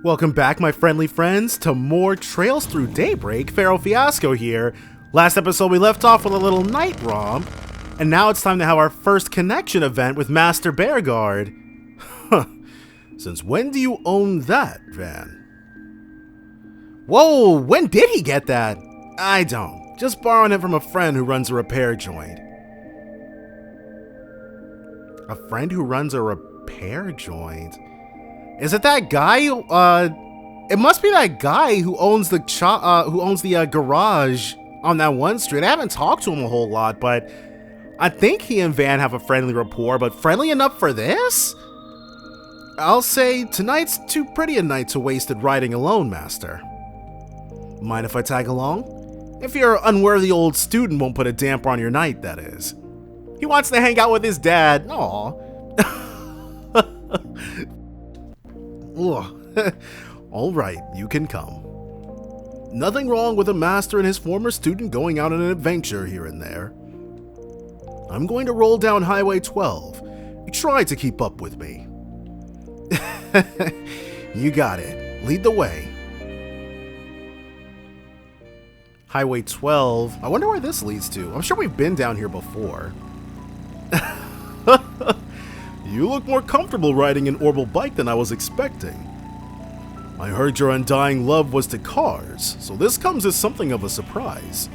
Welcome back, my friendly friends, to more Trails Through Daybreak. Pharaoh Fiasco here. Last episode we left off with a little night romp, and now it's time to have our first connection event with Master Bearguard. Huh. Since when do you own that, Van? Whoa, when did he get that? I don't. Just borrowing it from a friend who runs a repair joint. A friend who runs a repair joint? Is it that guy? It must be that guy who owns the garage on that one street. I haven't talked to him a whole lot, but I think he and Van have a friendly rapport. But friendly enough for this? I'll say tonight's too pretty a night to waste it riding alone, Master. Mind if I tag along? If your unworthy old student won't put a damper on your night, that is. He wants to hang out with his dad. Aww. Alright, you can come. Nothing wrong with a master and his former student going out on an adventure here and there. I'm going to roll down Highway 12. Try to keep up with me. You got it. Lead the way. Highway 12. I wonder where this leads to. I'm sure we've been down here before. You look more comfortable riding an orbital bike than I was expecting. I heard your undying love was to cars, so this comes as something of a surprise.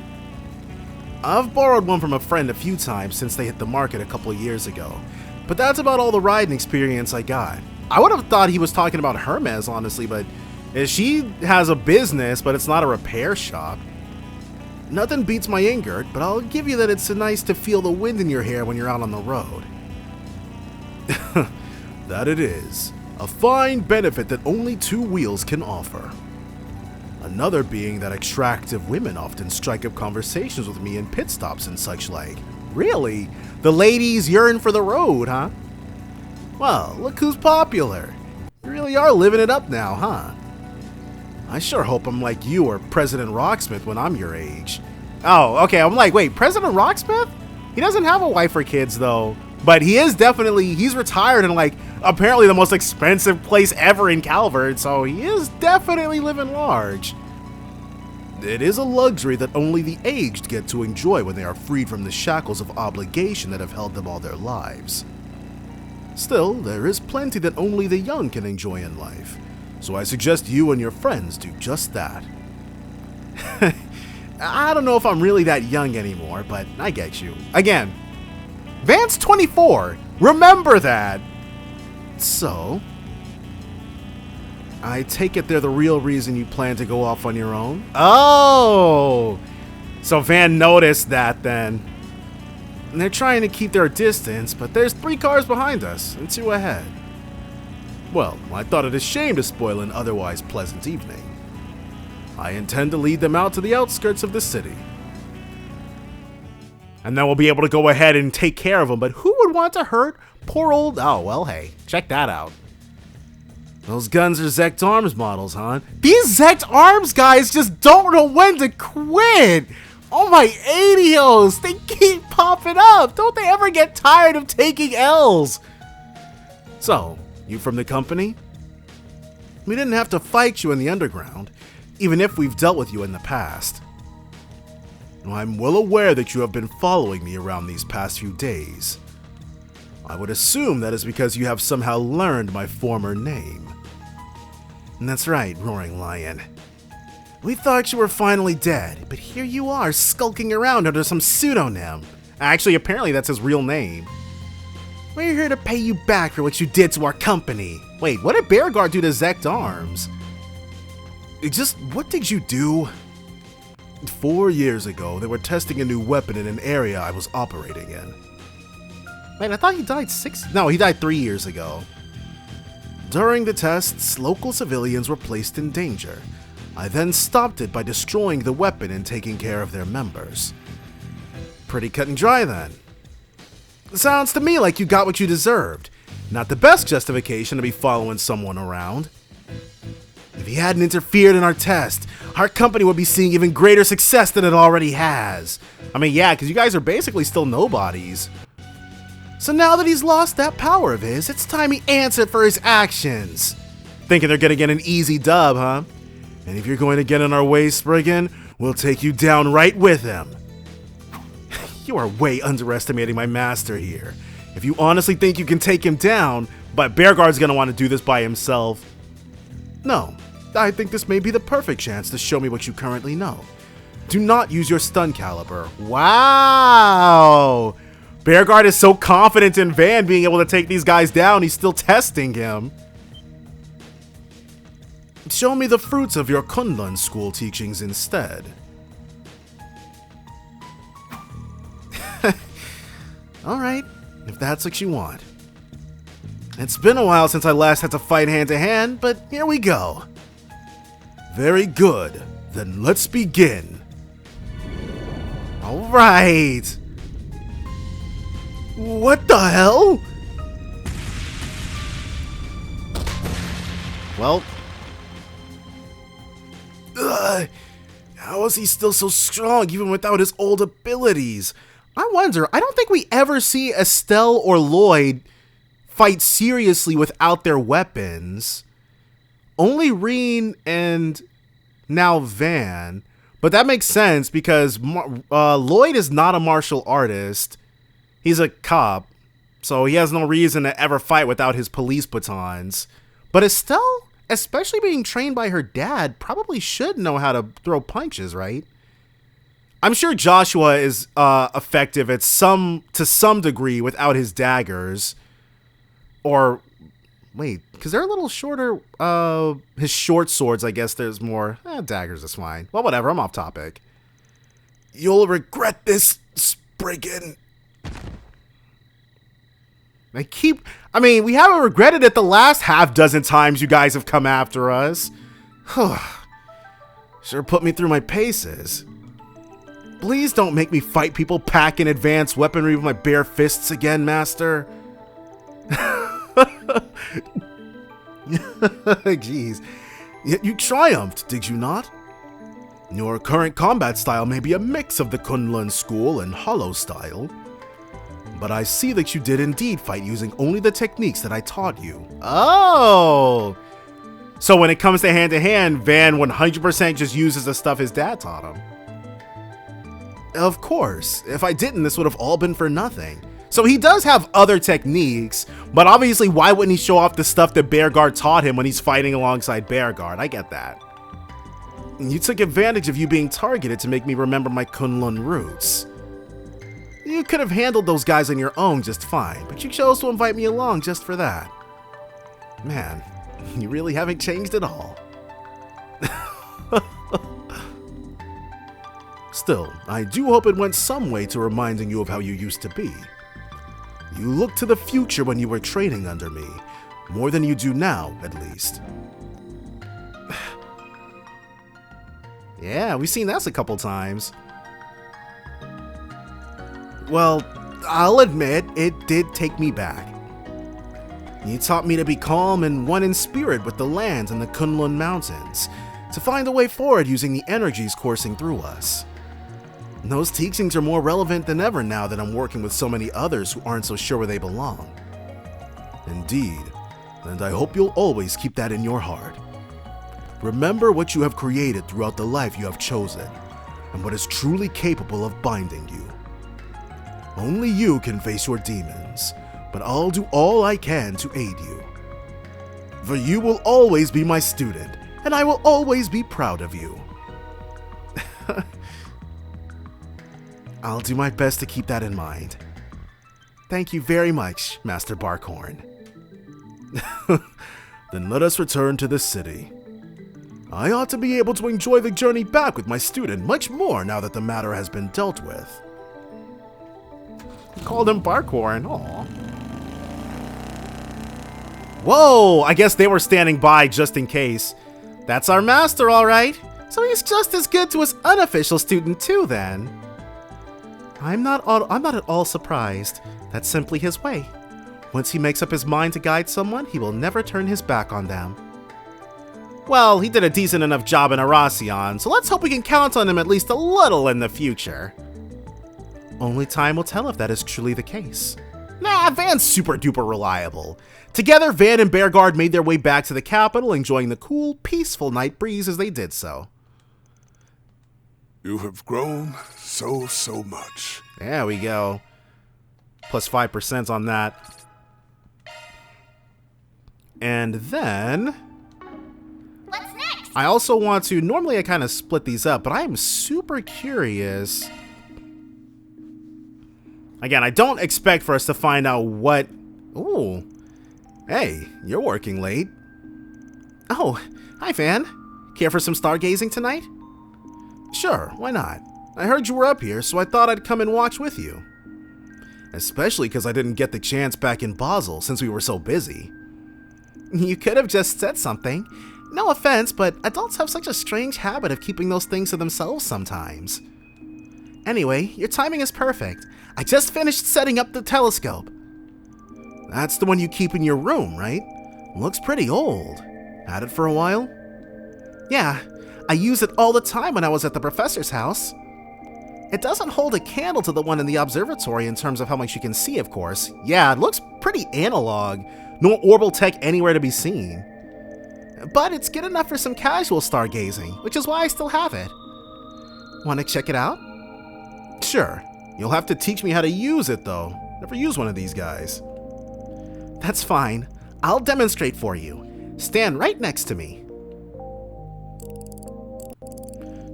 I've borrowed one from a friend a few times since they hit the market a couple of years ago, but that's about all the riding experience I got. I would have thought he was talking about Hermes, honestly, but she has a business, but it's not a repair shop. Nothing beats my Ingert, but I'll give you that it's nice to feel the wind in your hair when you're out on the road. That it is. A fine benefit that only two wheels can offer. Another being that attractive women often strike up conversations with me in pit stops and such like. Really? The ladies yearn for the road, huh? Well, look who's popular. You really are living it up now, huh? I sure hope I'm like you or President Rocksmith when I'm your age. Oh, okay, I'm like, wait, President Rocksmith? He doesn't have a wife or kids, though. But he is definitely, he's retired in like, apparently the most expensive place ever in Calvert, so he is definitely living large. It is a luxury that only the aged get to enjoy when they are freed from the shackles of obligation that have held them all their lives. Still, there is plenty that only the young can enjoy in life, so I suggest you and your friends do just that. I don't know if I'm really that young anymore, but I get you. Again, Van's 24. Remember that. So, I take it they're the real reason you plan to go off on your own? Oh! So Van noticed that then. And they're trying to keep their distance, but there's 3 cars behind us and 2 ahead. Well, I thought it a shame to spoil an otherwise pleasant evening. I intend to lead them out to the outskirts of the city. And then we'll be able to go ahead and take care of them, but who would want to hurt poor old... Oh, well, hey, check that out. Those guns are Zect Arms models, huh? These Zect Arms guys just don't know when to quit! Oh my 80os, they keep popping up! Don't they ever get tired of taking L's? So, you from the company? We didn't have to fight you in the underground, even if we've dealt with you in the past. I'm well aware that you have been following me around these past few days. I would assume that is because you have somehow learned my former name. And that's right, Roaring Lion. We thought you were finally dead, but here you are skulking around under some pseudonym. Actually, apparently that's his real name. We're here to pay you back for what you did to our company. Wait, what did Bearguard do to Zect Arms? What did you do? 4 years ago, they were testing a new weapon in an area I was operating in. Wait, I thought he died he died 3 years ago. During the tests, local civilians were placed in danger. I then stopped it by destroying the weapon and taking care of their members. Pretty cut and dry then. Sounds to me like you got what you deserved. Not the best justification to be following someone around. If he hadn't interfered in our test, our company would be seeing even greater success than it already has. I mean, yeah, because you guys are basically still nobodies. So now that he's lost that power of his, it's time he answered for his actions. Thinking they're gonna get an easy dub, huh? And if you're going to get in our way, Spriggan, we'll take you down right with him. You are way underestimating my master here. If you honestly think you can take him down, but Bearguard's gonna want to do this by himself. No, I think this may be the perfect chance to show me what you currently know. Do not use your stun caliber. Wow! Bearguard is so confident in Van being able to take these guys down, he's still testing him. Show me the fruits of your Kunlun school teachings instead. Alright, if that's what you want. It's been a while since I last had to fight hand to hand, but here we go. Very good, then let's begin. Alright. What the hell? Well. How is he still so strong even without his old abilities? I wonder, I don't think we ever see Estelle or Lloyd fight seriously without their weapons. Only Reen and now Van. But that makes sense because Lloyd is not a martial artist. He's a cop, so he has no reason to ever fight without his police batons. But Estelle, especially being trained by her dad, probably should know how to throw punches, right? I'm sure Joshua is effective to some degree without his daggers. Or, wait, because they're a little shorter. His short swords, I guess there's more. Daggers is fine. Well, whatever, I'm off topic. You'll regret this, Spriggan. We haven't regretted it the last half dozen times you guys have come after us. Sure put me through my paces. Please don't make me fight people packing advanced weaponry with my bare fists again, Master. Jeez. Yet you triumphed, did you not? Your current combat style may be a mix of the Kunlun school and Hollow style. But I see that you did indeed fight using only the techniques that I taught you. Oh! So when it comes to hand-to-hand, Van 100% just uses the stuff his dad taught him. Of course. If I didn't, this would have all been for nothing. So he does have other techniques, but obviously why wouldn't he show off the stuff that Bearguard taught him when he's fighting alongside Bearguard? I get that. You took advantage of you being targeted to make me remember my Kunlun roots. You could have handled those guys on your own just fine, but you chose to invite me along just for that. Man, you really haven't changed at all. Still, I do hope it went some way to reminding you of how you used to be. You looked to the future when you were training under me, more than you do now, at least. Yeah, we've seen that a couple times. Well, I'll admit, it did take me back. You taught me to be calm and one in spirit with the lands and the Kunlun Mountains, to find a way forward using the energies coursing through us. Those teachings are more relevant than ever now that I'm working with so many others who aren't so sure where they belong. Indeed, and I hope you'll always keep that in your heart. Remember what you have created throughout the life you have chosen, and what is truly capable of binding you. Only you can face your demons, but I'll do all I can to aid you. For you will always be my student, and I will always be proud of you. I'll do my best to keep that in mind. Thank you very much, Master Barkhorn. Then let us return to the city. I ought to be able to enjoy the journey back with my student much more now that the matter has been dealt with. He called him Barkhorn. Aww. Whoa, I guess they were standing by just in case. That's our master, all right. So he's just as good to his unofficial student too, then. I'm not at all surprised. That's simply his way. Once he makes up his mind to guide someone, he will never turn his back on them. Well, he did a decent enough job in Arasion, so let's hope we can count on him at least a little in the future. Only time will tell if that is truly the case. Nah, Van's super duper reliable. Together, Van and Bearguard made their way back to the capital, enjoying the cool, peaceful night breeze as they did so. You have grown so much. There we go. Plus 5% on that. And then... What's next? I also want to... Normally I kind of split these up, but I am super curious... Again, I don't expect for us to find out what... Ooh. Hey, you're working late. Oh, hi, Van. Care for some stargazing tonight? Sure, why not? I heard you were up here, so I thought I'd come and watch with you. Especially because I didn't get the chance back in Basel since we were so busy. You could have just said something. No offense, but adults have such a strange habit of keeping those things to themselves sometimes. Anyway, your timing is perfect. I just finished setting up the telescope. That's the one you keep in your room, right? Looks pretty old. Had it for a while? Yeah, I use it all the time when I was at the professor's house. It doesn't hold a candle to the one in the observatory in terms of how much you can see, of course. Yeah, it looks pretty analog. No orbital tech anywhere to be seen. But it's good enough for some casual stargazing, which is why I still have it. Want to check it out? Sure. You'll have to teach me how to use it, though. Never used one of these guys. That's fine. I'll demonstrate for you. Stand right next to me.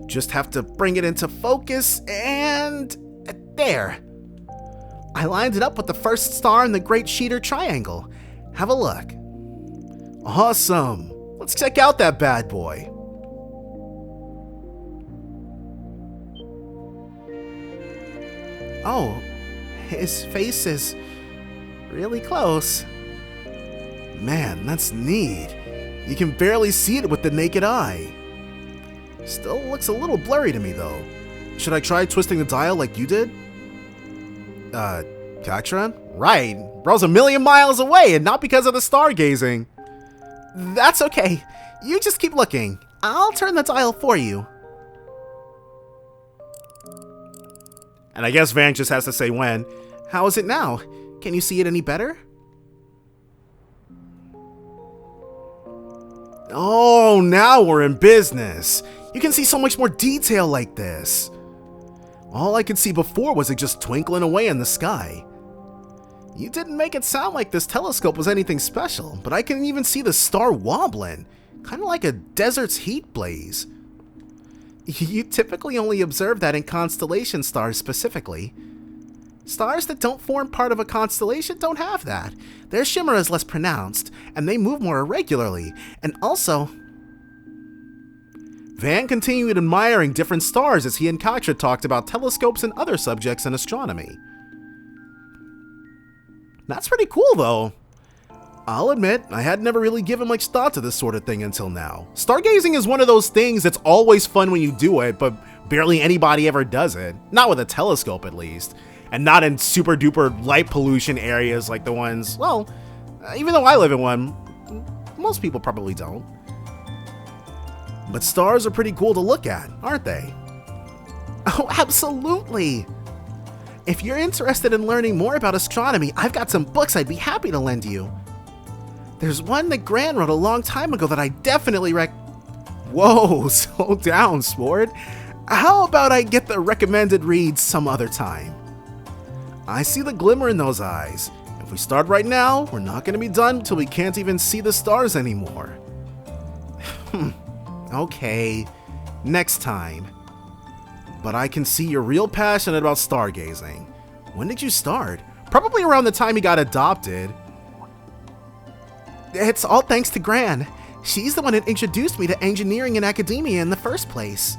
Just have to bring it into focus, and... there. I lined it up with the first star in the Great Sheeter Triangle. Have a look. Awesome. Let's check out that bad boy. Oh, his face is really close. Man, that's neat. You can barely see it with the naked eye. Still looks a little blurry to me, though. Should I try twisting the dial like you did? Quatre? Right. Bro's a million miles away, and not because of the stargazing. That's okay. You just keep looking. I'll turn the dial for you. And I guess Van just has to say when. How is it now? Can you see it any better? Oh, now we're in business. You can see so much more detail like this. All I could see before was it just twinkling away in the sky. You didn't make it sound like this telescope was anything special, but I can even see the star wobbling, kind of like a desert's heat blaze. You typically only observe that in constellation stars specifically. Stars that don't form part of a constellation don't have that. Their shimmer is less pronounced, and they move more irregularly, and also... Van continued admiring different stars as he and Quatre talked about telescopes and other subjects in astronomy. That's pretty cool, though. I'll admit, I had never really given much thought to this sort of thing until now. Stargazing is one of those things that's always fun when you do it, but barely anybody ever does it. Not with a telescope, at least. And not in super duper light pollution areas like the ones, well, even though I live in one, most people probably don't. But stars are pretty cool to look at, aren't they? Oh, absolutely! If you're interested in learning more about astronomy, I've got some books I'd be happy to lend you. There's one that Gran wrote a long time ago that I definitely Whoa, slow down, sport. How about I get the recommended reads some other time? I see the glimmer in those eyes. If we start right now, we're not going to be done until we can't even see the stars anymore. Okay, next time. But I can see you're real passionate about stargazing. When did you start? Probably around the time you got adopted. It's all thanks to Gran. She's the one that introduced me to engineering and academia in the first place.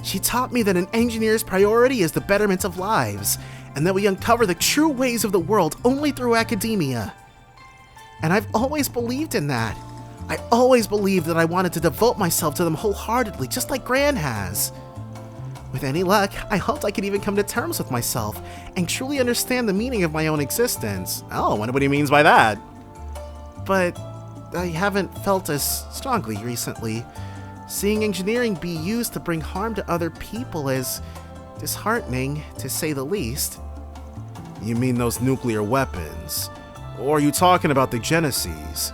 She taught me that an engineer's priority is the betterment of lives, and that we uncover the true ways of the world only through academia. And I've always believed in that. I always believed that I wanted to devote myself to them wholeheartedly, just like Gran has. With any luck, I hoped I could even come to terms with myself and truly understand the meaning of my own existence. Oh, I wonder what he means by that. But I haven't felt as strongly recently. Seeing engineering be used to bring harm to other people is disheartening, to say the least. You mean those nuclear weapons? Or are you talking about the Genesis?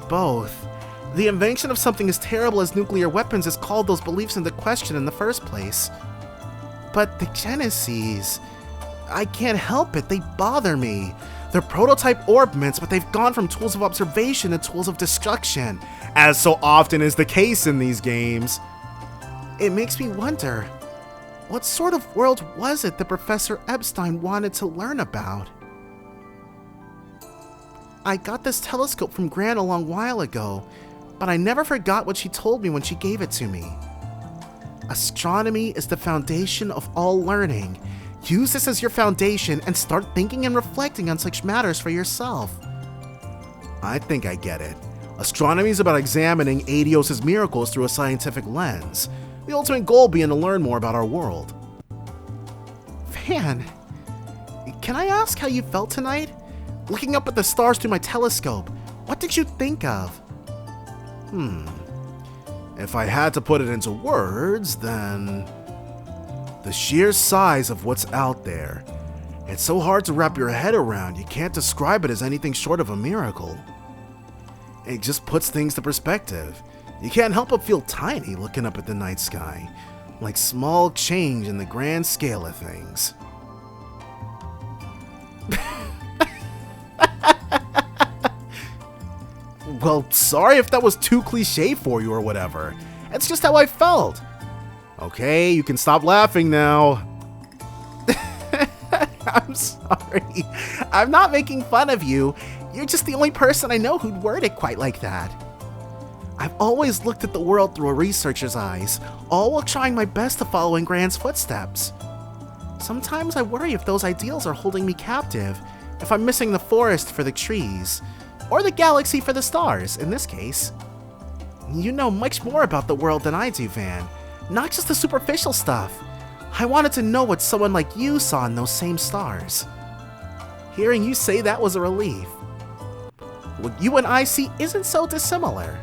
Both. The invention of something as terrible as nuclear weapons has called those beliefs into question in the first place. But the Genesis... I can't help it, they bother me. They're prototype orbments, but they've gone from tools of observation to tools of destruction, as so often is the case in these games. It makes me wonder, what sort of world was it that Professor Epstein wanted to learn about? I got this telescope from Gran a long while ago, but I never forgot what she told me when she gave it to me. Astronomy is the foundation of all learning. Use this as your foundation and start thinking and reflecting on such matters for yourself. I think I get it. Astronomy is about examining Adios' miracles through a scientific lens, the ultimate goal being to learn more about our world. Van, can I ask how you felt tonight? Looking up at the stars through my telescope, what did you think of? If I had to put it into words, then... the sheer size of what's out there. It's so hard to wrap your head around, you can't describe it as anything short of a miracle. It just puts things to perspective. You can't help but feel tiny looking up at the night sky, like small change in the grand scale of things. Well, sorry if that was too cliche for you or whatever. It's just how I felt. Okay, you can stop laughing now. I'm sorry. I'm not making fun of you. You're just the only person I know who'd word it quite like that. I've always looked at the world through a researcher's eyes, all while trying my best to follow in Gran's footsteps. Sometimes I worry if those ideals are holding me captive, if I'm missing the forest for the trees, or the galaxy for the stars, in this case. You know much more about the world than I do, Van. Not just the superficial stuff. I wanted to know what someone like you saw in those same stars. Hearing you say that was a relief. What you and I see isn't so dissimilar.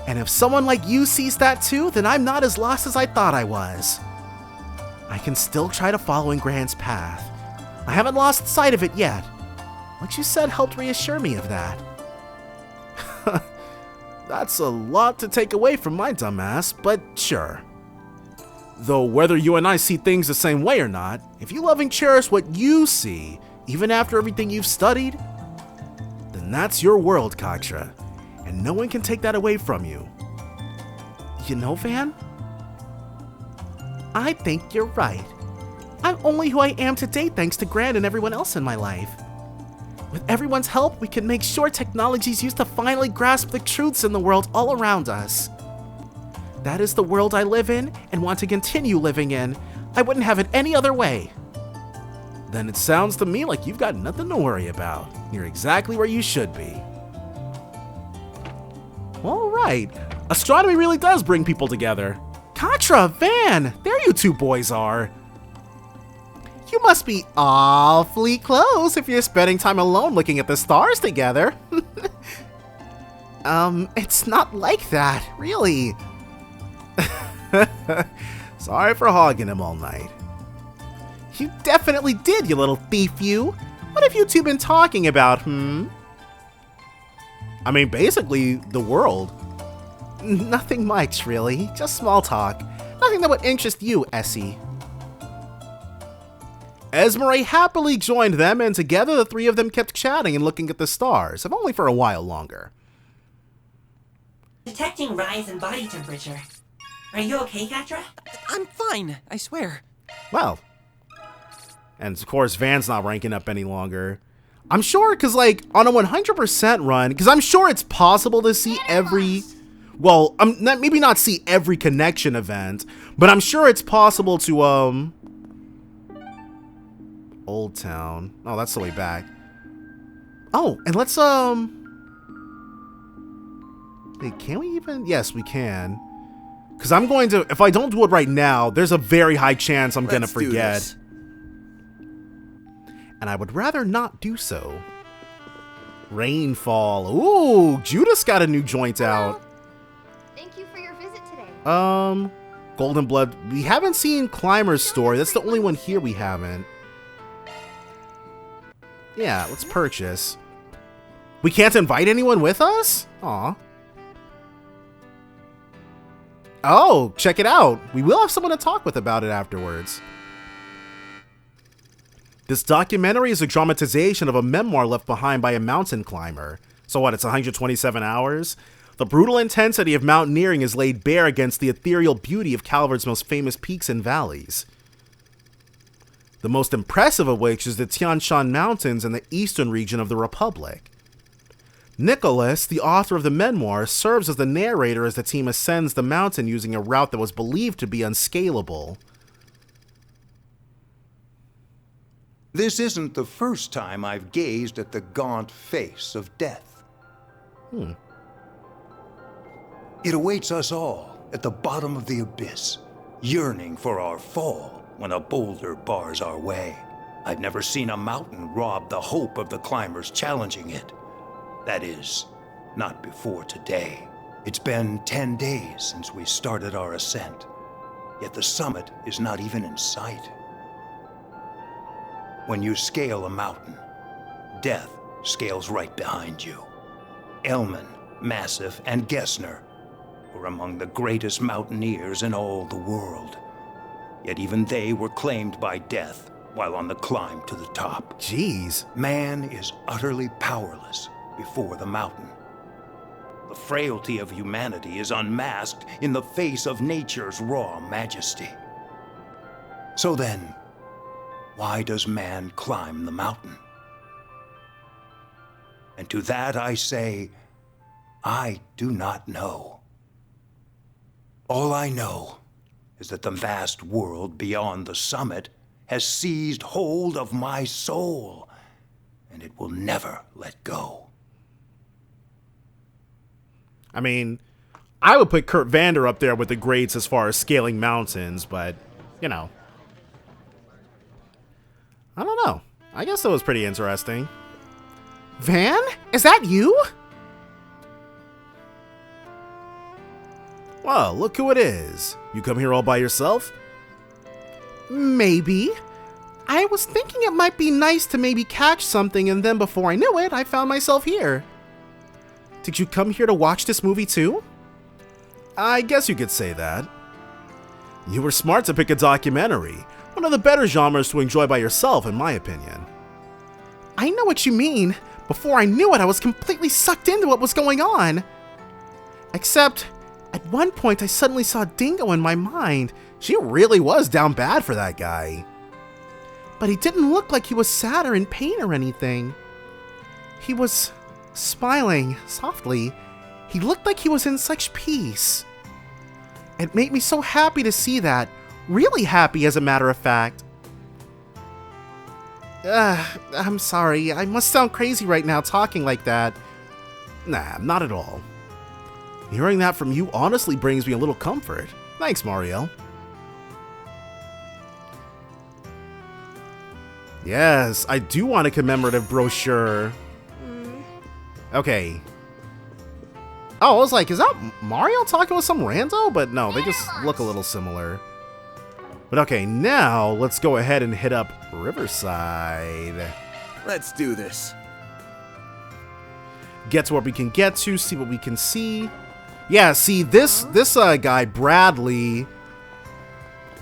And if someone like you sees that too, then I'm not as lost as I thought I was. I can still try to follow in Gran's path. I haven't lost sight of it yet. What you said helped reassure me of that. That's a lot to take away from my dumbass, but sure. Though whether you and I see things the same way or not, if you love and cherish what you see, even after everything you've studied, then that's your world, Quatre, and no one can take that away from you. You know, Van? I think you're right. I'm only who I am today thanks to Gran and everyone else in my life. With everyone's help, we can make sure technology's used to finally grasp the truths in the world all around us. That is the world I live in and want to continue living in. I wouldn't have it any other way. Then it sounds to me like you've got nothing to worry about. You're exactly where you should be. All right. Astronomy really does bring people together. Quatre, Van, there you two boys are. You must be awfully close if you're spending time alone looking at the stars together. It's not like that, really. Sorry for hogging him all night. You definitely did, you little thief, you. What have you two been talking about, I mean, basically, the world. Nothing much, really. Just small talk. Nothing that would interest you, Essie. Esmeralda happily joined them, and together the three of them kept chatting and looking at the stars, if only for a while longer. Detecting rise in body temperature. Are you okay, Quatre? I'm fine, I swear. Well. And of course, Van's not ranking up any longer. I'm sure, because like, on a 100% run, because I'm sure it's possible to see every... Well, maybe not see every connection event, but I'm sure it's possible to, Old Town. Oh, that's the way back. Oh, and let's, Wait, can we even? Yes, we can. Because I'm going to, if I don't do it right now, there's a very high chance I'm going to forget. And I would rather not do so. Rainfall. Ooh, Judas got a new joint out. Thank you for your visit today. Golden Blood. We haven't seen Climber's story. That's the only one here we haven't. Yeah, let's purchase. We can't invite anyone with us? Aw. Oh, check it out. We will have someone to talk with about it afterwards. This documentary is a dramatization of a memoir left behind by a mountain climber. So what, it's 127 hours? The brutal intensity of mountaineering is laid bare against the ethereal beauty of Calvert's most famous peaks and valleys. The most impressive of which is the Tian Shan Mountains in the eastern region of the Republic. Nicholas, the author of the memoir, serves as the narrator as the team ascends the mountain using a route that was believed to be unscalable. This isn't the first time I've gazed at the gaunt face of death. It awaits us all at the bottom of the abyss, yearning for our fall when a boulder bars our way. I've never seen a mountain rob the hope of the climbers challenging it. That is, not before today. It's been 10 days since we started our ascent, yet the summit is not even in sight. When you scale a mountain, death scales right behind you. Elman, Massif, and Gessner were among the greatest mountaineers in all the world. Yet even they were claimed by death while on the climb to the top. Jeez. Man is utterly powerless before the mountain. The frailty of humanity is unmasked in the face of nature's raw majesty. So then, why does man climb the mountain? And to that I say, I do not know. All I know is that the vast world beyond the summit has seized hold of my soul, and it will never let go. I mean, I would put Kurt Vander up there with the greats as far as scaling mountains, but, you know. I don't know. I guess that was pretty interesting. Van? Is that you? Well, look who it is. You come here all by yourself? Maybe. I was thinking it might be nice to maybe catch something, and then before I knew it, I found myself here. Did you come here to watch this movie too? I guess you could say that. You were smart to pick a documentary. One of the better genres to enjoy by yourself, in my opinion. I know what you mean. Before I knew it, I was completely sucked into what was going on. Except, at one point I suddenly saw Dingo in my mind. She really was down bad for that guy. But he didn't look like he was sad or in pain or anything. He was smiling softly. He looked like he was in such peace. It made me so happy to see that. Really happy, as a matter of fact. I'm sorry. I must sound crazy right now talking like that. Nah, not at all. Hearing that from you honestly brings me a little comfort. Thanks, Mario. Yes, I do want a commemorative brochure. Okay. Oh, I was like, is that Mario talking with some rando? But no, they just look a little similar. But okay, now let's go ahead and hit up Riverside. Let's do this. Get to what we can get to, see what we can see. Yeah, see, this guy, Bradley,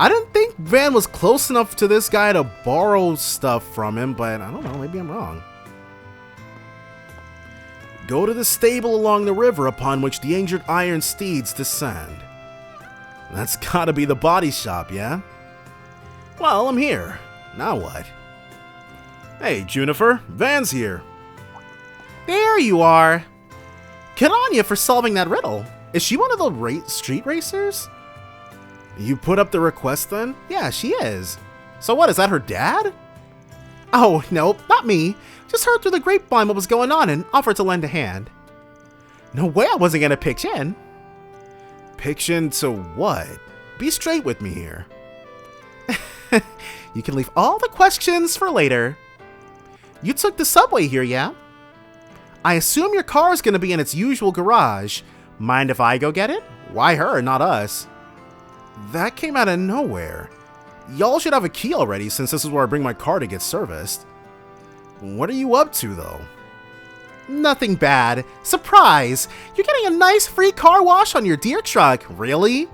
I didn't think Van was close enough to this guy to borrow stuff from him, but I don't know, maybe I'm wrong. Go to the stable along the river upon which the injured iron steeds descend. That's gotta be the body shop, yeah? Well, I'm here. Now what? Hey, Juniper, Van's here. There you are. Good on you for solving that riddle. Is she one of the street racers? You put up the request then? Yeah, she is. So what, is that her dad? Oh, no, not me. Just heard through the grapevine what was going on and offered to lend a hand. No way I wasn't gonna pitch in. Pitch in to what? Be straight with me here. You can leave all the questions for later. You took the subway here, yeah? I assume your car is gonna be in its usual garage. Mind if I go get it? Why her, not us? That came out of nowhere. Y'all should have a key already since this is where I bring my car to get serviced. What are you up to, though? Nothing bad. Surprise! You're getting a nice free car wash on your dear truck. Really?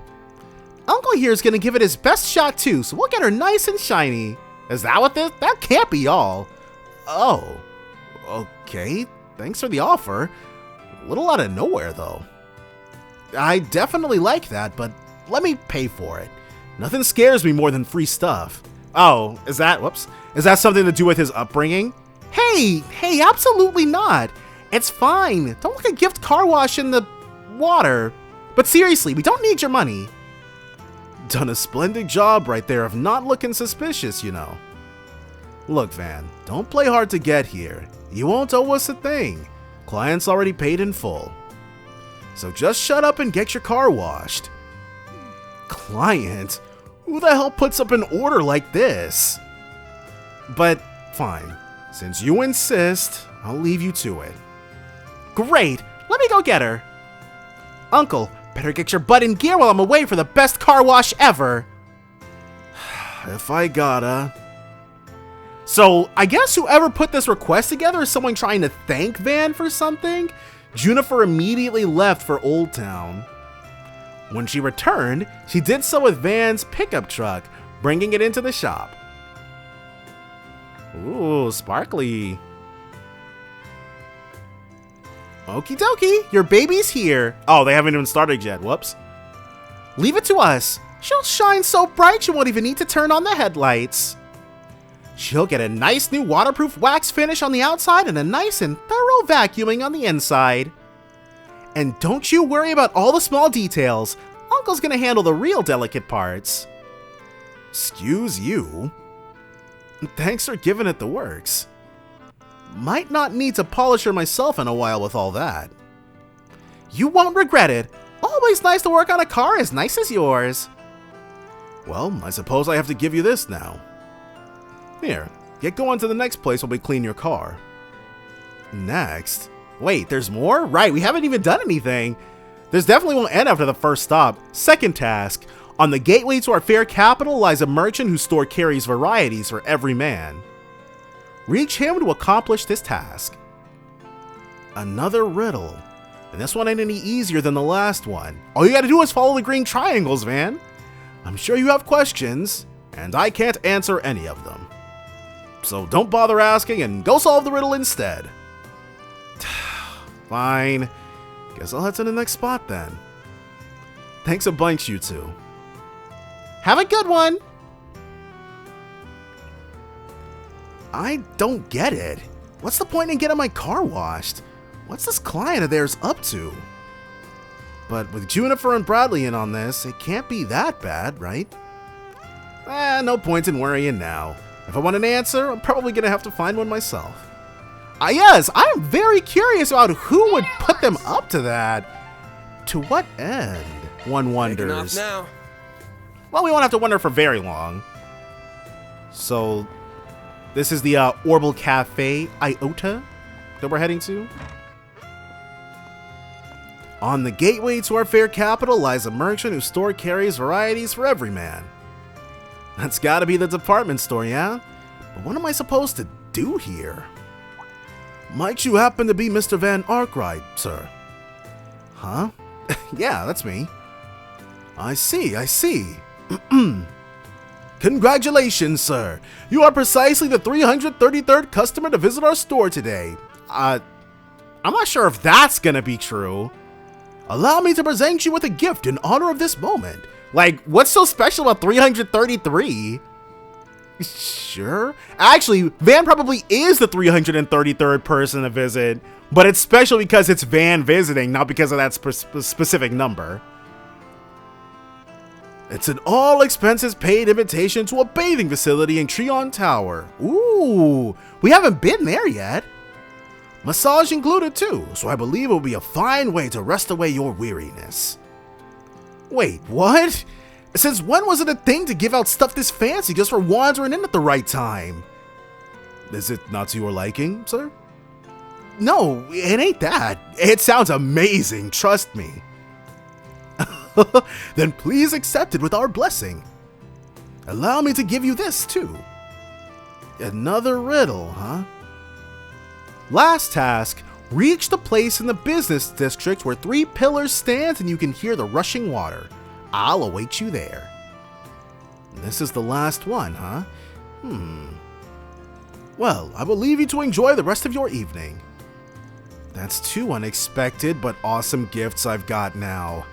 Uncle here is gonna give it his best shot too, so we'll get her nice and shiny. Is that what this? That can't be all. Oh. Okay. Thanks for the offer. A little out of nowhere, though. I definitely like that, but let me pay for it. Nothing scares me more than free stuff. Oh, is that something to do with his upbringing? Hey, absolutely not. It's fine. Don't look a gift car wash in the water. But seriously, we don't need your money. Done a splendid job right there of not looking suspicious, you know. Look, Van, don't play hard to get here. You won't owe us a thing. Client's already paid in full. So just shut up and get your car washed. Client? Who the hell puts up an order like this? But fine. Since you insist, I'll leave you to it. Great! Let me go get her. Uncle, better get your butt in gear while I'm away for the best car wash ever. If I gotta. So, I guess whoever put this request together is someone trying to thank Van for something? Junifer immediately left for Old Town. When she returned, she did so with Van's pickup truck, bringing it into the shop. Ooh, sparkly. Okie dokie, your baby's here. Oh, they haven't even started yet, whoops. Leave it to us. She'll shine so bright you won't even need to turn on the headlights. She'll get a nice new waterproof wax finish on the outside and a nice and thorough vacuuming on the inside. And don't you worry about all the small details. Uncle's gonna handle the real delicate parts. Excuse you? Thanks for giving it the works. Might not need to polish her myself in a while with all that. You won't regret it. Always nice to work on a car as nice as yours. Well, I suppose I have to give you this now. Here, get going to the next place while we clean your car. Next? Wait, there's more? Right, we haven't even done anything. This definitely won't end after the first stop. Second task. On the gateway to our fair capital lies a merchant whose store carries varieties for every man. Reach him to accomplish this task. Another riddle. And this one ain't any easier than the last one. All you gotta do is follow the green triangles, man. I'm sure you have questions, and I can't answer any of them. So don't bother asking and go solve the riddle instead. Fine. Guess I'll head to the next spot then. Thanks a bunch, you two. Have a good one! I don't get it. What's the point in getting my car washed? What's this client of theirs up to? But with Junifer and Bradley in on this, it can't be that bad, right? No point in worrying now. If I want an answer, I'm probably gonna have to find one myself. Yes, I'm very curious about who would put them up to that. To what end, one wonders. Now. Well, we won't have to wonder for very long. So, this is the Orbal Cafe Iota that we're heading to. On the gateway to our fair capital lies a merchant whose store carries varieties for every man. That's gotta be the department store, yeah? But what am I supposed to do here? Might you happen to be Mr. Van Arkwright, sir? Huh? Yeah, that's me. I see. Congratulations, sir. You are precisely the 333rd customer to visit our store today. I'm not sure if that's gonna be true. Allow me to present you with a gift in honor of this moment. Like, what's so special about 333? Sure. Actually, Van probably is the 333rd person to visit, but it's special because it's Van visiting, not because of that specific number. It's an all-expenses-paid invitation to a bathing facility in Treon Tower. Ooh, we haven't been there yet. Massage included too, so I believe it will be a fine way to rest away your weariness. Wait, what? Since when was it a thing to give out stuff this fancy just for wandering in at the right time? Is it not to your liking, sir? No, it ain't that. It sounds amazing, trust me. Then please accept it with our blessing. Allow me to give you this too. Another riddle, huh? Last task, reach the place in the business district where 3 pillars stand and you can hear the rushing water. I'll await you there. This is the last one, huh? Well, I will leave you to enjoy the rest of your evening. That's 2 unexpected but awesome gifts I've got now.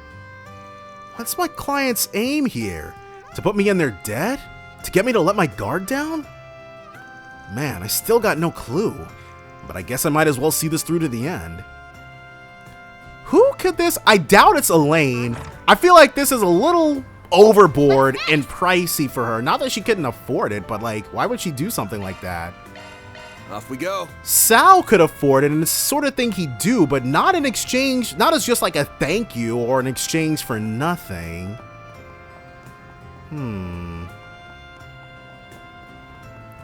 What's my client's aim here? To put me in their debt? To get me to let my guard down? Man, I still got no clue. But I guess I might as well see this through to the end. Who could this? I doubt it's Elaine. I feel like this is a little overboard and pricey for her. Not that she couldn't afford it, but like, why would she do something like that? Off we go. Sal could afford it, and it's the sort of thing he'd do, but not in exchange, not as just like a thank you or an exchange for nothing.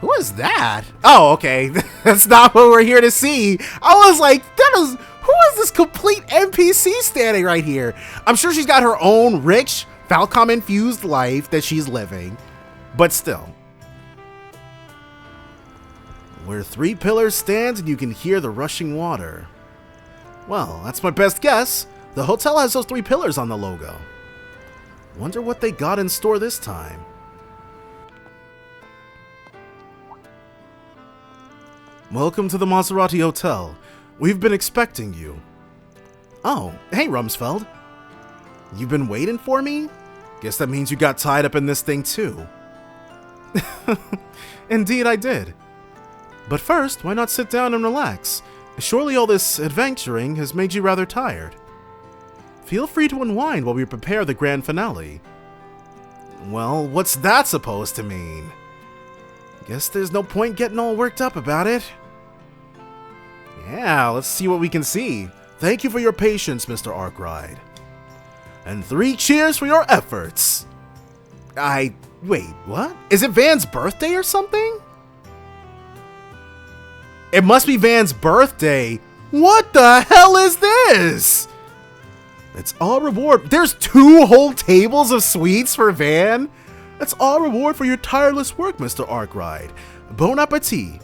Who is that? Oh, okay. That's not what we're here to see. I was like, who is this complete NPC standing right here? I'm sure she's got her own rich, Falcom-infused life that she's living, but still. Where 3 pillars stand and you can hear the rushing water. Well, that's my best guess. The hotel has those 3 pillars on the logo. Wonder what they got in store this time. Welcome to the Maserati Hotel. We've been expecting you. Oh, hey Rumsfeld. You've been waiting for me? Guess that means you got tied up in this thing too. Indeed I did. But first, why not sit down and relax? Surely all this adventuring has made you rather tired. Feel free to unwind while we prepare the grand finale. Well, what's that supposed to mean? Guess there's no point getting all worked up about it. Yeah, let's see what we can see. Thank you for your patience, Mr. Arkwright. And 3 cheers for your efforts. Wait, what? Is it Van's birthday or something? It must be Van's birthday. What the hell is this? It's all reward. There's 2 whole tables of sweets for Van. That's all reward for your tireless work, Mr. Arkwright. Bon appetit.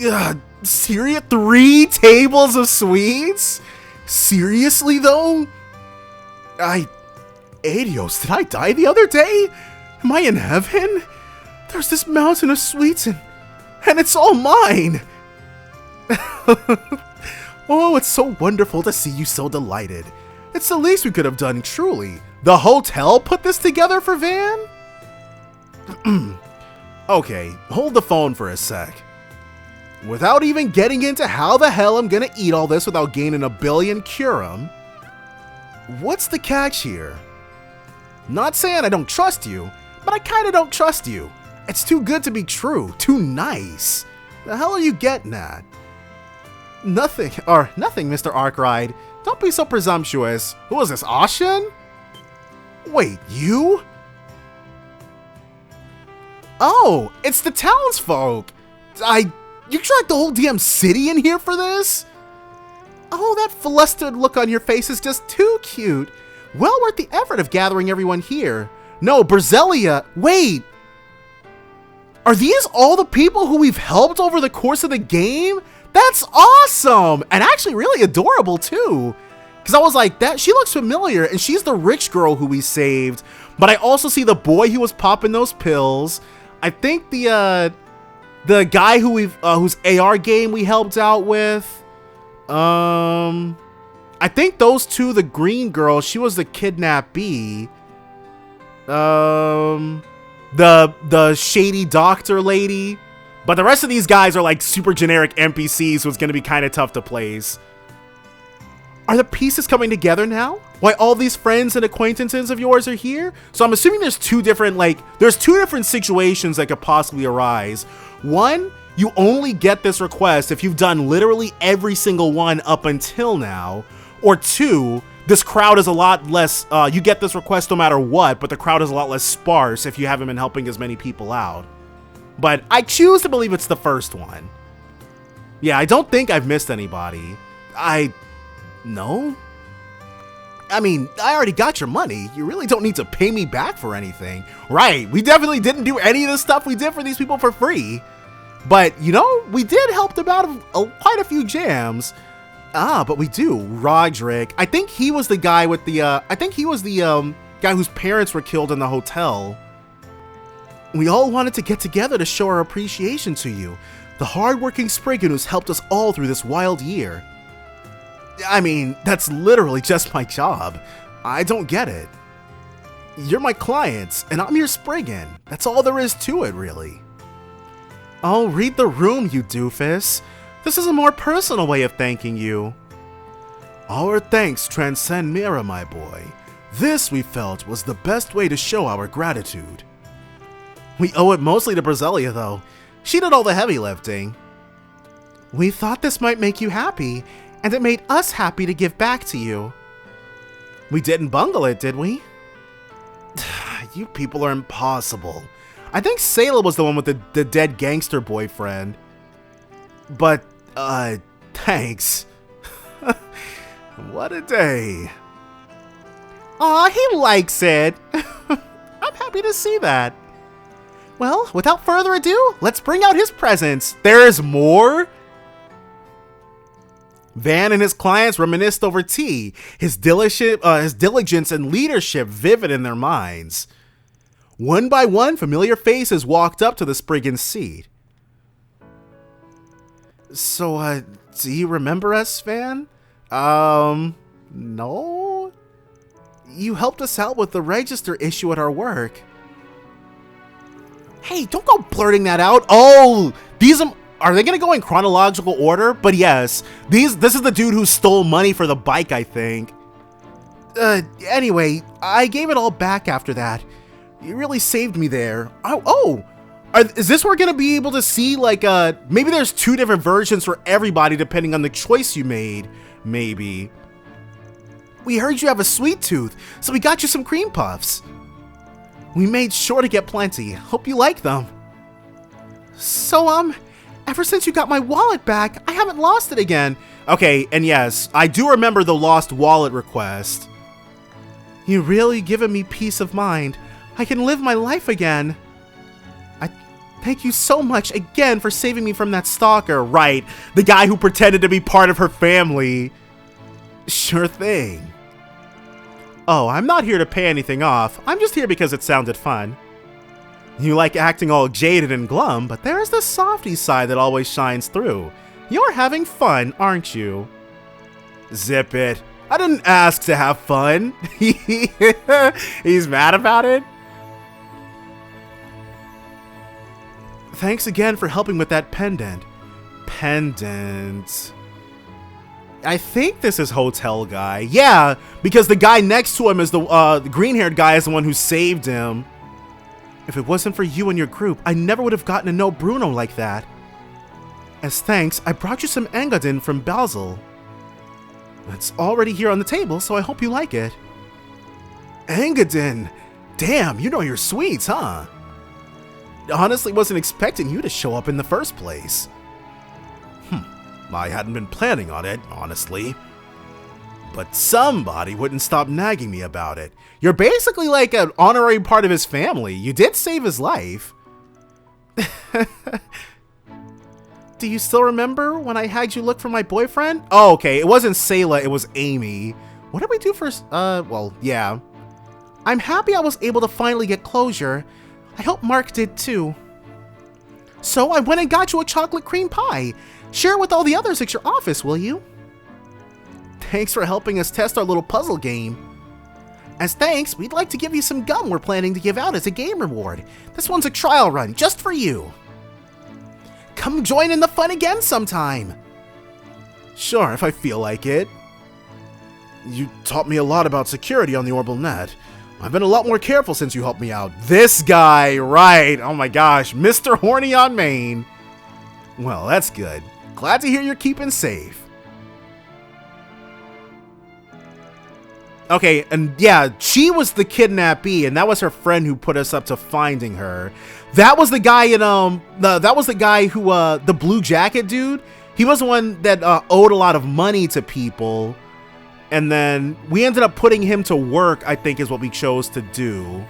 Ugh, serious? 3 tables of sweets? Seriously, though? Adios, did I die the other day? Am I in heaven? There's this mountain of sweets and it's all mine. Oh, it's so wonderful to see you so delighted. It's the least we could have done, truly. The hotel put this together for Van? Okay, hold the phone for a sec. Without even getting into how the hell I'm gonna eat all this without gaining a billion curum, what's the catch here? Not saying I don't trust you, but I kinda don't trust you. It's too good to be true, too nice. The hell are you getting at? Nothing, Mr. Arkwright. Don't be so presumptuous. Who is this, Ashen? Wait, you? Oh, it's the townsfolk. You dragged the whole damn city in here for this? Oh, that flustered look on your face is just too cute. Well worth the effort of gathering everyone here. No, Berzelia, wait. Are these all the people who we've helped over the course of the game? That's awesome! And actually really adorable too. Because I was like, she looks familiar, and she's the rich girl who we saved. But I also see the boy who was popping those pills. I think the guy who whose AR game we helped out with. I think those 2, the green girl, she was the kidnappee. The shady doctor lady. But the rest of these guys are like super generic NPCs, so it's going to be kind of tough to place. Are the pieces coming together now? Why all these friends and acquaintances of yours are here? So I'm assuming there's 2 different, there's 2 different situations that could possibly arise. One, you only get this request if you've done literally every single one up until now. Or 2, this crowd is a lot less, you get this request no matter what, but the crowd is a lot less sparse if you haven't been helping as many people out. But I choose to believe it's the first one. Yeah, I don't think I've missed anybody. No? I mean, I already got your money. You really don't need to pay me back for anything. Right, we definitely didn't do any of the stuff we did for these people for free. But, you know, we did help them out of quite a few jams. But we do. Roderick. I think he was the guy with the, guy whose parents were killed in the hotel. We all wanted to get together to show our appreciation to you, the hardworking Spriggan who's helped us all through this wild year. I mean, that's literally just my job. I don't get it. You're my clients, and I'm your Spriggan. That's all there is to it, really. Oh, read the room, you doofus. This is a more personal way of thanking you. Our thanks transcend Mira, my boy. This, we felt, was the best way to show our gratitude. We owe it mostly to Brazelia, though. She did all the heavy lifting. We thought this might make you happy, and it made us happy to give back to you. We didn't bungle it, did we? You people are impossible. I think Sayla was the one with the dead gangster boyfriend. But, thanks. What a day. Aw, he likes it. I'm happy to see that. Well, without further ado, let's bring out his presents. There's more? Van and his clients reminisced over tea, his diligence and leadership vivid in their minds. One by one, familiar faces walked up to the Spriggan's seat. So, do you remember us, Van? No? You helped us out with the register issue at our work. Hey, don't go blurting that out. Oh, these are they gonna go in chronological order? But yes, this is the dude who stole money for the bike, I think. Anyway, I gave it all back after that. You really saved me there. Is this where we're gonna be able to see, like, maybe there's two different versions for everybody depending on the choice you made, maybe. We heard you have a sweet tooth, so we got you some cream puffs. We made sure to get plenty. Hope you like them. So, ever since you got my wallet back, I haven't lost it again. Okay, and yes, I do remember the lost wallet request. You really given me peace of mind. I can live my life again. I thank you so much again for saving me from that stalker. Right, the guy who pretended to be part of her family. Sure thing. Oh, I'm not here to pay anything off. I'm just here because it sounded fun. You like acting all jaded and glum, but there's the softy side that always shines through. You're having fun, aren't you? Zip it. I didn't ask to have fun. He's mad about it. Thanks again for helping with that pendant. Pendant. I think this is Hotel Guy. Yeah, because the guy next to him is the green-haired guy is the one who saved him. If it wasn't for you and your group, I never would have gotten to know Bruno like that. As thanks, I brought you some Engadin from Basel. It's already here on the table, so I hope you like it. Engadin! Damn, you know your sweets, huh? Honestly, wasn't expecting you to show up in the first place. I hadn't been planning on it, honestly. But somebody wouldn't stop nagging me about it. You're basically like an honorary part of his family. You did save his life. Do you still remember when I had you look for my boyfriend? Oh, okay. It wasn't Sayla, it was Amy. What did we do first? Well, yeah. I'm happy I was able to finally get closure. I hope Mark did too. So I went and got you a chocolate cream pie. Share it with all the others at your office, will you? Thanks for helping us test our little puzzle game. As thanks, we'd like to give you some gum we're planning to give out as a game reward. This one's a trial run, just for you. Come join in the fun again sometime. Sure, if I feel like it. You taught me a lot about security on the Orbital Net. I've been a lot more careful since you helped me out. This guy, right. Oh my gosh, Mr. Horny on Main. Well, that's good. Glad to hear you're keeping safe. Okay, and yeah, she was the kidnappee, and that was her friend who put us up to finding her. That was the guy in that was the guy who the blue jacket dude. He was the one that owed a lot of money to people, and then we ended up putting him to work. I think is what we chose to do.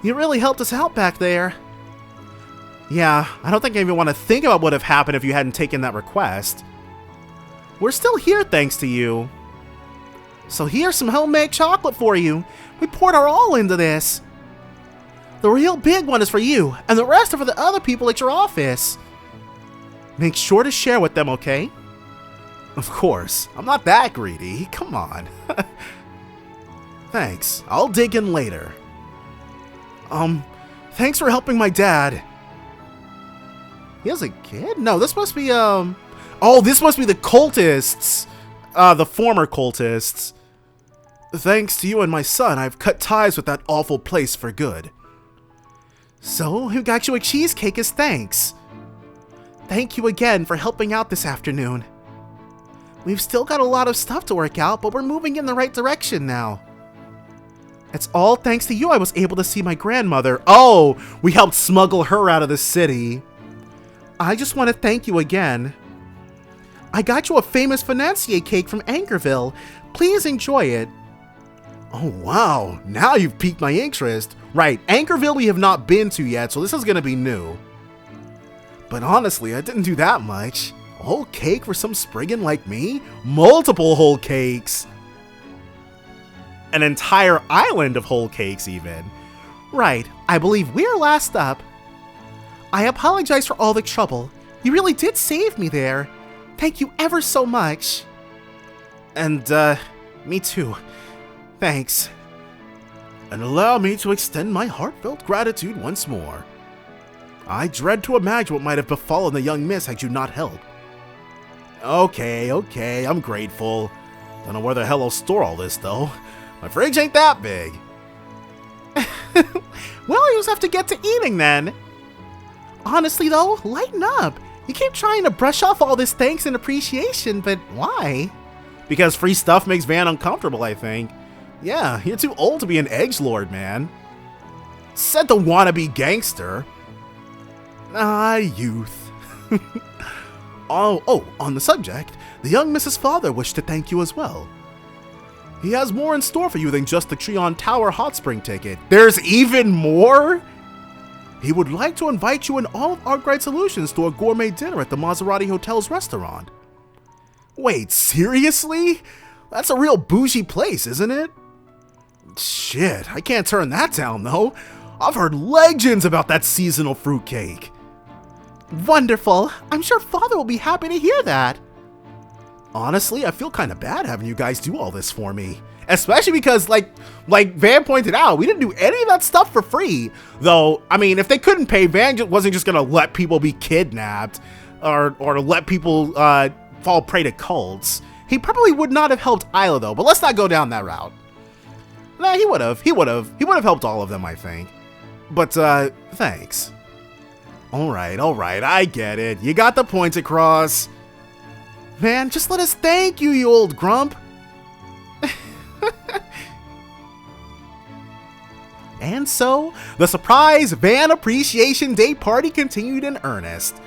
You really helped us out back there. Yeah, I don't think I even want to think about what would have happened if you hadn't taken that request. We're still here thanks to you. So here's some homemade chocolate for you. We poured our all into this. The real big one is for you, and the rest are for the other people at your office. Make sure to share with them, okay? Of course, I'm not that greedy. Come on. Thanks. I'll dig in later. Thanks for helping my dad. He has a kid? No, this must be, oh, this must be the cultists. The former cultists. Thanks to you and my son, I've cut ties with that awful place for good. So, who got you a cheesecake as thanks? Thank you again for helping out this afternoon. We've still got a lot of stuff to work out, but we're moving in the right direction now. It's all thanks to you I was able to see my grandmother. Oh, we helped smuggle her out of the city. I just want to thank you again. I got you a famous financier cake from Anchorville. Please enjoy it. Oh, wow. Now you've piqued my interest. Right, Anchorville we have not been to yet, so this is going to be new. But honestly, I didn't do that much. A whole cake for some Spriggan like me? Multiple whole cakes. An entire island of whole cakes, even. Right, I believe we're last up. I apologize for all the trouble. You really did save me there. Thank you ever so much. And, me too. Thanks. And allow me to extend my heartfelt gratitude once more. I dread to imagine what might have befallen the young miss had you not helped. Okay, I'm grateful. Don't know where the hell I'll store all this, though. My fridge ain't that big. Well, you just have to get to eating, then. Honestly, though, lighten up. You keep trying to brush off all this thanks and appreciation, but why? Because free stuff makes Van uncomfortable, I think. Yeah, you're too old to be an edgelord, man. Said the wannabe gangster. Ah, youth. Oh, on the subject, the young Mrs. Father wished to thank you as well. He has more in store for you than just the Treon Tower hot spring ticket. There's even more? He would like to invite you and all of Arkwright Solutions to a gourmet dinner at the Maserati Hotel's restaurant. Wait, seriously? That's a real bougie place, isn't it? Shit, I can't turn that down though. I've heard legends about that seasonal fruitcake. Wonderful. I'm sure Father will be happy to hear that. Honestly, I feel kind of bad having you guys do all this for me. Especially because, like Van pointed out, we didn't do any of that stuff for free. Though, I mean, if they couldn't pay, Van wasn't just going to let people be kidnapped or let people fall prey to cults. He probably would not have helped Isla, though, but let's not go down that route. Nah, he would have. He would have helped all of them, I think. But, thanks. Alright, I get it. You got the point across. Man, just let us thank you, you old grump. And so, the surprise Van Appreciation Day party continued in earnest.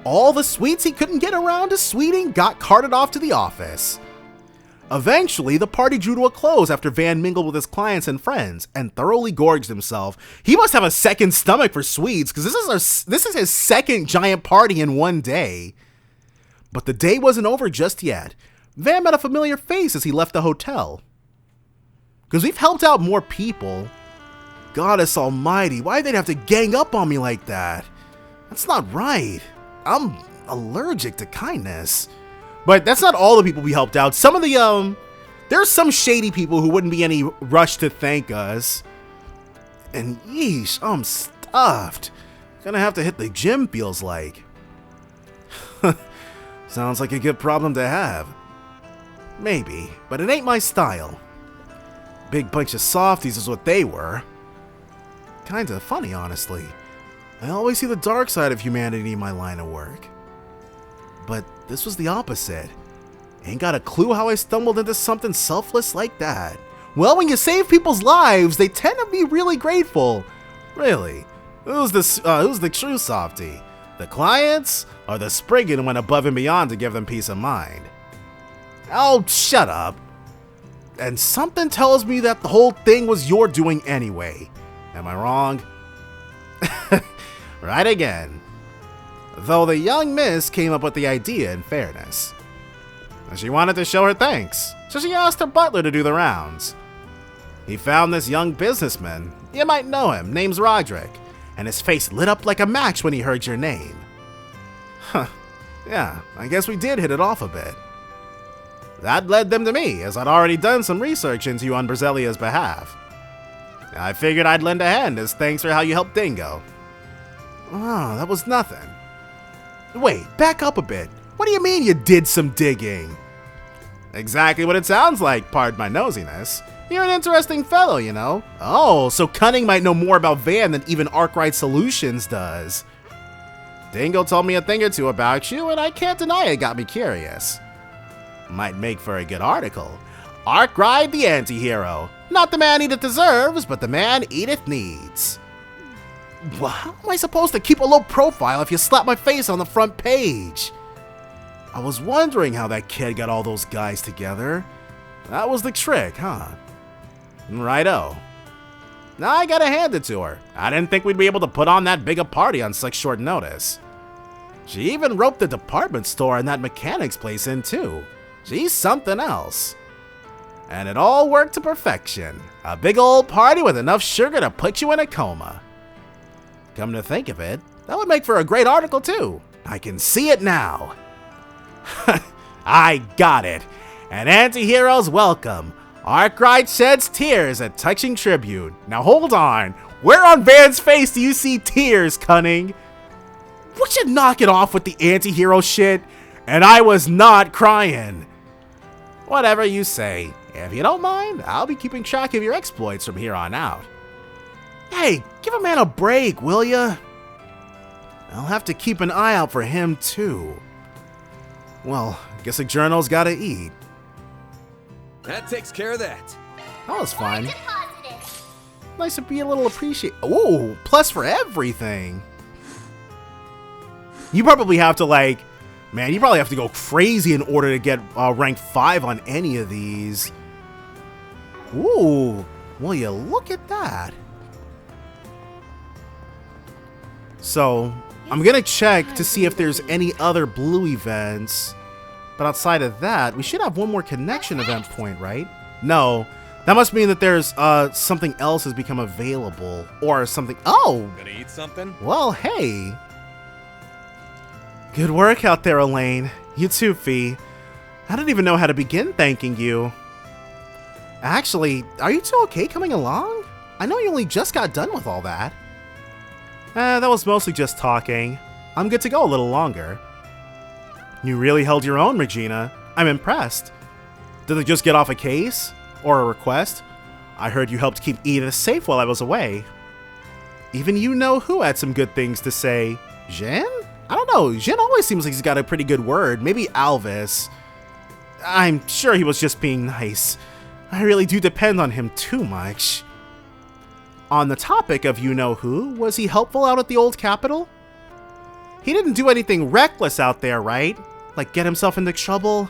All the sweets he couldn't get around to sweeting got carted off to the office. Eventually, the party drew to a close after Van mingled with his clients and friends and thoroughly gorged himself. He must have a second stomach for sweets, because this is his second giant party in one day. But the day wasn't over just yet. Van met a familiar face as he left the hotel. Because we've helped out more people. Goddess almighty, why'd they have to gang up on me like that? That's not right. I'm allergic to kindness. But that's not all the people we helped out. Some of the, there's some shady people who wouldn't be any rush to thank us. And yeesh, I'm stuffed. Gonna have to hit the gym, feels like. Sounds like a good problem to have. Maybe, but it ain't my style. Big bunch of softies is what they were. Kinda funny, honestly. I always see the dark side of humanity in my line of work. But this was the opposite. Ain't got a clue how I stumbled into something selfless like that. Well, when you save people's lives, they tend to be really grateful. Really. Who's the true softie? The clients? Or the Spriggan who went above and beyond to give them peace of mind? Oh, shut up. And something tells me that the whole thing was your doing anyway. Am I wrong? Right again. Though the young miss came up with the idea in fairness. She wanted to show her thanks, so she asked her butler to do the rounds. He found this young businessman, you might know him, name's Roderick, and his face lit up like a match when he heard your name. Huh, yeah, I guess we did hit it off a bit. That led them to me, as I'd already done some research into you on Brazilia's behalf. I figured I'd lend a hand as thanks for how you helped Dingo. Oh, that was nothing. Wait, back up a bit. What do you mean you did some digging? Exactly what it sounds like, pardon my nosiness. You're an interesting fellow, you know. Oh, so Cunning might know more about Van than even Arkwright Solutions does. Dingo told me a thing or two about you, and I can't deny it got me curious. Might make for a good article. Arkwright the anti-hero. Not the man Edith deserves, but the man Edith needs. Well, how am I supposed to keep a low profile if you slap my face on the front page? I was wondering how that kid got all those guys together. That was the trick, huh? Righto. Now I gotta hand it to her. I didn't think we'd be able to put on that big a party on such short notice. She even roped the department store and that mechanic's place in too. She's something else. And it all worked to perfection. A big old party with enough sugar to put you in a coma. Come to think of it, that would make for a great article too. I can see it now. I got it. An anti-hero's welcome. Arkwright sheds tears, a touching tribute. Now hold on. Where on Van's face do you see tears, Cunning? Would you knock it off with the anti-hero shit? And I was not crying. Whatever you say. If you don't mind, I'll be keeping track of your exploits from here on out. Hey, give a man a break, will ya? I'll have to keep an eye out for him too. Well, guess a journal's gotta eat. That takes care of that. That was fun. Nice to be a little appreciated. Oh, plus for everything. You probably have to man, you probably have to go crazy in order to get rank 5 on any of these. Ooh, will you look at that? So, I'm gonna check to see if there's any other blue events. But outside of that, we should have one more connection event point, right? No, that must mean that there's something else has become available or something. Oh! Gonna eat something? Well, hey. Good work out there, Elaine. You too, Fee. I don't even know how to begin thanking you. Actually, are you two okay coming along? I know you only just got done with all that. That was mostly just talking. I'm good to go a little longer. You really held your own, Regina. I'm impressed. Did they just get off a case? Or a request? I heard you helped keep Edith safe while I was away. Even you know who had some good things to say. Jin? I don't know. Jin always seems like he's got a pretty good word. Maybe Alvis. I'm sure he was just being nice. I really do depend on him too much. On the topic of you-know-who, was he helpful out at the old capital? He didn't do anything reckless out there, right? Like get himself into trouble?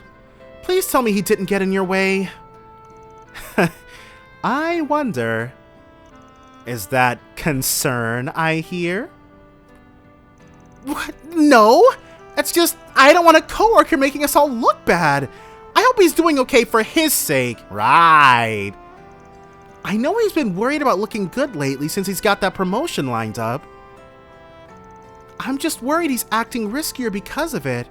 Please tell me he didn't get in your way. I wonder, is that concern I hear? What? No! It's just, I don't want a coworker making us all look bad. I hope he's doing okay for his sake. Right. I know he's been worried about looking good lately since he's got that promotion lined up. I'm just worried he's acting riskier because of it,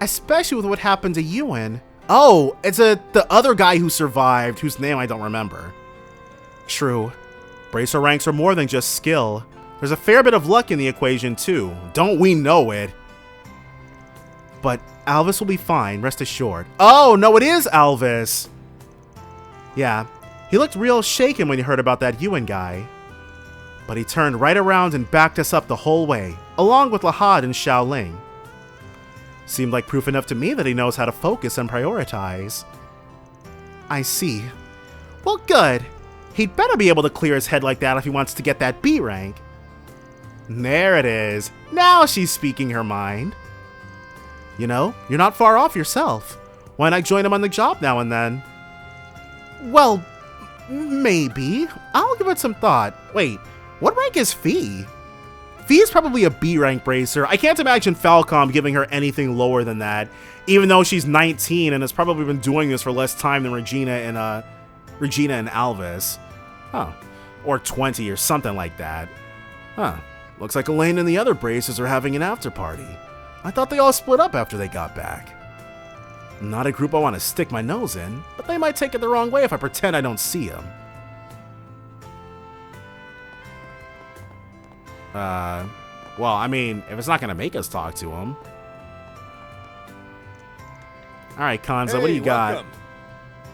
especially with what happened to Ewan. Oh, it's the other guy who survived, whose name I don't remember. True. Bracer ranks are more than just skill. There's a fair bit of luck in the equation too. Don't we know it? But Alvis will be fine, rest assured. Oh, no, it is Alvis. Yeah, he looked real shaken when he heard about that Ewan guy. But he turned right around and backed us up the whole way, along with Lahad and Xiaoling. Seemed like proof enough to me that he knows how to focus and prioritize. I see. Well, good. He'd better be able to clear his head like that if he wants to get that B rank. There it is. Now she's speaking her mind. You know, you're not far off yourself. Why not join him on the job now and then? Well, maybe. I'll give it some thought. Wait, what rank is Fee? V is probably a B rank bracer. I can't imagine Falcom giving her anything lower than that, even though she's 19 and has probably been doing this for less time than Regina and Alvis. Huh. Or 20 or something like that. Huh. Looks like Elaine and the other braces are having an after party. I thought they all split up after they got back. Not a group I want to stick my nose in, but they might take it the wrong way if I pretend I don't see them. Well, I mean, if it's not going to make us talk to him. Alright, Kanza, what do you got?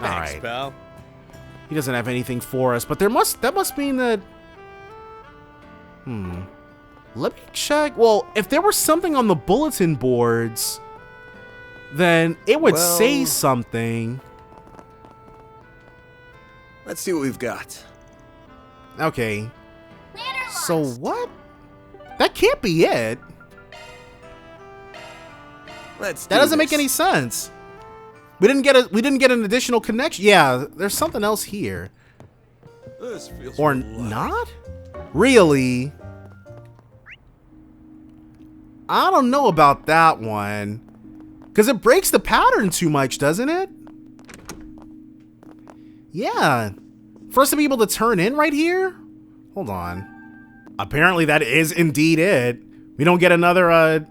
Thanks, pal. He doesn't have anything for us, but that must mean that... Let me check. Well, if there was something on the bulletin boards, then it would say something. Let's see what we've got. Okay. So what? That can't be it. That doesn't make any sense. We didn't get an additional connection. Yeah, there's something else here. This feels Or not? Really? I don't know about that one. Because it breaks the pattern too much, doesn't it? Yeah. For us to be able to turn in right here? Hold on. Apparently that is indeed it. We don't get another,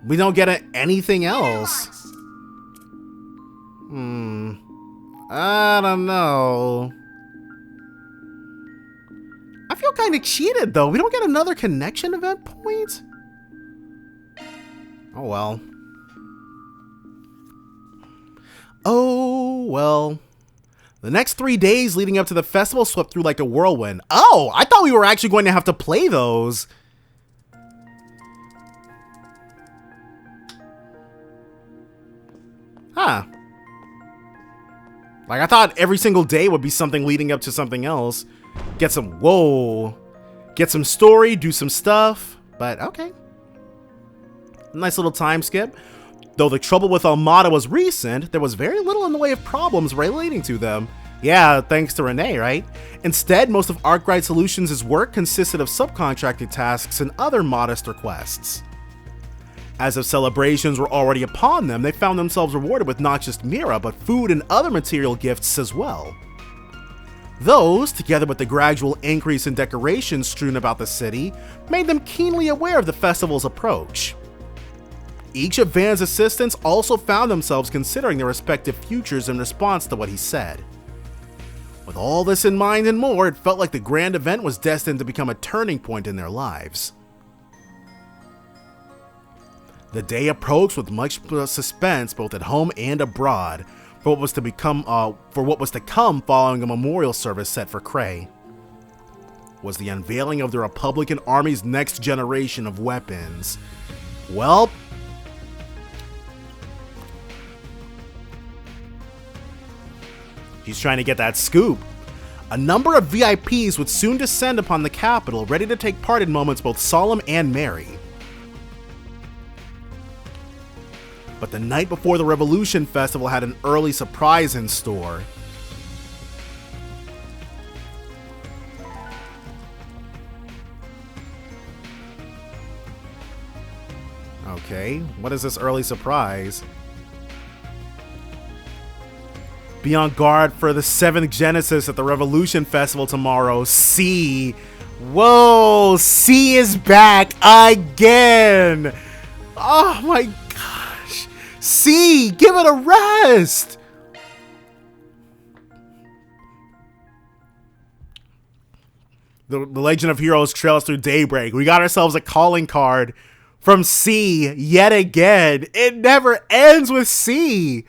we don't get anything else. I don't know. I feel kind of cheated, though. We don't get another connection event point? Oh, well. Oh, well. The next 3 days leading up to the festival swept through like a whirlwind. Oh, I thought we were actually going to have to play those. Huh. Like, I thought every single day would be something leading up to something else. Get some, get some story, do some stuff, but okay. Nice little time skip. Though the trouble with Almada was recent, there was very little in the way of problems relating to them. Yeah, thanks to Renee, right? Instead, most of Arkwright Solutions' work consisted of subcontracted tasks and other modest requests. As if celebrations were already upon them, they found themselves rewarded with not just Mira, but food and other material gifts as well. Those, together with the gradual increase in decorations strewn about the city, made them keenly aware of the festival's approach. Each of Van's assistants also found themselves considering their respective futures in response to what he said. With all this in mind and more, it felt like the grand event was destined to become a turning point in their lives. The day approached with much suspense both at home and abroad for what was to come following a memorial service set for Cray. Was the unveiling of the Republican Army's next generation of weapons. Well, he's trying to get that scoop. A number of VIPs would soon descend upon the capital, ready to take part in moments both solemn and merry. But the night before the Revolution Festival had an early surprise in store. Okay, what is this early surprise? Be on guard for the 7th Genesis at the Revolution Festival tomorrow. C. Whoa, C is back again. Oh my gosh. C, give it a rest. The Legend of Heroes trails through Daybreak. We got ourselves a calling card from C yet again. It never ends with C.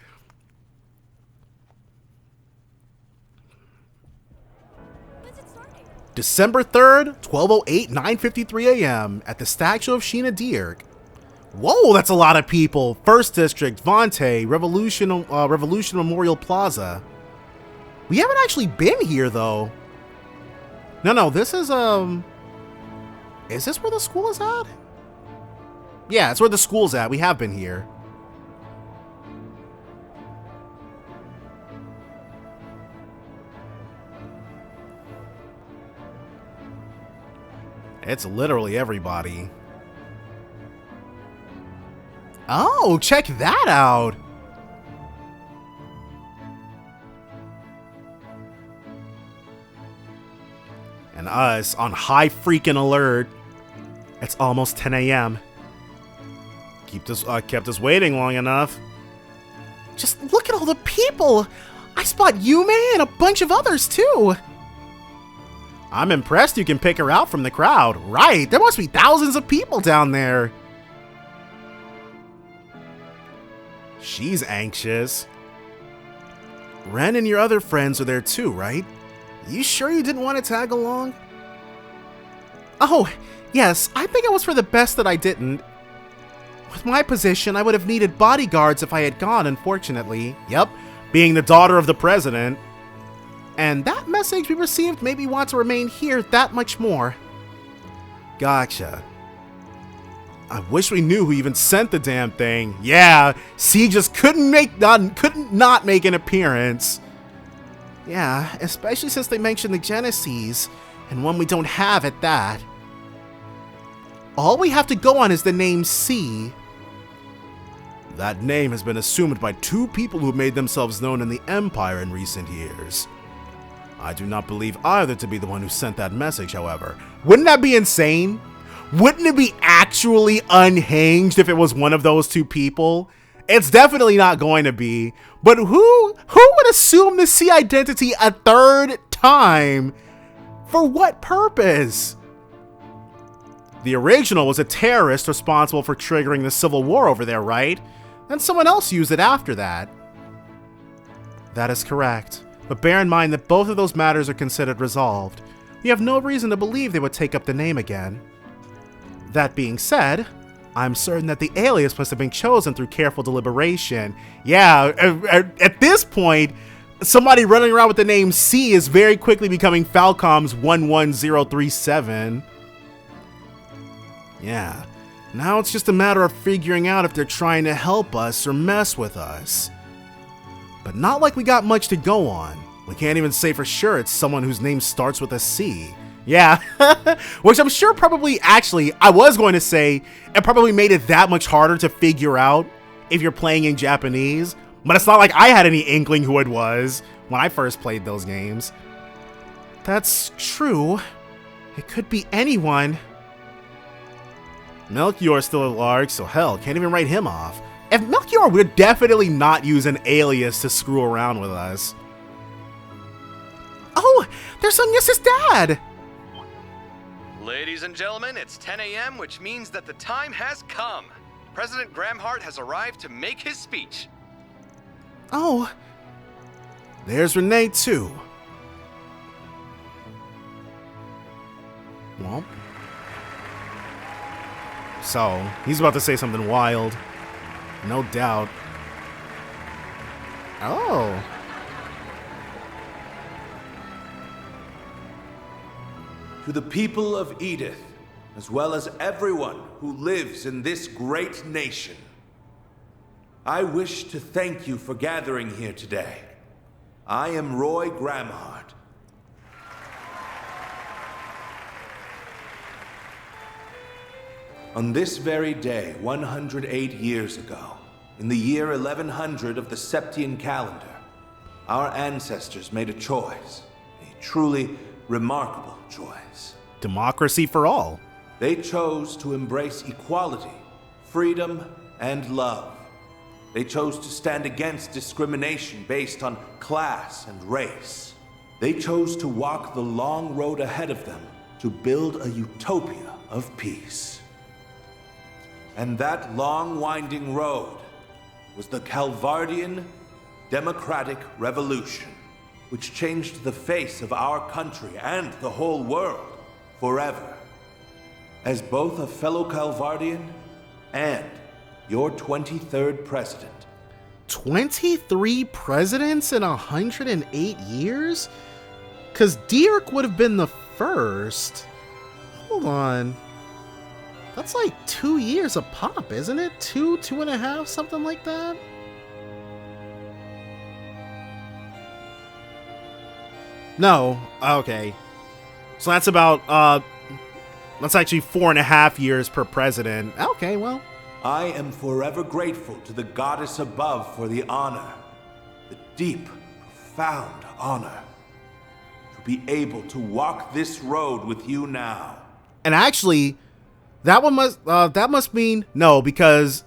December 3rd, 12:08, 9:53 a.m. at the statue of Sheena Dierk. Whoa, that's a lot of people. First District, Vontae, Revolution Memorial Plaza. We haven't actually been here though. No, this is this where the school is at? Yeah, it's where the school's at. We have been here. It's literally everybody. Oh, check that out. And us on high freaking alert. It's almost 10 a.m. Kept us waiting long enough. Just look at all the people. I spot Yume and a bunch of others too. I'm impressed you can pick her out from the crowd. Right, there must be thousands of people down there. She's anxious. Ren and your other friends are there too, right? You sure you didn't want to tag along? Oh, yes, I think it was for the best that I didn't. With my position, I would have needed bodyguards if I had gone, unfortunately. Yep, being the daughter of the president. And that message we received made me want to remain here that much more. Gotcha. I wish we knew who even sent the damn thing. Yeah, C just couldn't not make an appearance. Yeah, especially since they mentioned the Genesis, and one we don't have at that. All we have to go on is the name C. That name has been assumed by two people who have made themselves known in the Empire in recent years. I do not believe either to be the one who sent that message, however. Wouldn't that be insane? Wouldn't it be actually unhinged if it was one of those two people? It's definitely not going to be. But who would assume the C identity a third time? For what purpose? The original was a terrorist responsible for triggering the civil war over there, right? And someone else used it after that. That is correct. But bear in mind that both of those matters are considered resolved. We have no reason to believe they would take up the name again. That being said, I'm certain that the alias must have been chosen through careful deliberation. Yeah, at this point, somebody running around with the name C is very quickly becoming Falcom's 11037. Yeah, now it's just a matter of figuring out if they're trying to help us or mess with us. But not like we got much to go on. We can't even say for sure it's someone whose name starts with a C. Yeah, which I'm sure probably, actually, I was going to say, it probably made it that much harder to figure out if you're playing in Japanese. But it's not like I had any inkling who it was when I first played those games. That's true. It could be anyone. Melchior's still at large, so hell, can't even write him off. If Melchior would definitely not use an alias to screw around with us. Oh, there's Sonya's dad! Ladies and gentlemen, it's 10 a.m., which means that the time has come. President Gramhart has arrived to make his speech. Oh, there's Renee too. Well, so he's about to say something wild, no doubt. Oh. To the people of Edith, as well as everyone who lives in this great nation, I wish to thank you for gathering here today. I am Roy Gramhart. On this very day, 108 years ago, in the year 1100 of the Septian calendar, our ancestors made a choice, a truly remarkable choice. Democracy for all. They chose to embrace equality, freedom, and love. They chose to stand against discrimination based on class and race. They chose to walk the long road ahead of them to build a utopia of peace. And that long winding road was the Calvardian Democratic Revolution, which changed the face of our country and the whole world forever. As both a fellow Calvardian and your 23rd president. 23 presidents in 108 years? Because Dierk would have been the first. Hold on. That's like 2 years a pop, isn't it? 2.5, something like that? No. Okay. So that's about That's actually 4.5 years per president. Okay, well. I am forever grateful to the goddess above for the honor, the deep, profound honor, to be able to walk this road with you now. And actually, that must mean no, because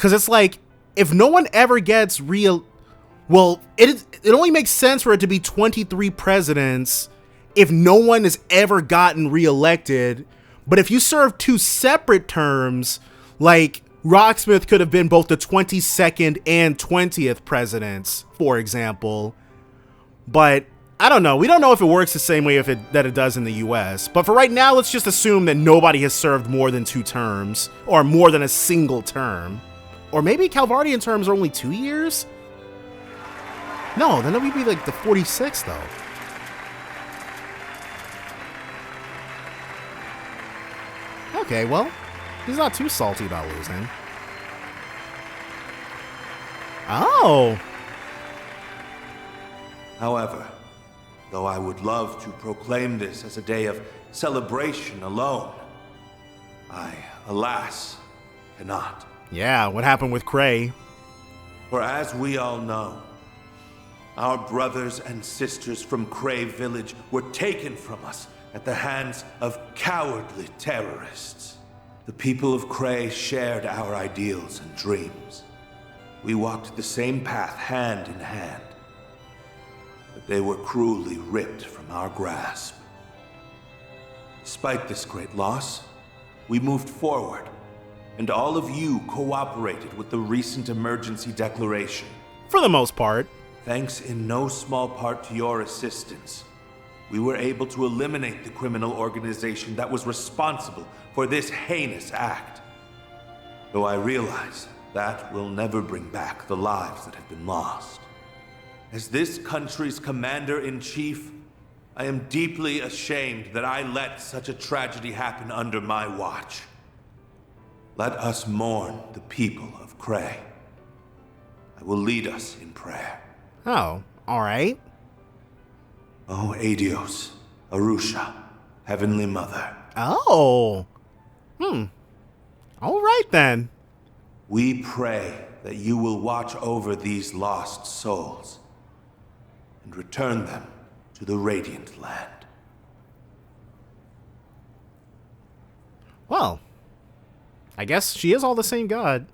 it's like, if no one ever gets well, it only makes sense for it to be 23 presidents if no one has ever gotten reelected. But if you serve 2 separate terms, like Rocksmith could have been both the 22nd and 20th presidents, for example. But I don't know. We don't know if it works the same way that it does in the US. But for right now, let's just assume that nobody has served more than 2 terms, or more than a single term. Or maybe Calvardian terms are only 2 years? No, then it would be like the 46th, though. Okay, well, he's not too salty about losing. Oh! However, though I would love to proclaim this as a day of celebration alone, I, alas, cannot. Yeah, what happened with Cray? For as we all know, our brothers and sisters from Cray Village were taken from us at the hands of cowardly terrorists. The people of Cray shared our ideals and dreams. We walked the same path hand in hand, but they were cruelly ripped from our grasp. Despite this great loss, we moved forward, and all of you cooperated with the recent emergency declaration. For the most part. Thanks in no small part to your assistance, we were able to eliminate the criminal organization that was responsible for this heinous act. Though I realize that will never bring back the lives that have been lost. As this country's commander-in-chief, I am deeply ashamed that I let such a tragedy happen under my watch. Let us mourn the people of Cray. I will lead us in prayer. Oh, alright. Oh, Adios, Arusha, Heavenly Mother. Oh. Alright then. We pray that you will watch over these lost souls and return them to the Radiant Land. Well, I guess she is all the same god.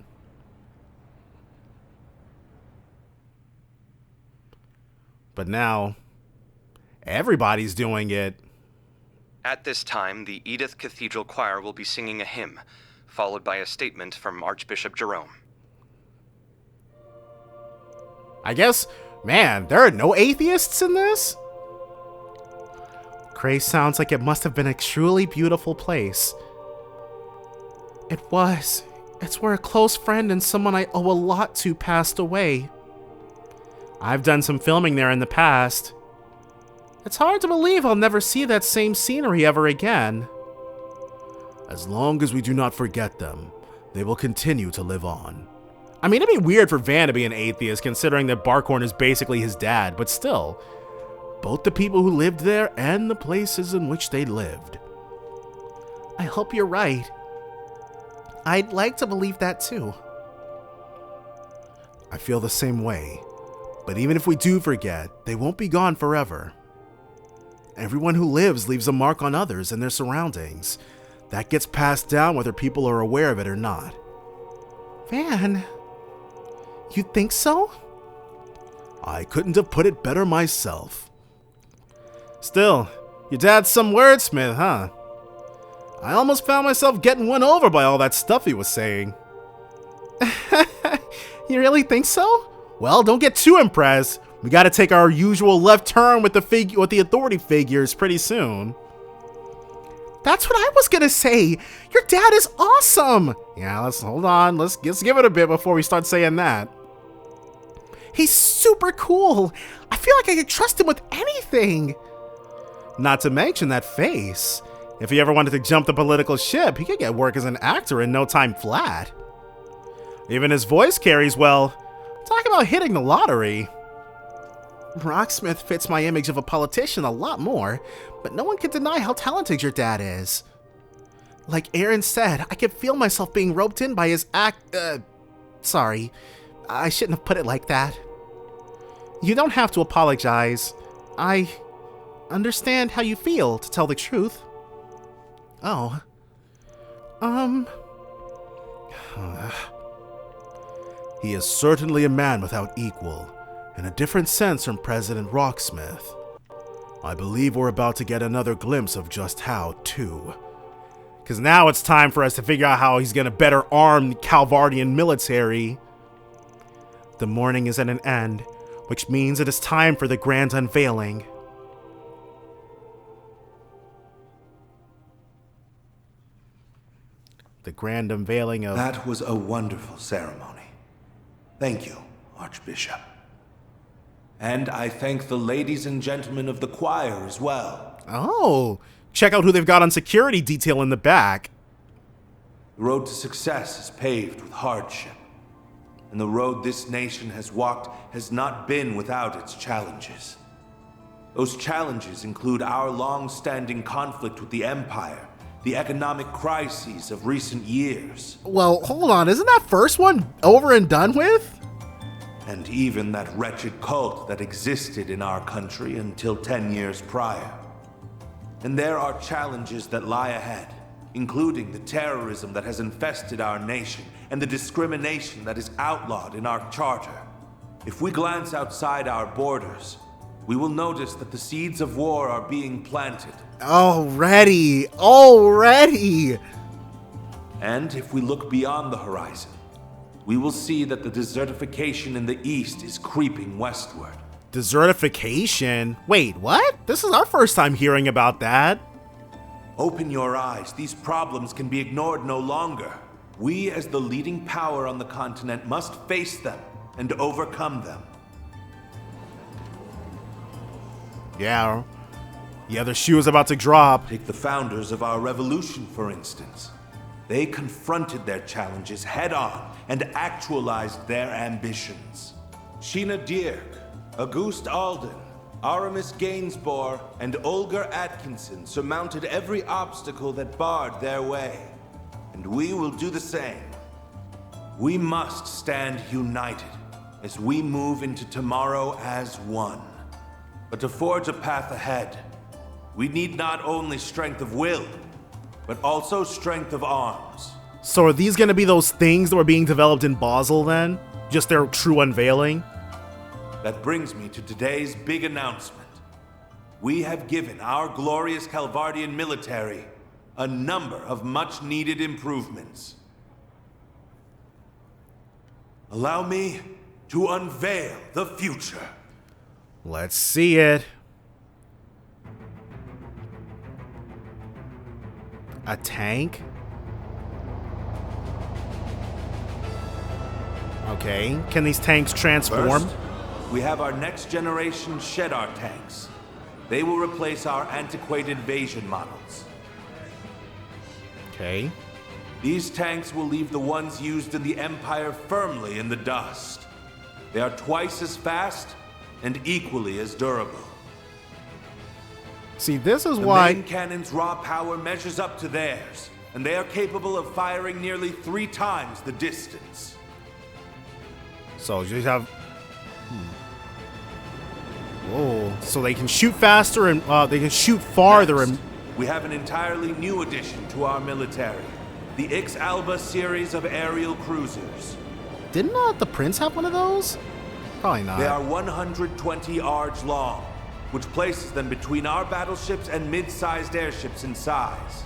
But now, everybody's doing it. At this time, the Edith Cathedral Choir will be singing a hymn, followed by a statement from Archbishop Jerome. I guess, man, there are no atheists in this? Cray sounds like it must have been a truly beautiful place. It was. It's where a close friend and someone I owe a lot to passed away. I've done some filming there in the past. It's hard to believe I'll never see that same scenery ever again. As long as we do not forget them, they will continue to live on. I mean, it'd be weird for Van to be an atheist, considering that Barkhorn is basically his dad, but still, both the people who lived there and the places in which they lived. I hope you're right. I'd like to believe that too. I feel the same way, but even if we do forget, they won't be gone forever. Everyone who lives leaves a mark on others and their surroundings. That gets passed down whether people are aware of it or not. Van, you think so? I couldn't have put it better myself. Still, your dad's some wordsmith, huh? I almost found myself getting won over by all that stuff he was saying. You really think so? Well, don't get too impressed. We gotta take our usual left turn with the authority figures pretty soon. That's what I was gonna say. Your dad is awesome. Yeah, let's hold on. Let's give it a bit before we start saying that. He's super cool. I feel like I could trust him with anything. Not to mention that face. If he ever wanted to jump the political ship, he could get work as an actor in no time flat. Even his voice carries well. Talk about hitting the lottery. Rocksmith fits my image of a politician a lot more, but no one can deny how talented your dad is. Like Aaron said, I could feel myself being roped in by his sorry. I shouldn't have put it like that. You don't have to apologize. I understand how you feel, to tell the truth. Oh. He is certainly a man without equal, in a different sense from President Rocksmith. I believe we're about to get another glimpse of just how, too. Because now it's time for us to figure out how he's going to better arm the Calvardian military. The morning is at an end, which means it is time for the grand unveiling. The grand unveiling of... That was a wonderful ceremony. Thank you, Archbishop. And I thank the ladies and gentlemen of the choir as well. Oh, check out who they've got on security detail in the back. The road to success is paved with hardship. And the road this nation has walked has not been without its challenges. Those challenges include our long-standing conflict with the Empire, the economic crises of recent years. Well, hold on, isn't that first one over and done with? And even that wretched cult that existed in our country until 10 years prior. And there are challenges that lie ahead, including the terrorism that has infested our nation and the discrimination that is outlawed in our charter. If we glance outside our borders, we will notice that the seeds of war are being planted. Already! And if we look beyond the horizon, we will see that the desertification in the east is creeping westward. Desertification? Wait, what? This is our first time hearing about that. Open your eyes. These problems can be ignored no longer. We, as the leading power on the continent, must face them and overcome them. Yeah, the shoe is about to drop. Take the founders of our revolution, for instance. They confronted their challenges head-on and actualized their ambitions. Sheena Dierk, Auguste Alden, Aramis Gainsborough, and Olga Atkinson surmounted every obstacle that barred their way. And we will do the same. We must stand united as we move into tomorrow as one. But to forge a path ahead, we need not only strength of will, but also strength of arms. So are these going to be those things that were being developed in Basel then? Just their true unveiling? That brings me to today's big announcement. We have given our glorious Calvardian military a number of much-needed improvements. Allow me to unveil the future. Let's see it. A tank? Okay, can these tanks transform? First, we have our next generation Shedar tanks. They will replace our antiquated Vasion models. Okay. These tanks will leave the ones used in the Empire firmly in the dust. They are twice as fast and equally as durable. See, this is The why... main cannon's raw power measures up to theirs, and they are capable of firing nearly 3 times the distance. So you have... Whoa. So they can shoot faster and they can shoot farther. Next, we have an entirely new addition to our military. The Ix Alba series of aerial cruisers. Didn't the Prince have one of those? Probably not. They are 120 ards long, which places them between our battleships and mid-sized airships in size.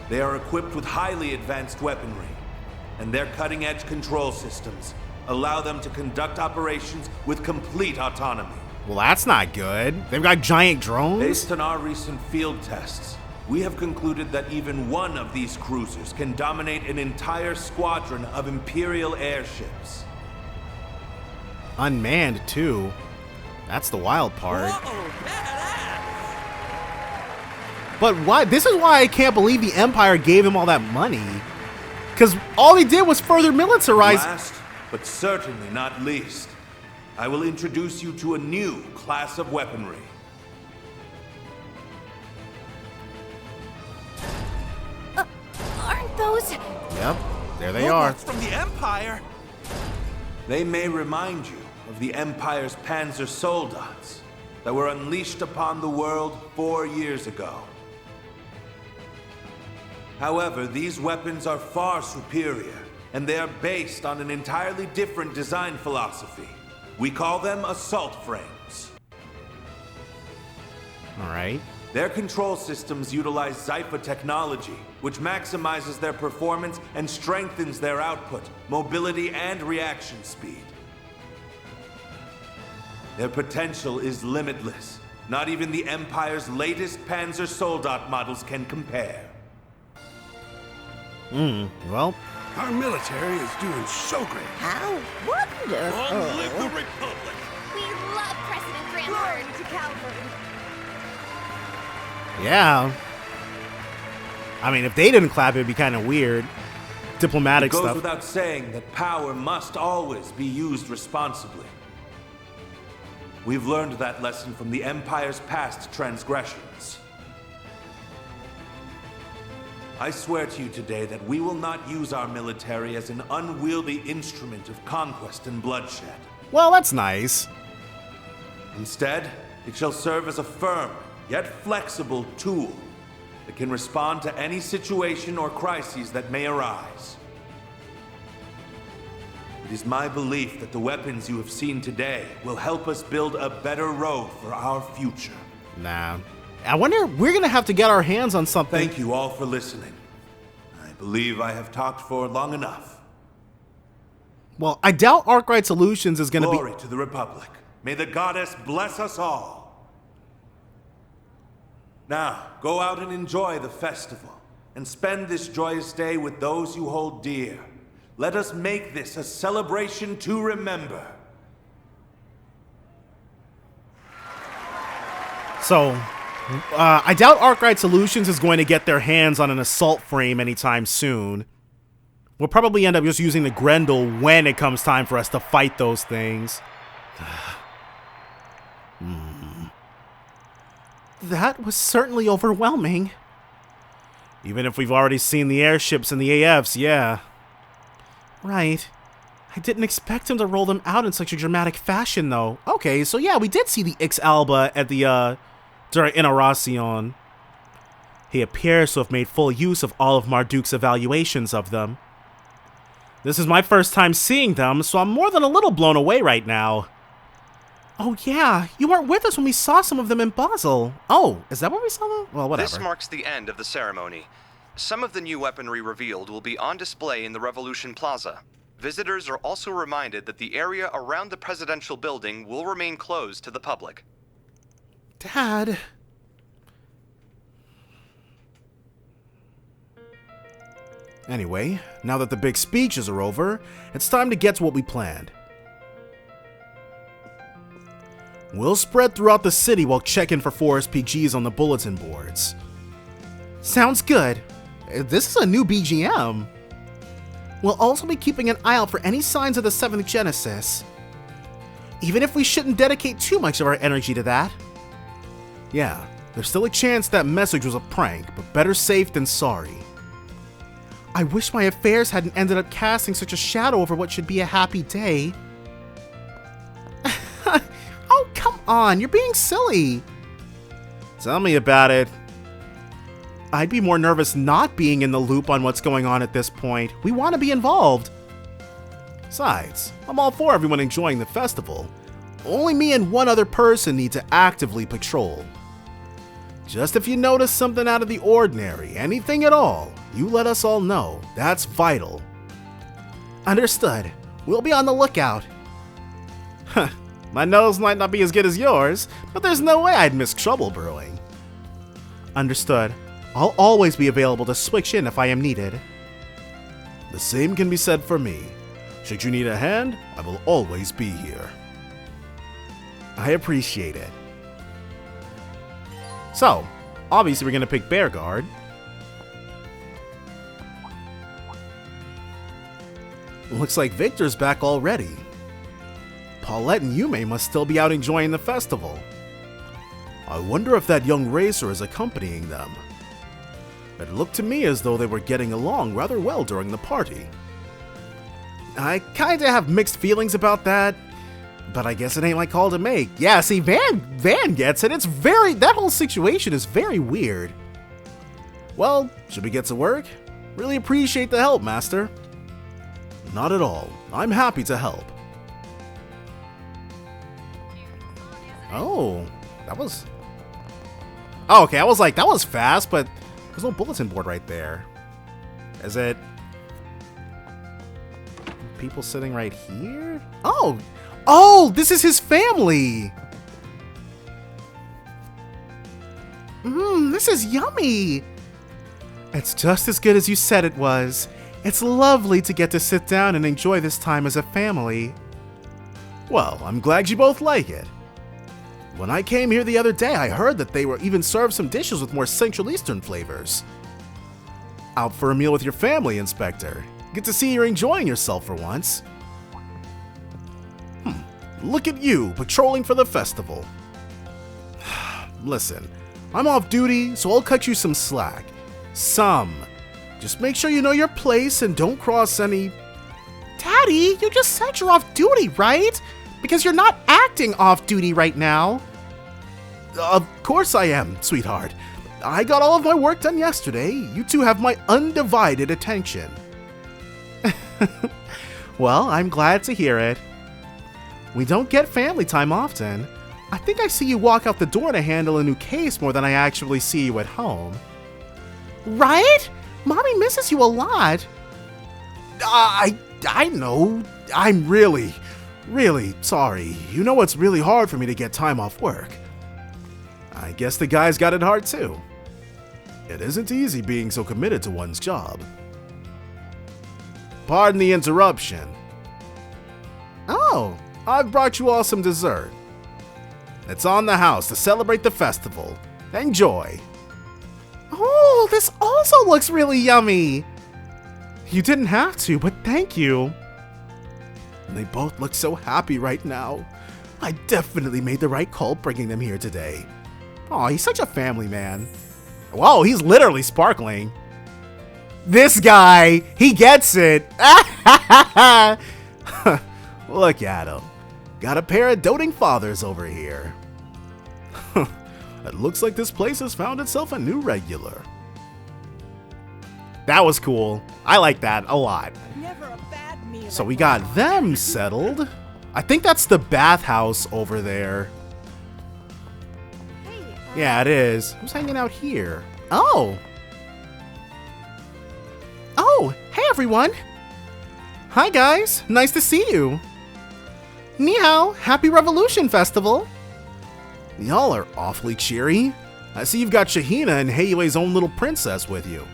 They are equipped with highly advanced weaponry, and their cutting-edge control systems allow them to conduct operations with complete autonomy. Well, that's not good. They've got giant drones? Based on our recent field tests, we have concluded that even one of these cruisers can dominate an entire squadron of Imperial airships. Unmanned, too. That's the wild part. But why? This is why I can't believe the Empire gave him all that money. Because all he did was further militarize... Last, but certainly not least, I will introduce you to a new class of weaponry. they are. From the Empire? They may remind you of the Empire's Panzer Soldats that were unleashed upon the world 4 years ago. However, these weapons are far superior, and they are based on an entirely different design philosophy. We call them assault frames. Alright. Their control systems utilize Zypha technology, which maximizes their performance and strengthens their output, mobility, and reaction speed. Their potential is limitless. Not even the Empire's latest Panzer Soldat models can compare. Well, Our military is doing so great. How wonderful. Long live the Republic! We love President Graham to Calvary. yeah. I mean, if they didn't clap, it'd be kind of weird. Diplomatic It goes stuff. without saying that power must always be used responsibly. We've learned that lesson from the Empire's past transgressions. I swear to you today that we will not use our military as an unwieldy instrument of conquest and bloodshed. Well, that's nice. Instead, it shall serve as a firm, yet flexible tool that can respond to any situation or crises that may arise. It is my belief that the weapons you have seen today will help us build a better road for our future. Nah. I wonder, we're gonna have to get our hands on something. Thank you all for listening. I believe I have talked for long enough. Well, I doubt Arkwright Solutions is gonna Glory to the Republic. May the goddess bless us all. Now, go out and enjoy the festival, and spend this joyous day with those you hold dear. Let us make this a celebration to remember. So, I doubt Arkwright Solutions is going to get their hands on an assault frame anytime soon. We'll probably end up just using the Grendel when it comes time for us to fight those things. That was certainly overwhelming. Even if we've already seen the airships and the AFs, yeah. Right. I didn't expect him to roll them out in such a dramatic fashion, though. Okay, so yeah, we did see the X-Alba at the, during Inaracion. He appears to have made full use of all of Marduk's evaluations of them. This is my first time seeing them, so I'm more than a little blown away right now. Oh yeah, you weren't with us when we saw some of them in Basel. Oh, is that where we saw them? Well, whatever. This marks the end of the ceremony. Some of the new weaponry revealed will be on display in the Revolution Plaza. Visitors are also reminded that the area around the presidential building will remain closed to the public. Dad. Anyway, now that the big speeches are over, it's time to get to what we planned. We'll spread throughout the city while checking for 4SPGs on the bulletin boards. Sounds good. This is a new BGM. We'll also be keeping an eye out for any signs of the 7th Genesis. Even if we shouldn't dedicate too much of our energy to that. Yeah, there's still a chance that message was a prank, but better safe than sorry. I wish my affairs hadn't ended up casting such a shadow over what should be a happy day. Oh, come on, you're being silly. Tell me about it. I'd be more nervous not being in the loop on what's going on at this point. We want to be involved. Besides, I'm all for everyone enjoying the festival. Only me and one other person need to actively patrol. Just if you notice something out of the ordinary, anything at all, you let us all know. That's vital. Understood. We'll be on the lookout. Huh. My nose might not be as good as yours, but there's no way I'd miss trouble brewing. Understood. I'll always be available to switch in if I am needed. The same can be said for me. Should you need a hand, I will always be here. I appreciate it. So, obviously we're going to pick Bear Guard. Looks like Victor's back already. Paulette and Yume must still be out enjoying the festival. I wonder if that young racer is accompanying them. It looked to me as though they were getting along rather well during the party. I kinda have mixed feelings about that, but I guess it ain't my call to make. Yeah, see, Van gets it. That whole situation is very weird. Well, should we get to work? Really appreciate the help, Master. Not at all. I'm happy to help. Oh, that was... Oh, okay, I was like, that was fast, but there's no bulletin board right there. Is it... people sitting right here? Oh! Oh, this is his family! This is yummy! It's just as good as you said it was. It's lovely to get to sit down and enjoy this time as a family. Well, I'm glad you both like it. When I came here the other day, I heard that they were even served some dishes with more Central Eastern flavors. Out for a meal with your family, Inspector. Good to see you're enjoying yourself for once. Look at you, patrolling for the festival. Listen, I'm off duty, so I'll cut you some slack. Just make sure you know your place and don't cross any... Daddy, you just said you're off duty, right? Because you're not acting off duty right now. Of course I am, sweetheart. I got all of my work done yesterday. You two have my undivided attention. Well, I'm glad to hear it. We don't get family time often. I think I see you walk out the door to handle a new case more than I actually see you at home. Right? Mommy misses you a lot. I know. I'm really sorry. You know it's really hard for me to get time off work. I guess the guy's got it hard too. It isn't easy being so committed to one's job. Pardon the interruption. Oh, I've brought you all some dessert. It's on the house to celebrate the festival. Enjoy. Oh, this also looks really yummy. You didn't have to, but thank you. They both look so happy right now. I definitely made the right call bringing them here today. Oh, he's such a family man. Whoa, he's literally sparkling. This guy, he gets it. Look at him. Got a pair of doting fathers over here. It looks like this place has found itself a new regular. That was cool. I like that a lot. So we got them settled. I think that's the bathhouse over there. Yeah, it is. Who's hanging out here? Oh. Oh, hey everyone. Hi guys, nice to see you. Ni hao, happy Revolution Festival. Y'all are awfully cheery. I see you've got Shihina and Heiwei's own little princess with you.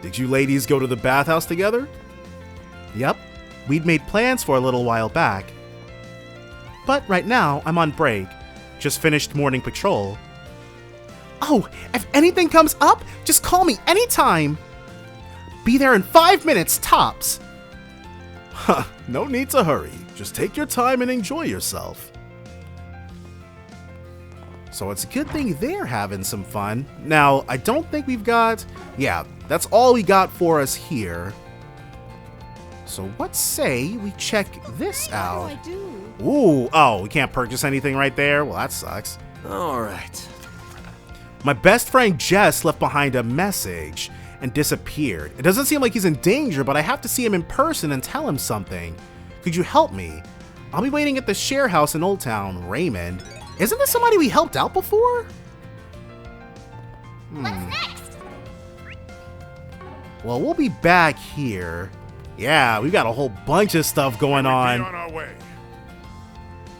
Did you ladies go to the bathhouse together? Yep, we'd made plans for a little while back. But right now, I'm on break. Just finished morning patrol. Oh, if anything comes up, just call me anytime. Be there in 5 minutes, tops. Huh, no need to hurry. Just take your time and enjoy yourself. So it's a good thing they're having some fun. Now, I don't think we've got... Yeah, that's all we got for us here. So let's say we check this out. Ooh, oh, we can't purchase anything right there? Well, that sucks. Alright. My best friend Jess left behind a message and disappeared. It doesn't seem like he's in danger, but I have to see him in person and tell him something. Could you help me? I'll be waiting at the share house in Old Town, Raymond. Isn't this somebody we helped out before? What's next? Well, we'll be back here. Yeah, we've got a whole bunch of stuff going on. On our way.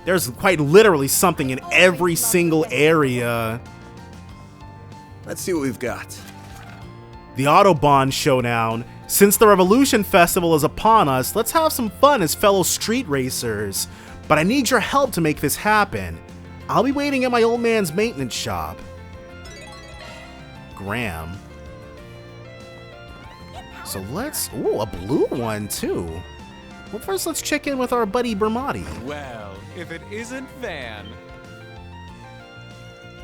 There's quite literally something in every single area. Let's see what we've got. The Autobahn Showdown. Since the Revolution Festival is upon us, let's have some fun as fellow street racers. But I need your help to make this happen. I'll be waiting at my old man's maintenance shop. Graham. So let's... Ooh, a blue one too. Well, first let's check in with our buddy Bermati. Well, if it isn't Van.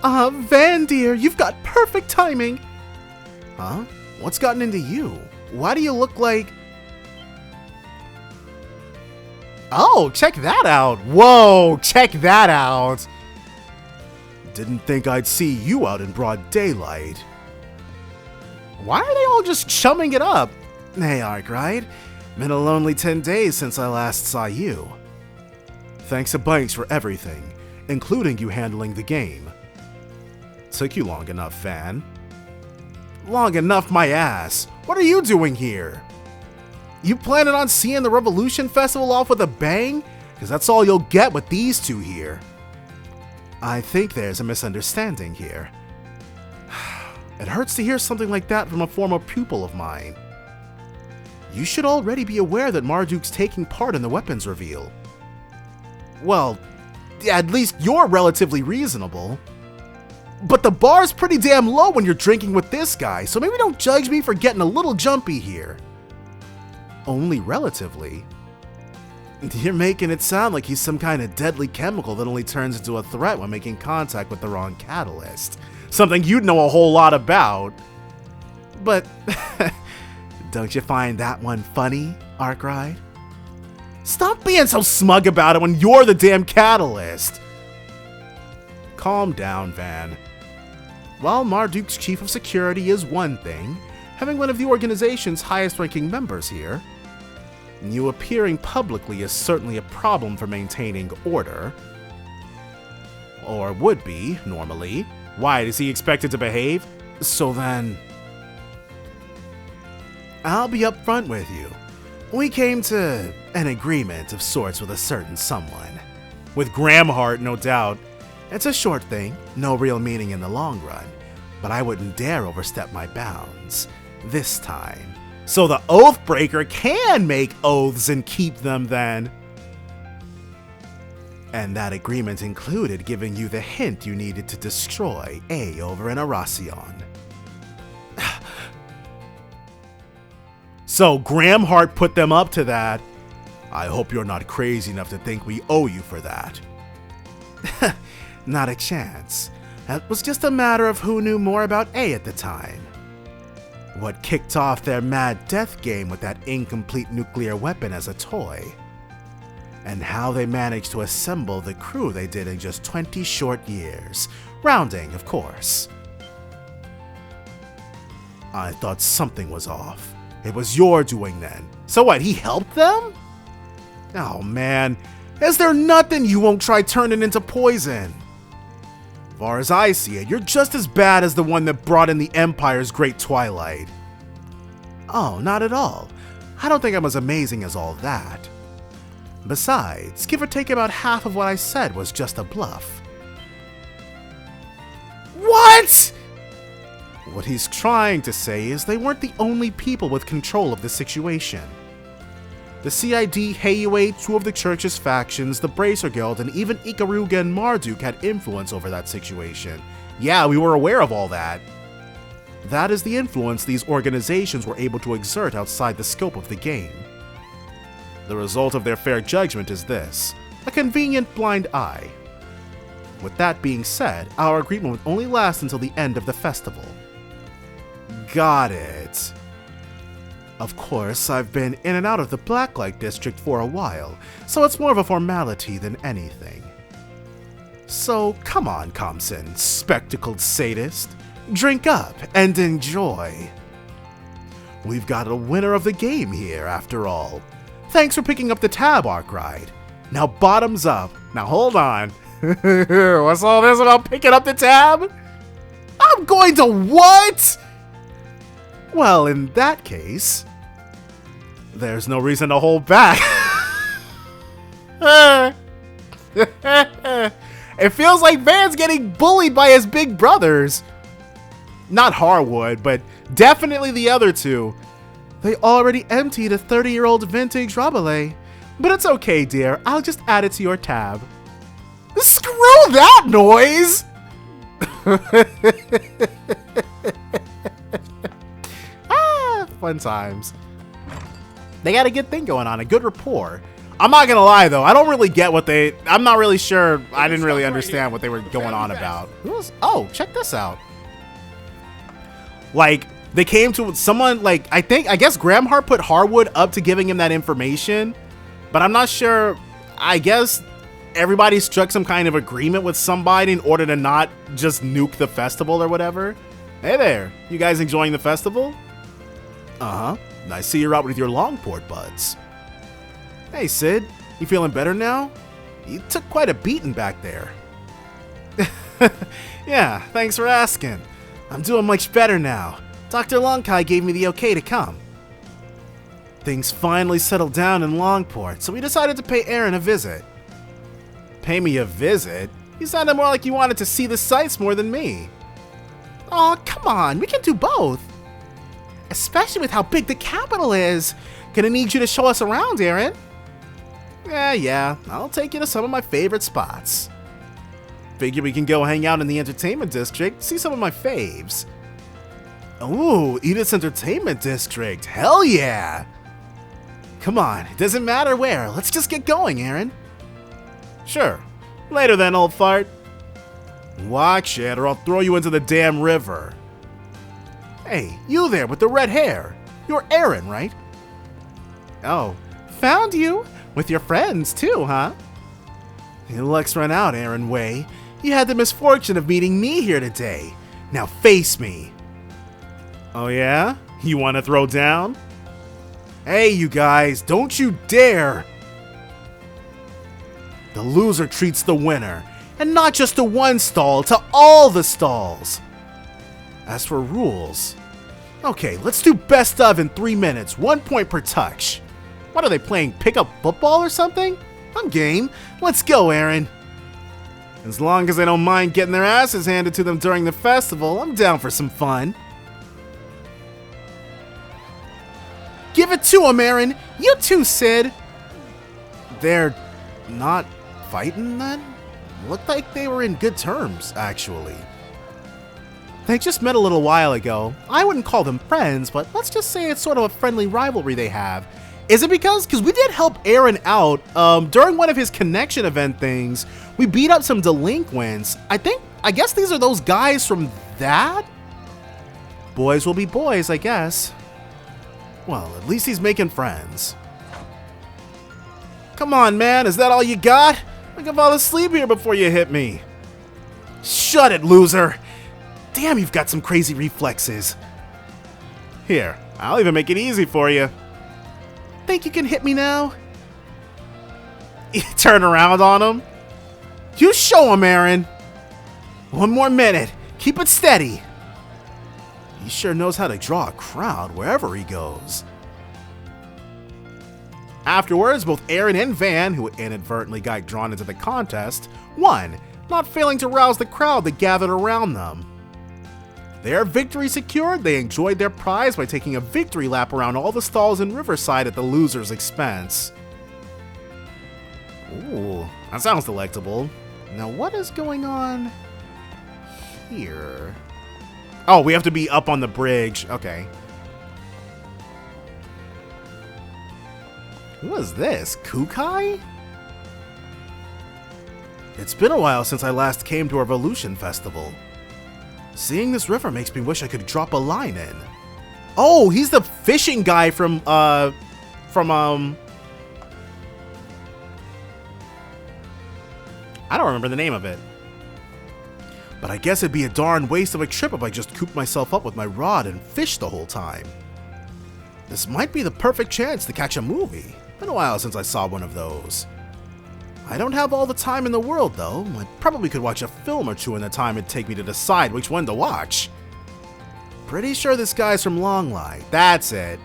Van dear, you've got perfect timing. Huh? What's gotten into you? Why do you look like... Oh, check that out. Whoa, check that out. Didn't think I'd see you out in broad daylight. Why are they all just chumming it up? Hey, Arkwright. Been a lonely 10 days since I last saw you. Thanks a bunch for everything, including you handling the game. Took you long enough, Van. Long enough, my ass. What are you doing here? You planning on seeing the Revolution Festival off with a bang? Because that's all you'll get with these two here. I think there's a misunderstanding here. It hurts to hear something like that from a former pupil of mine. You should already be aware that Marduk's taking part in the weapons reveal. Well, at least you're relatively reasonable. But the bar's pretty damn low when you're drinking with this guy, so maybe don't judge me for getting a little jumpy here. Only relatively. You're making it sound like he's some kind of deadly chemical that only turns into a threat when making contact with the wrong catalyst. Something you'd know a whole lot about. But don't you find that one funny, Arkwright? Stop being so smug about it when you're the damn catalyst. Calm down, Van. While Marduk's chief of security is one thing, having one of the organization's highest-ranking members here, you appearing publicly is certainly a problem for maintaining order. Or would be, normally. Why, is he expected to behave? So then, I'll be upfront with you. We came to an agreement of sorts with a certain someone. With Gramhart, no doubt. It's a short thing, no real meaning in the long run, but I wouldn't dare overstep my bounds. This time. So the Oathbreaker can make oaths and keep them then. And that agreement included giving you the hint you needed to destroy A over in Arasion. So Gramhart put them up to that. I hope you're not crazy enough to think we owe you for that. Not a chance. It was just a matter of who knew more about A at the time. What kicked off their mad death game with that incomplete nuclear weapon as a toy. And how they managed to assemble the crew they did in just 20 short years. Rounding, of course. I thought something was off. It was your doing then. So what, he helped them? Oh man, is there nothing you won't try turning into poison? Far as I see it, you're just as bad as the one that brought in the Empire's Great Twilight. Oh, not at all. I don't think I'm as amazing as all that. Besides, give or take about half of what I said was just a bluff. What? What he's trying to say is they weren't the only people with control of the situation. The CID, Heiue, two of the church's factions, the Bracer Guild, and even Ikaruga and Marduk had influence over that situation. Yeah, we were aware of all that. That is the influence these organizations were able to exert outside the scope of the game. The result of their fair judgment is this: a convenient blind eye. With that being said, our agreement would only last until the end of the festival. Got it. Of course, I've been in and out of the Blacklight District for a while, so it's more of a formality than anything. So come on, Compson, spectacled sadist. Drink up and enjoy. We've got a winner of the game here, after all. Thanks for picking up the tab, Arkwright. Now bottoms up. Now hold on. What's all this about picking up the tab? I'm going to what? Well, in that case, there's no reason to hold back. It feels like Van's getting bullied by his big brothers. Not Harwood, but definitely the other two. They already emptied a 30-year-old vintage Rabelais. But it's okay, dear. I'll just add it to your tab. Screw that noise! Fun times. They got a good thing going on, a good rapport. I'm not gonna lie though, I don't really get what I'm not really sure, I didn't really understand what they were going on about. Oh, check this out. Like, they came to someone, like, I guess Gramhart put Harwood up to giving him that information, but I'm not sure I guess everybody struck some kind of agreement with somebody in order to not just nuke the festival or whatever. Hey there, you guys enjoying the festival? Uh-huh. I see you're out with your Longport buds. Hey, Sid, you feeling better now? You took quite a beating back there. Yeah, thanks for asking. I'm doing much better now. Dr. Longkai gave me the okay to come. Things finally settled down in Longport, so we decided to pay Aaron a visit. Pay me a visit? You sounded more like you wanted to see the sights more than me. Aw, come on, we can do both. Especially with how big the capital is. Gonna need you to show us around, Aaron. Yeah, I'll take you to some of my favorite spots. Figure we can go hang out in the entertainment district, see some of my faves. Ooh, Edith's entertainment district, hell yeah! Come on, it doesn't matter where, let's just get going, Aaron. Sure, later then, old fart. Watch it, or I'll throw you into the damn river. Hey, you there with the red hair. You're Aaron, right? Oh, found you. With your friends, too, huh? Your luck's run out, Aaron Way. You had the misfortune of meeting me here today. Now face me. Oh yeah? You want to throw down? Hey, you guys, don't you dare! The loser treats the winner, and not just to one stall, to all the stalls. As for rules, okay, let's do best of in 3 minutes, 1 point per touch. What are they playing, pickup football or something? I'm game. Let's go, Aaron. As long as they don't mind getting their asses handed to them during the festival, I'm down for some fun. Give it to 'em, Aaron. You too, Sid. They're not fighting then? Looked like they were in good terms, actually. They just met a little while ago. I wouldn't call them friends, but let's just say it's sort of a friendly rivalry they have. Is it because we did help Aaron out during one of his connection event things. We beat up some delinquents. I guess these are those guys from that? Boys will be boys, I guess. Well, at least he's making friends. Come on, man, is that all you got? I can fall asleep here before you hit me. Shut it, loser. Damn, you've got some crazy reflexes. Here, I'll even make it easy for you. Think you can hit me now? Turn around on him. You show him, Aaron. 1 more minute. Keep it steady. He sure knows how to draw a crowd wherever he goes. Afterwards, both Aaron and Van, who inadvertently got drawn into the contest, won, not failing to rouse the crowd that gathered around them. Their victory secured, they enjoyed their prize by taking a victory lap around all the stalls in Riverside at the loser's expense. Ooh, that sounds delectable. Now what is going on here? Oh, we have to be up on the bridge. Okay. What is this? Kukai? It's been a while since I last came to a Revolution Festival. Seeing this river makes me wish I could drop a line in. Oh, he's the fishing guy from I don't remember the name of it. But I guess it'd be a darn waste of a trip if I just cooped myself up with my rod and fished the whole time. This might be the perfect chance to catch a movie. Been a while since I saw one of those. I don't have all the time in the world, though. I probably could watch a film or two in the time it'd take me to decide which one to watch. Pretty sure this guy's from Longline. That's it.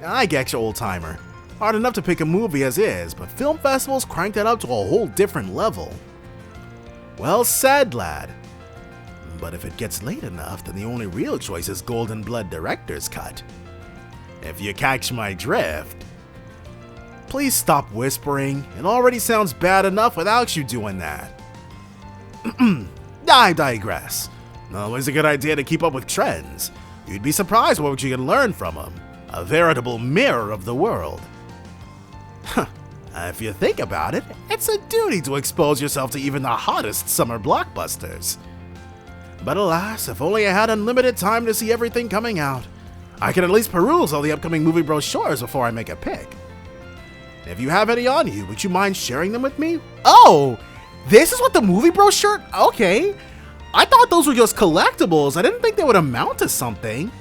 I get you, old-timer. Hard enough to pick a movie as is, but film festivals crank that up to a whole different level. Well said, lad. But if it gets late enough, then the only real choice is Golden Blood Director's Cut. If you catch my drift. Please stop whispering. It already sounds bad enough without you doing that. I digress. Always a good idea to keep up with trends. You'd be surprised what you can learn from them. A veritable mirror of the world. If you think about it, it's a duty to expose yourself to even the hottest summer blockbusters. But alas, if only I had unlimited time to see everything coming out. I can at least peruse all the upcoming movie brochures before I make a pick. If you have any on you, would you mind sharing them with me? Oh, this is what the movie brochure? Okay. I thought those were just collectibles. I didn't think they would amount to something.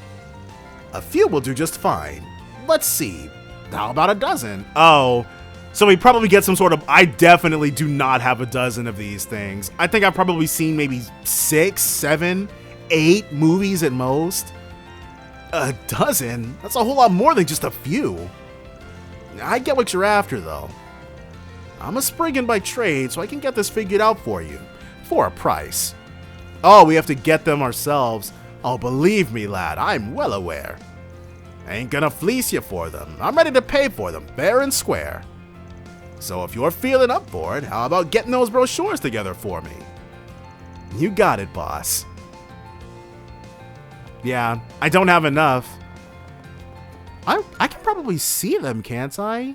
A few will do just fine. Let's see. How about a dozen? Oh, so we probably get some sort of... I definitely do not have a dozen of these things. I think I've probably seen maybe 6, 7, 8 movies at most. A dozen? That's a whole lot more than just a few. I get what you're after, though. I'm a Spriggan by trade, so I can get this figured out for you. For a price. Oh, we have to get them ourselves. Oh, believe me, lad, I'm well aware. I ain't gonna fleece you for them. I'm ready to pay for them, fair and square. So if you're feeling up for it, how about getting those brochures together for me? You got it, boss. Yeah, I don't have enough. I can probably see them, can't I?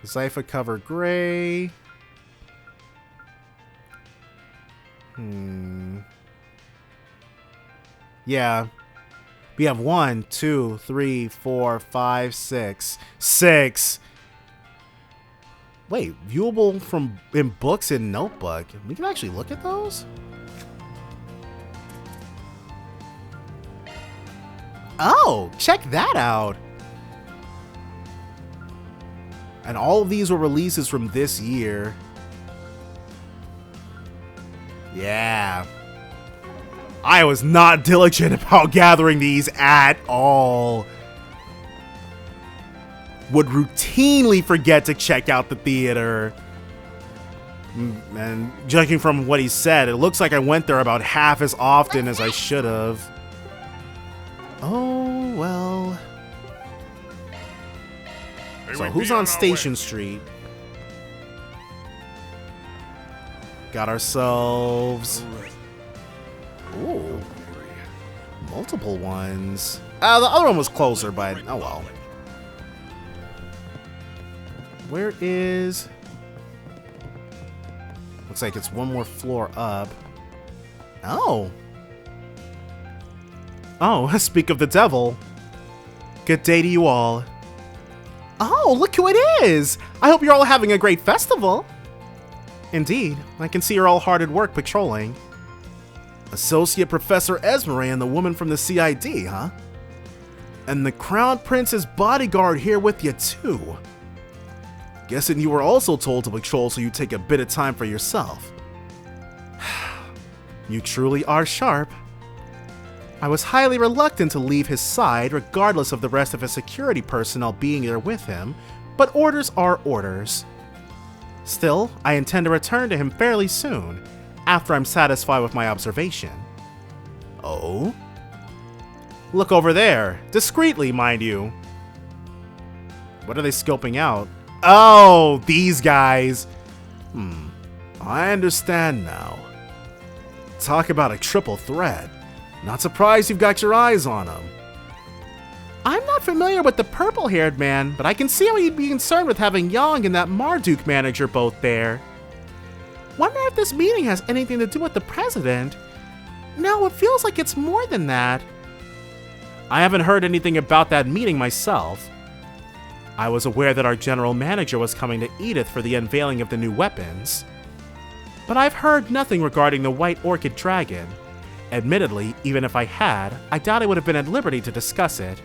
Zypha cover gray. Yeah. We have 1, 2, 3, 4, 5, 6. 6. Wait, viewable from in books and notebook. We can actually look at those? Oh, check that out. And all of these were releases from this year. Yeah. I was not diligent about gathering these at all. Would routinely forget to check out the theater. And judging from what he said, it looks like I went there about half as often as I should have. Oh, well. So who's on Station Street? Got ourselves... Ooh. Multiple ones. The other one was closer, but oh well. Where is... Looks like it's one more floor up. Oh. Oh, speak of the devil. Good day to you all. Oh, look who it is! I hope you're all having a great festival. Indeed, I can see you're all hard at work patrolling. Associate Professor Esmeralda and the woman from the CID, huh? And the Crown Prince's bodyguard here with you too. Guessing you were also told to patrol so you take a bit of time for yourself. You truly are sharp. I was highly reluctant to leave his side regardless of the rest of his security personnel being there with him, but orders are orders. Still, I intend to return to him fairly soon, after I'm satisfied with my observation. Oh? Look over there, discreetly, mind you. What are they scoping out? Oh, these guys. I understand now. Talk about a triple threat. Not surprised you've got your eyes on him. I'm not familiar with the purple-haired man, but I can see how he'd be concerned with having Yang and that Marduk manager both there. Wonder if this meeting has anything to do with the president. No, it feels like it's more than that. I haven't heard anything about that meeting myself. I was aware that our general manager was coming to Edith for the unveiling of the new weapons. But I've heard nothing regarding the White Orchid Dragon. Admittedly, even if I had, I doubt I would have been at liberty to discuss it.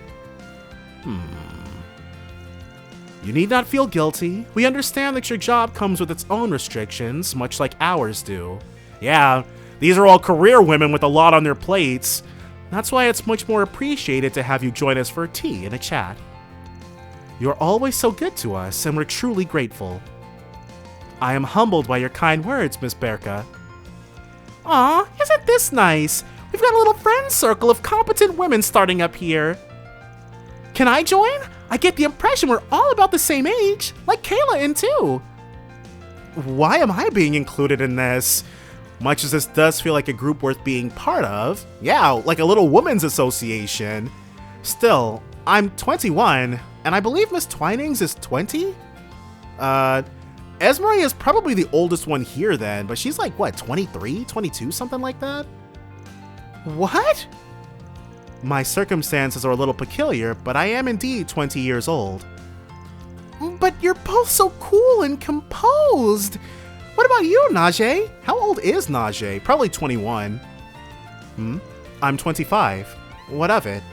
You need not feel guilty. We understand that your job comes with its own restrictions, much like ours do. Yeah, these are all career women with a lot on their plates. That's why it's much more appreciated to have you join us for tea and a chat. You're always so good to us, and we're truly grateful. I am humbled by your kind words, Miss Berka. Aw, isn't this nice? We've got a little friend circle of competent women starting up here. Can I join? I get the impression we're all about the same age, like Kayla and too. Why am I being included in this? Much as this does feel like a group worth being part of. Yeah, like a little women's association. Still, I'm 21, and I believe Miss Twinings is 20? Esmeralda is probably the oldest one here then, but she's like, what, 23, 22, something like that? What? My circumstances are a little peculiar, but I am indeed 20 years old. But you're both so cool and composed. What about you, Najee? How old is Najee? Probably 21. I'm 25. What of it?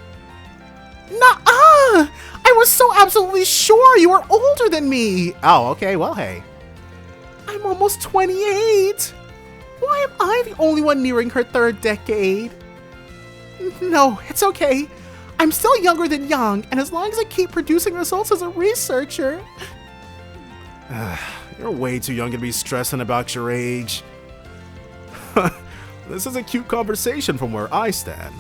Nuh-uh! I was so absolutely sure you were older than me! Oh, okay, well, hey. I'm almost 28! Why am I the only one nearing her third decade? No, it's okay. I'm still younger than young, and as long as I keep producing results as a researcher... You're way too young to be stressing about your age. This is a cute conversation from where I stand.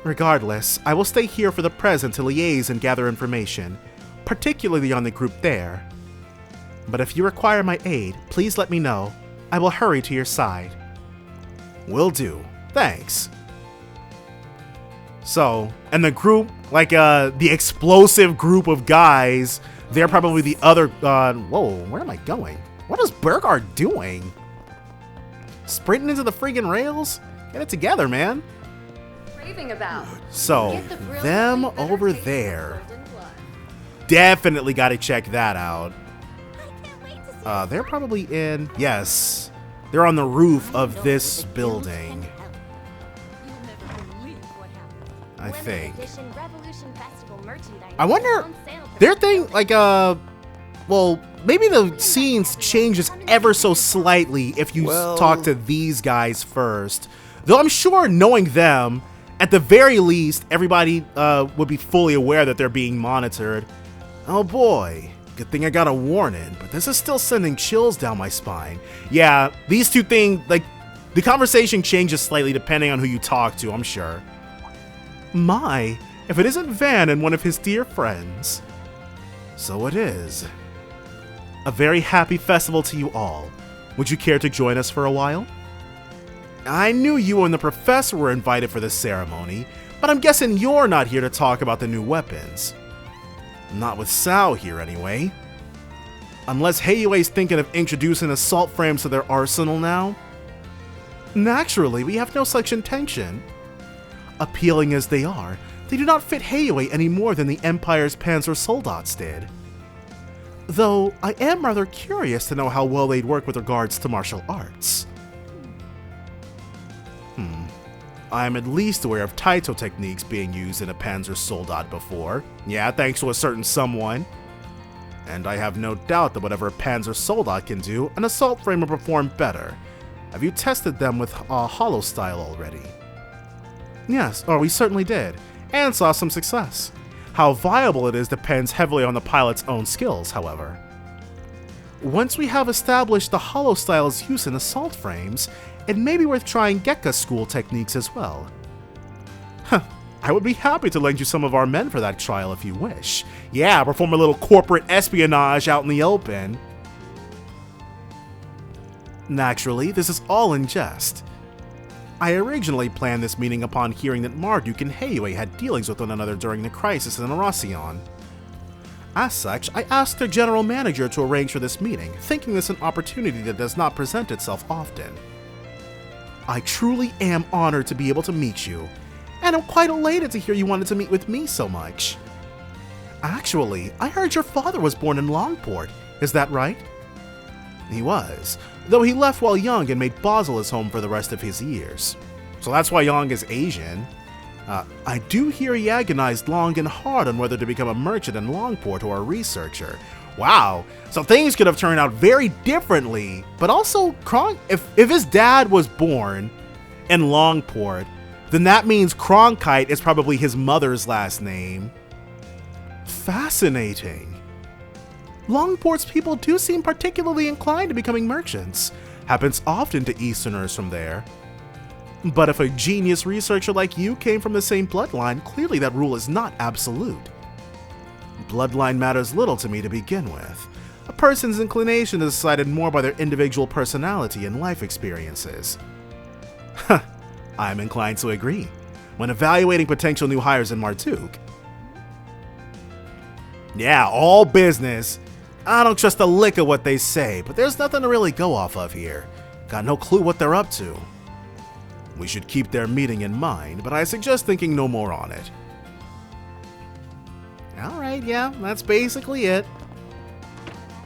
Regardless, I will stay here for the present to liaise and gather information, particularly on the group there. But if you require my aid, please let me know. I will hurry to your side. Will do. Thanks. So, and the group, like the explosive group of guys, they're probably the other, whoa, where am I going? What is Burgard doing? Sprinting into the friggin' rails? Get it together, man. About. So, them over there. Definitely gotta check that out. They're probably in, yes, they're on the roof of this building. I think. I wonder, their thing, like, well, maybe the scenes changes ever so slightly if you talk to these guys first. Though I'm sure knowing them, at the very least, everybody would be fully aware that they're being monitored. Oh boy, good thing I got a warning, but this is still sending chills down my spine. Yeah, these two things, like, the conversation changes slightly depending on who you talk to, I'm sure. My, if it isn't Van and one of his dear friends. So it is. A very happy festival to you all. Would you care to join us for a while? I knew you and the professor were invited for this ceremony, but I'm guessing you're not here to talk about the new weapons. Not with Sao here, anyway. Unless Heiyue's thinking of introducing assault frames to their arsenal now? Naturally, we have no such intention. Appealing as they are, they do not fit Heiyue any more than the Empire's Panzer Soldats did. Though, I am rather curious to know how well they'd work with regards to martial arts. I am at least aware of Taito techniques being used in a Panzer Soldat before. Yeah, thanks to a certain someone. And I have no doubt that whatever a Panzer Soldat can do, an assault frame will perform better. Have you tested them with hollow style already? Yes, we certainly did, and saw some success. How viable it is depends heavily on the pilot's own skills, however. Once we have established the hollow style's use in assault frames, it may be worth trying Gekka school techniques as well. I would be happy to lend you some of our men for that trial if you wish. Yeah, perform a little corporate espionage out in the open. Naturally, this is all in jest. I originally planned this meeting upon hearing that Marduk and Heiyue had dealings with one another during the crisis in Arasion. As such, I asked their general manager to arrange for this meeting, thinking this an opportunity that does not present itself often. I truly am honored to be able to meet you, and I'm quite elated to hear you wanted to meet with me so much. Actually, I heard your father was born in Longport, is that right? He was, though he left while young and made Basel his home for the rest of his years. So that's why Yang is Asian. I do hear he agonized long and hard on whether to become a merchant in Longport or a researcher. Wow, so things could have turned out very differently, but also if his dad was born in Longport, then that means Cronkite is probably his mother's last name. Fascinating. Longport's people do seem particularly inclined to becoming merchants. Happens often to Easterners from there. But if a genius researcher like you came from the same bloodline, clearly that rule is not absolute. Bloodline matters little to me to begin with. A person's inclination is decided more by their individual personality and life experiences. I'm inclined to agree. When evaluating potential new hires in Marduk. Yeah, all business. I don't trust a lick of what they say, but there's nothing to really go off of here. Got no clue what they're up to. We should keep their meeting in mind, but I suggest thinking no more on it. Alright, yeah, that's basically it.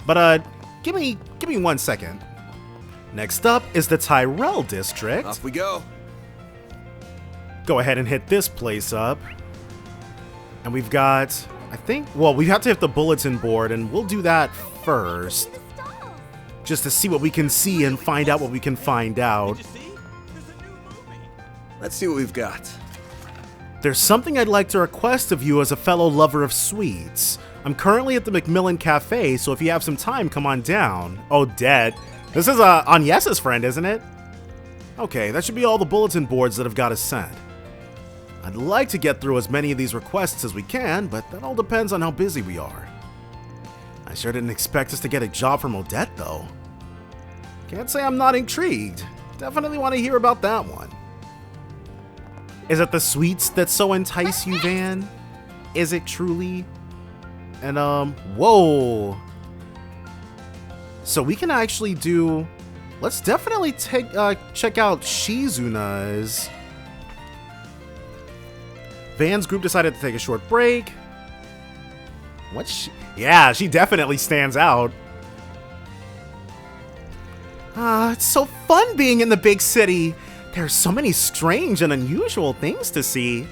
But, give me 1 second. Next up is the Tyrell District. Off we go. Go ahead and hit this place up. And we've got, I think, well, we have to hit the bulletin board, and we'll do that first. Just to see what we can see and find out what we can find out. Let's see what we've got. There's something I'd like to request of you as a fellow lover of sweets. I'm currently at the Macmillan Cafe, so if you have some time, come on down. Oh, dead. This is Agnes's friend, isn't it? Okay, that should be all the bulletin boards that have got us sent. I'd like to get through as many of these requests as we can, but that all depends on how busy we are. I sure didn't expect us to get a job from Odette, though. Can't say I'm not intrigued. Definitely want to hear about that one. Is it the sweets that so entice you, Van? Is it truly? And, whoa. So we can actually do... Let's definitely check out Shizuna's. Van's group decided to take a short break. Yeah, she definitely stands out. It's so fun being in the big city. There's so many strange and unusual things to see.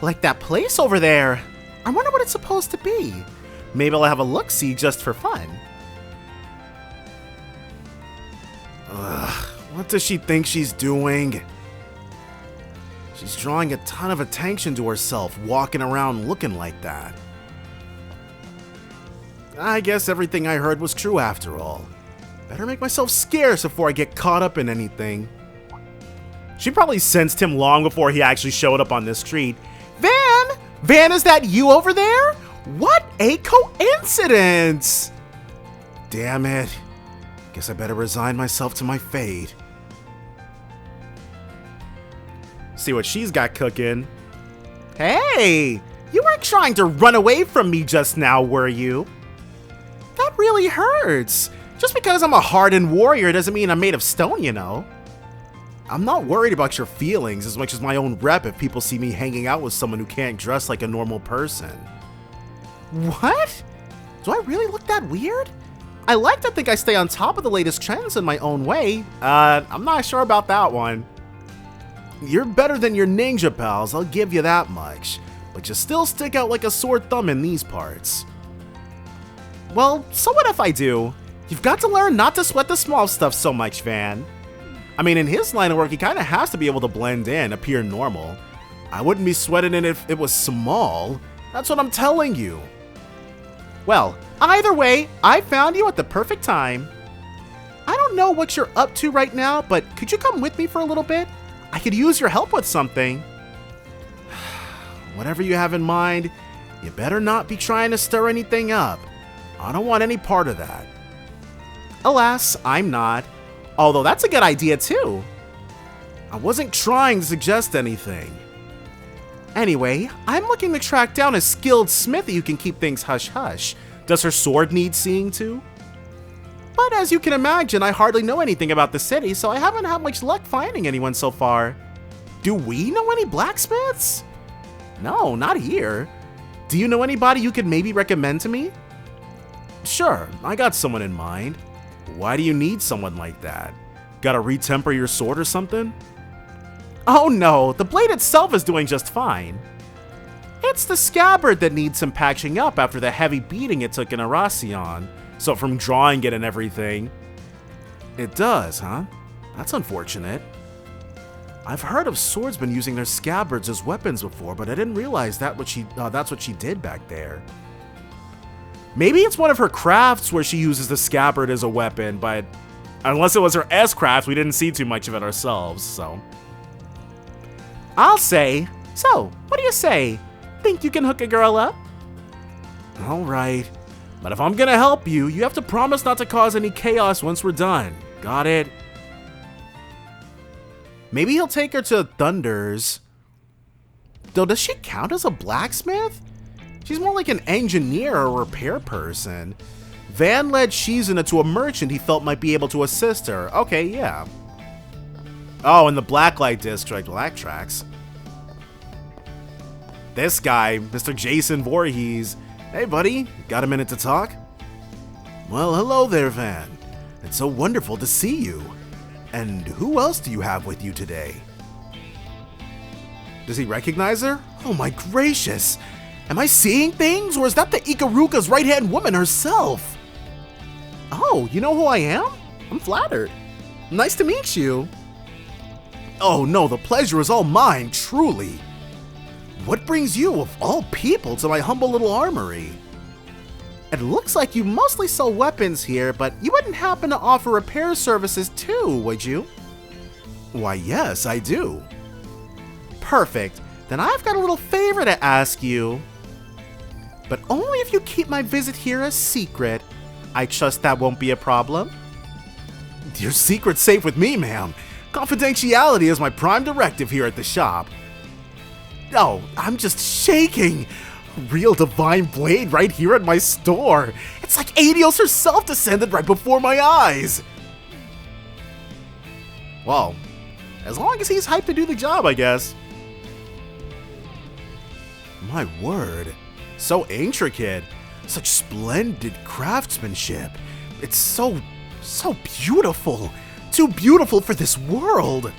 Like that place over there. I wonder what it's supposed to be. Maybe I'll have a look-see just for fun. Ugh, what does she think she's doing? She's drawing a ton of attention to herself, walking around looking like that. I guess everything I heard was true after all. Better make myself scarce before I get caught up in anything. She probably sensed him long before he actually showed up on this street. Van! Van, is that you over there? What a coincidence! Damn it. Guess I better resign myself to my fate. See what she's got cooking. Hey! You weren't trying to run away from me just now, were you? That really hurts. Just because I'm a hardened warrior doesn't mean I'm made of stone, you know. I'm not worried about your feelings as much as my own rep if people see me hanging out with someone who can't dress like a normal person. What? Do I really look that weird? I like to think I stay on top of the latest trends in my own way. I'm not sure about that one. You're better than your ninja pals, I'll give you that much. But you still stick out like a sore thumb in these parts. Well, so what if I do? You've got to learn not to sweat the small stuff so much, Van. I mean, in his line of work, he kind of has to be able to blend in, appear normal. I wouldn't be sweating it if it was small. That's what I'm telling you. Well, either way, I found you at the perfect time. I don't know what you're up to right now, but could you come with me for a little bit? I could use your help with something. Whatever you have in mind, you better not be trying to stir anything up. I don't want any part of that. Alas, I'm not. Although that's a good idea too. I wasn't trying to suggest anything. Anyway, I'm looking to track down a skilled smithy who can keep things hush-hush. Does her sword need seeing too? But as you can imagine, I hardly know anything about the city, so I haven't had much luck finding anyone so far. Do we know any blacksmiths? No, not here. Do you know anybody you could maybe recommend to me? Sure, I got someone in mind. Why do you need someone like that? Gotta retemper your sword or something? Oh no, the blade itself is doing just fine. It's the scabbard that needs some patching up after the heavy beating it took in Arasion. So from drawing it and everything. It does, huh? That's unfortunate. I've heard of swordsmen using their scabbards as weapons before, but I didn't realize that's what she did back there. Maybe it's one of her crafts where she uses the scabbard as a weapon, but unless it was her S-craft, we didn't see too much of it ourselves, so. I'll say. So, what do you say? Think you can hook a girl up? Alright. But if I'm gonna help you, you have to promise not to cause any chaos once we're done. Got it? Maybe he'll take her to Thunder's. Though, does she count as a blacksmith? She's more like an engineer or repair person. Van led Shizuna to a merchant he felt might be able to assist her. Okay, yeah. Oh, in the Blacklight District. Well, that tracks. This guy, Mr. Jason Voorhees. Hey, buddy. Got a minute to talk? Well, hello there, Van. It's so wonderful to see you. And who else do you have with you today? Does he recognize her? Oh my gracious! Am I seeing things, or is that the Ikaruka's right-hand woman herself? Oh, you know who I am? I'm flattered. Nice to meet you. Oh no, the pleasure is all mine, truly. What brings you, of all people, to my humble little armory? It looks like you mostly sell weapons here, but you wouldn't happen to offer repair services too, would you? Why, yes, I do. Perfect. Then I've got a little favor to ask you. But only if you keep my visit here a secret. I trust that won't be a problem? Your secret's safe with me, ma'am. Confidentiality is my prime directive here at the shop. Oh, I'm just shaking. Real divine blade right here at my store. It's like Adios herself descended right before my eyes. Well, as long as he's hyped to do the job, I guess. My word. So intricate. Such splendid craftsmanship. It's so beautiful. Too beautiful for this world.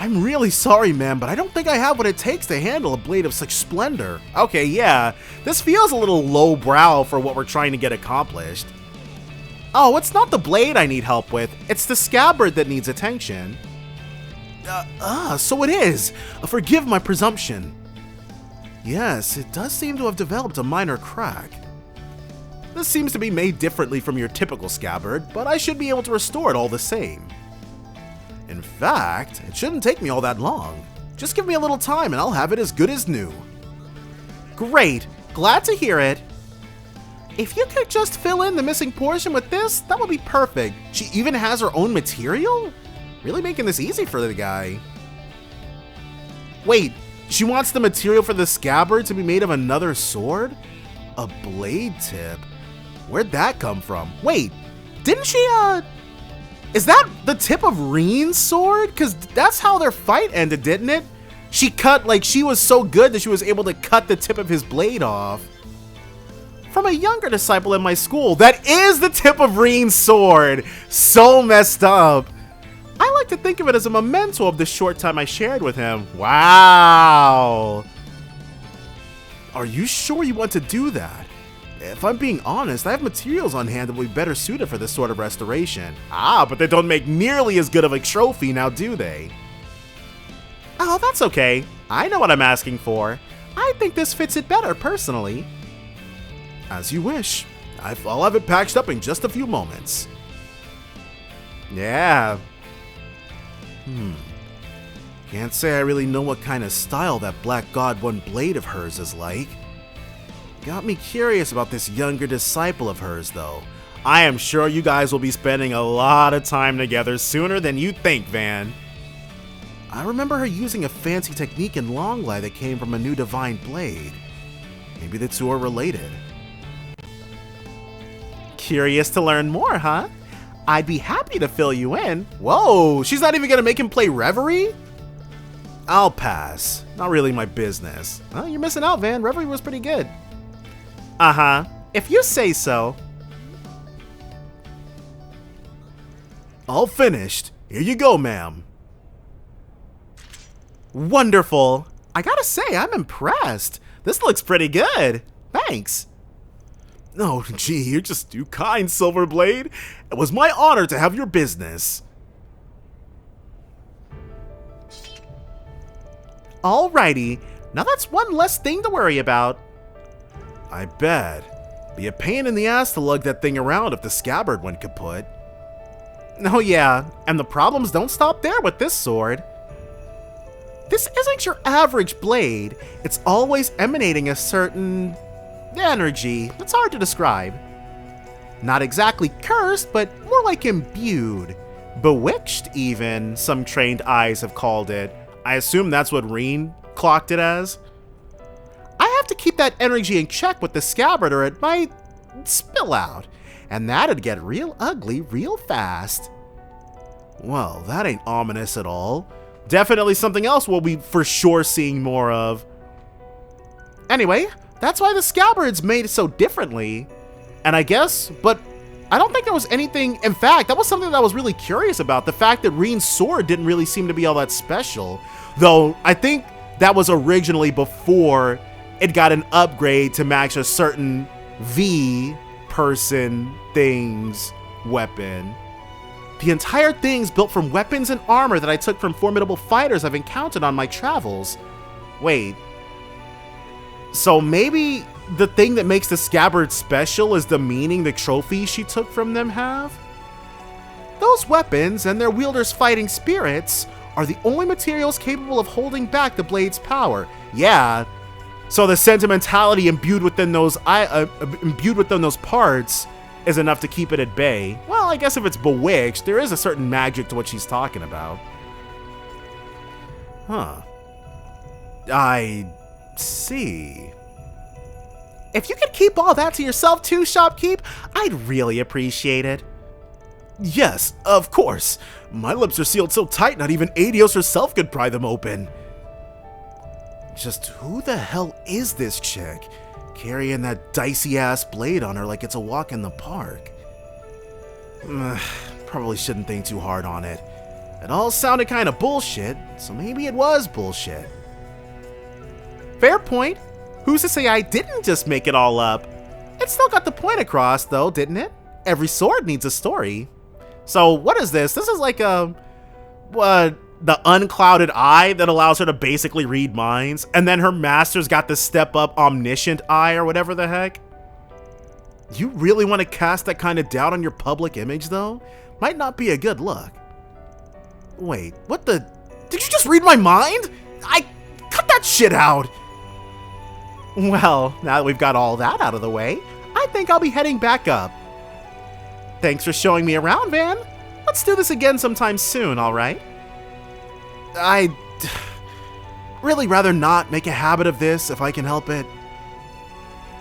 I'm really sorry, ma'am, but I don't think I have what it takes to handle a blade of such splendor. Okay, yeah. This feels a little lowbrow for what we're trying to get accomplished. Oh, it's not the blade I need help with. It's the scabbard that needs attention. So it is. Forgive my presumption. Yes, it does seem to have developed a minor crack. This seems to be made differently from your typical scabbard, but I should be able to restore it all the same. In fact, it shouldn't take me all that long. Just give me a little time and I'll have it as good as new. Great, glad to hear it. If you could just fill in the missing portion with this, that would be perfect. She even has her own material? Really making this easy for the guy. Wait, she wants the material for the scabbard to be made of another sword? A blade tip? Where'd that come from? Wait, didn't she, is that the tip of Reen's sword? Because that's how their fight ended, didn't it? She cut, like, she was so good that she was able to cut the tip of his blade off. From a younger disciple in my school, that is the tip of Reen's sword. So messed up. I like to think of it as a memento of the short time I shared with him. Wow. Are you sure you want to do that? If I'm being honest, I have materials on hand that will be better suited for this sort of restoration. Ah, but they don't make nearly as good of a trophy now, do they? Oh, that's okay. I know what I'm asking for. I think this fits it better, personally. As you wish. I'll have it patched up in just a few moments. Yeah. Can't say I really know what kind of style that Black God One blade of hers is like. Got me curious about this younger disciple of hers, though. I am sure you guys will be spending a lot of time together sooner than you think, Van. I remember her using a fancy technique in Longlai that came from a new divine blade. Maybe the two are related. Curious to learn more, huh? I'd be happy to fill you in. Whoa, she's not even gonna make him play Reverie? I'll pass. Not really my business. Well, you're missing out, Van. Reverie was pretty good. Uh-huh. If you say so. All finished. Here you go, ma'am. Wonderful. I gotta say, I'm impressed. This looks pretty good. Thanks. Oh, gee, you're just too kind, Silverblade. It was my honor to have your business. Alrighty. Now that's one less thing to worry about. I bet. Be a pain in the ass to lug that thing around if the scabbard went kaput. Oh yeah, and the problems don't stop there with this sword. This isn't your average blade. It's always emanating a certain energy. It's hard to describe. Not exactly cursed, but more like imbued. Bewitched, even, some trained eyes have called it. I assume that's what Reen clocked it as. I have to keep that energy in check with the scabbard or it might spill out. And that'd get real ugly real fast. Well, that ain't ominous at all. Definitely something else we'll be for sure seeing more of. Anyway, that's why the scabbard's made so differently. And I guess, but I don't think there was anything, in fact, that was something that I was really curious about. The fact that Reen's sword didn't really seem to be all that special. Though, I think that was originally before it got an upgrade to match a certain V person thing's weapon. The entire thing's built from weapons and armor that I took from formidable fighters I've encountered on my travels. Wait. So maybe the thing that makes the scabbard special is the meaning the trophies she took from them have? Those weapons and their wielders' fighting spirits are the only materials capable of holding back the blade's power. Yeah. So the sentimentality imbued within those parts is enough to keep it at bay. Well, I guess if it's bewitched, there is a certain magic to what she's talking about. Huh. I see. If you could keep all that to yourself too, Shopkeep, I'd really appreciate it. Yes, of course. My lips are sealed so tight not even Adios herself could pry them open. Just who the hell is this chick? Carrying that dicey-ass blade on her like it's a walk in the park. Probably shouldn't think too hard on it. It all sounded kind of bullshit, so maybe it was bullshit. Fair point. Who's to say I didn't just make it all up? It still got the point across, though, didn't it? Every sword needs a story. So what is this? This is like the unclouded eye that allows her to basically read minds, and then her master's got the step up omniscient eye or whatever the heck. You really want to cast that kind of doubt on your public image, though? Might not be a good look. Wait, what the? Did you just read my mind? Cut that shit out. Well, now that we've got all that out of the way, I think I'll be heading back up. Thanks for showing me around, Van. Let's do this again sometime soon, all right? I'd really rather not make a habit of this if I can help it.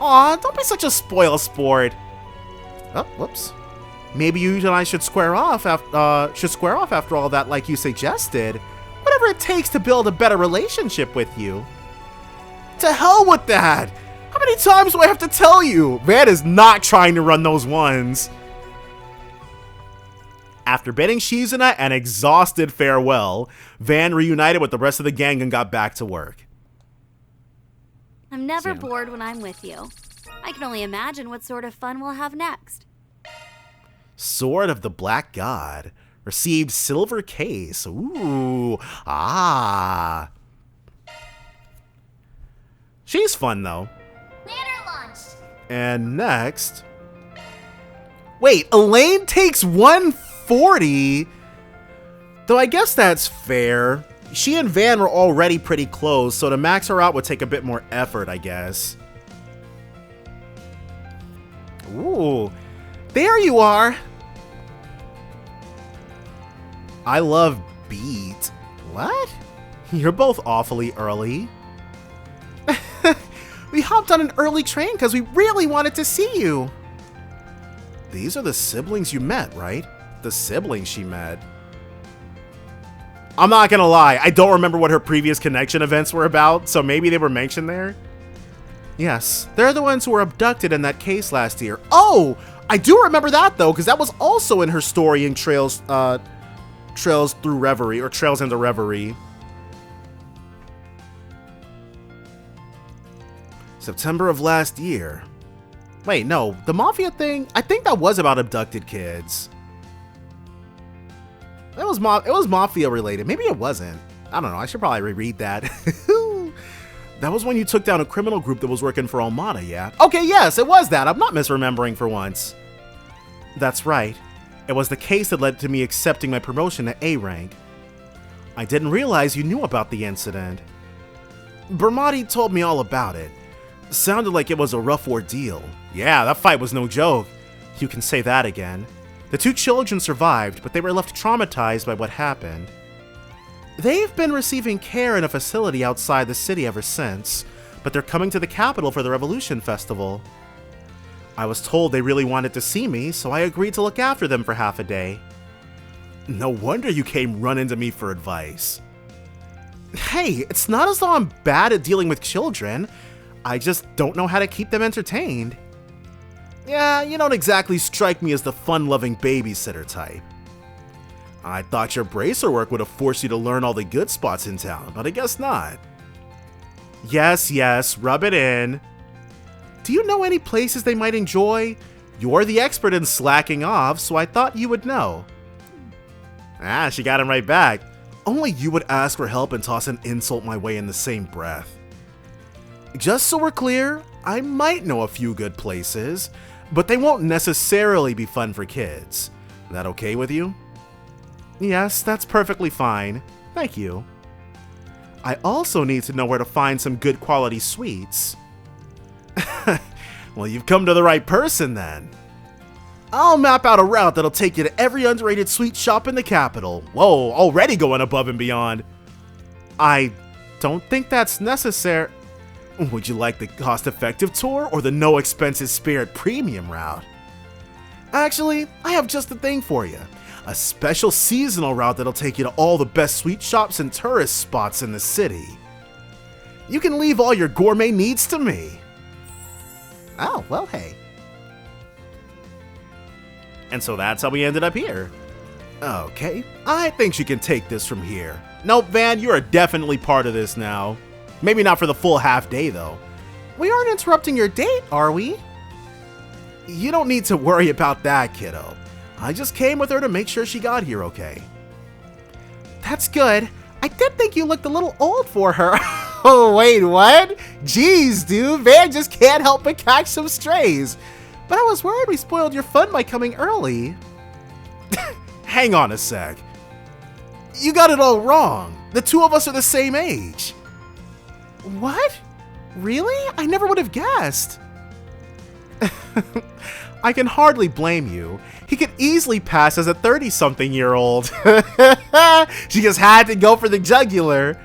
Aw, don't be such a spoil sport. Oh, whoops. Maybe you and I should square off after all that, like you suggested. Whatever it takes to build a better relationship with you. To hell with that! How many times do I have to tell you? Van is not trying to run those ones. After bidding Shizuna an exhausted farewell, Van reunited with the rest of the gang and got back to work. I'm never bored when I'm with you. I can only imagine what sort of fun we'll have next. Sword of the Black God. Received silver case. Ooh. Ah. She's fun, though. Banner launched. And next... Wait, Elaine takes 140? Though I guess that's fair. She and Van were already pretty close, so to max her out would take a bit more effort, I guess. Ooh. There you are. I love beat. What? You're both awfully early. We hopped on an early train because we really wanted to see you. These are the siblings you met, right? The siblings she met. I'm not gonna lie, I don't remember what her previous connection events were about, so maybe they were mentioned there. Yes, they're the ones who were abducted in that case last year. Oh, I do remember that though, because that was also in her story in Trails Through Reverie, or Trails into Reverie. September of last year. Wait, no, the Mafia thing, I think that was about abducted kids. It was Mafia related. Maybe it wasn't. I don't know, I should probably reread that. That was when you took down a criminal group that was working for Almada, yeah? Okay, yes, it was that. I'm not misremembering for once. That's right. It was the case that led to me accepting my promotion to A rank. I didn't realize you knew about the incident. Bermati told me all about it. Sounded like it was a rough ordeal. Yeah, that fight was no joke. You can say that again. The two children survived, but they were left traumatized by what happened. They've been receiving care in a facility outside the city ever since, but they're coming to the capital for the Revolution Festival. I was told they really wanted to see me, so I agreed to look after them for half a day. No wonder you came running to me for advice. Hey, it's not as though I'm bad at dealing with children. I just don't know how to keep them entertained. Yeah, you don't exactly strike me as the fun-loving babysitter type. I thought your bracer work would have forced you to learn all the good spots in town, but I guess not. Yes, rub it in. Do you know any places they might enjoy? You're the expert in slacking off, so I thought you would know. Ah, she got him right back. Only you would ask for help and toss an insult my way in the same breath. Just so we're clear, I might know a few good places, but they won't necessarily be fun for kids. That okay with you? Yes, that's perfectly fine. Thank you. I also need to know where to find some good quality sweets. Well, you've come to the right person then. I'll map out a route that'll take you to every underrated sweet shop in the capital. Whoa, already going above and beyond. I don't think that's necessary. Would you like the cost-effective tour or the no-expenses spared premium route? Actually, I have just the thing for you. A special seasonal route that'll take you to all the best sweet shops and tourist spots in the city. You can leave all your gourmet needs to me. Oh, well, hey. And so that's how we ended up here. Okay, I think she can take this from here. Nope, Van, you are definitely part of this now. Maybe not for the full half day, though. We aren't interrupting your date, are we? You don't need to worry about that, kiddo. I just came with her to make sure she got here okay. That's good. I did think you looked a little old for her. Oh, wait, what? Jeez, dude, Van just can't help but catch some strays. But I was worried we spoiled your fun by coming early. Hang on a sec. You got it all wrong. The two of us are the same age. What? Really? I never would have guessed. I can hardly blame you. He could easily pass as a 30-something-year-old. She just had to go for the jugular.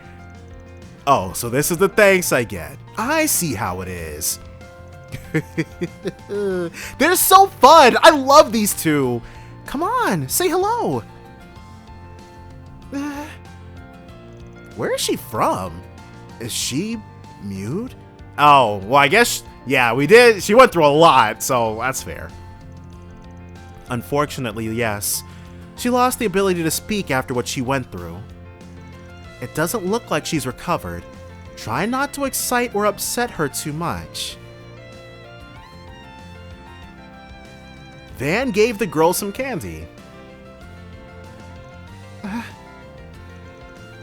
Oh, so this is the thanks I get. I see how it is. They're so fun. I love these two. Come on, say hello. Where is she from? Is she mute? Oh, well, I guess, yeah, we did. She went through a lot, so that's fair. Unfortunately, yes. She lost the ability to speak after what she went through. It doesn't look like she's recovered. Try not to excite or upset her too much. Van gave the girl some candy.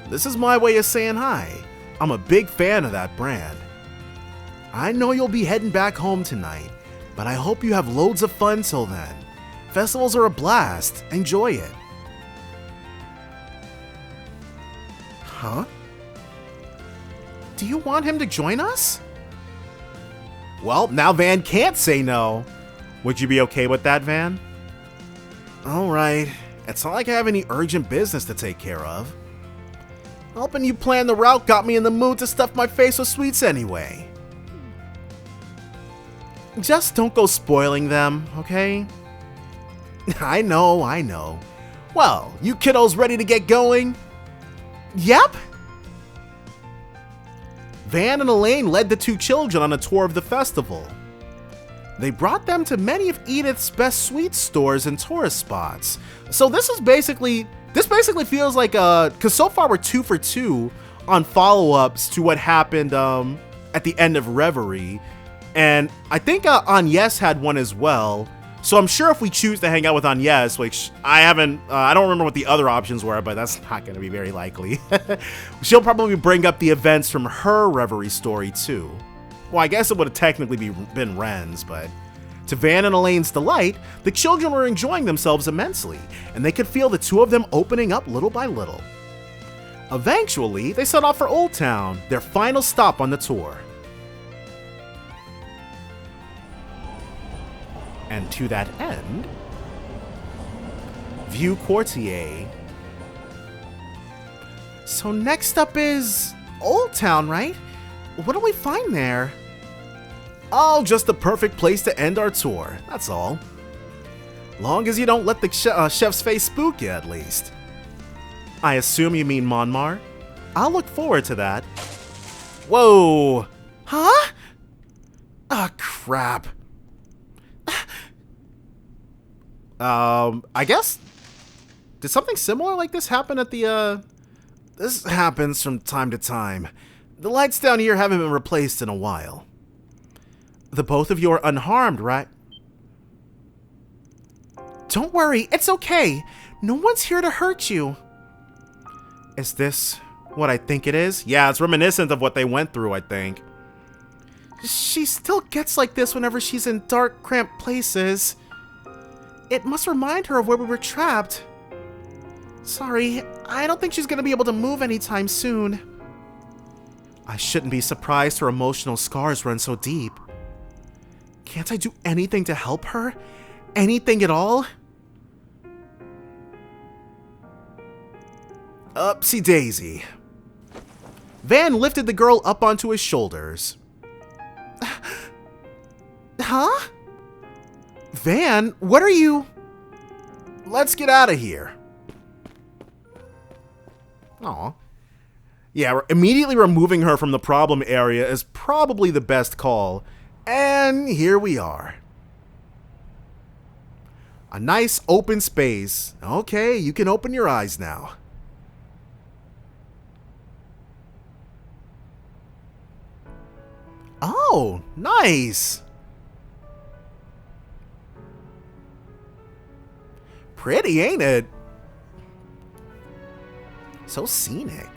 This is my way of saying hi. I'm a big fan of that brand. I know you'll be heading back home tonight, but I hope you have loads of fun till then. Festivals are a blast. Enjoy it. Huh? Do you want him to join us? Well, now Van can't say no. Would you be okay with that, Van? Alright. It's not like I have any urgent business to take care of. Helping you plan the route got me in the mood to stuff my face with sweets anyway. Just don't go spoiling them, okay? I know. Well, you kiddos ready to get going? Yep. Van and Elaine led the two children on a tour of the festival. They brought them to many of Edith's best sweet stores and tourist spots. So this basically feels like because so far we're 2 for 2 on follow-ups to what happened at the end of Reverie, and I think Agnes had one as well. So I'm sure if we choose to hang out with Agnes, which I don't remember what the other options were, but that's not going to be very likely. She'll probably bring up the events from her Reverie story too. Well, I guess it would have technically been Ren's, but to Van and Elaine's delight, the children were enjoying themselves immensely, and they could feel the two of them opening up little by little. Eventually, they set off for Old Town, their final stop on the tour. And to that end, view Quartier. So next up is Old Town, right? What do we find there? Oh, just the perfect place to end our tour, that's all. Long as you don't let the chef's face spook you, at least. I assume you mean Monmar? I'll look forward to that. Whoa! Huh? Ah, crap. I guess? Did something similar like this happen at the, This happens from time to time. The lights down here haven't been replaced in a while. The both of you are unharmed, right? Don't worry, it's okay. No one's here to hurt you. Is this what I think it is? Yeah, it's reminiscent of what they went through, I think. She still gets like this whenever she's in dark, cramped places. It must remind her of where we were trapped. Sorry, I don't think she's gonna be able to move anytime soon. I shouldn't be surprised her emotional scars run so deep. Can't I do anything to help her? Anything at all? Upsy daisy. Van lifted the girl up onto his shoulders. Huh? Van, what are you? Let's get out of here. Aw. Yeah, immediately removing her from the problem area is probably the best call. And here we are. A nice open space. Okay, you can open your eyes now. Oh, nice. Pretty, ain't it? So scenic.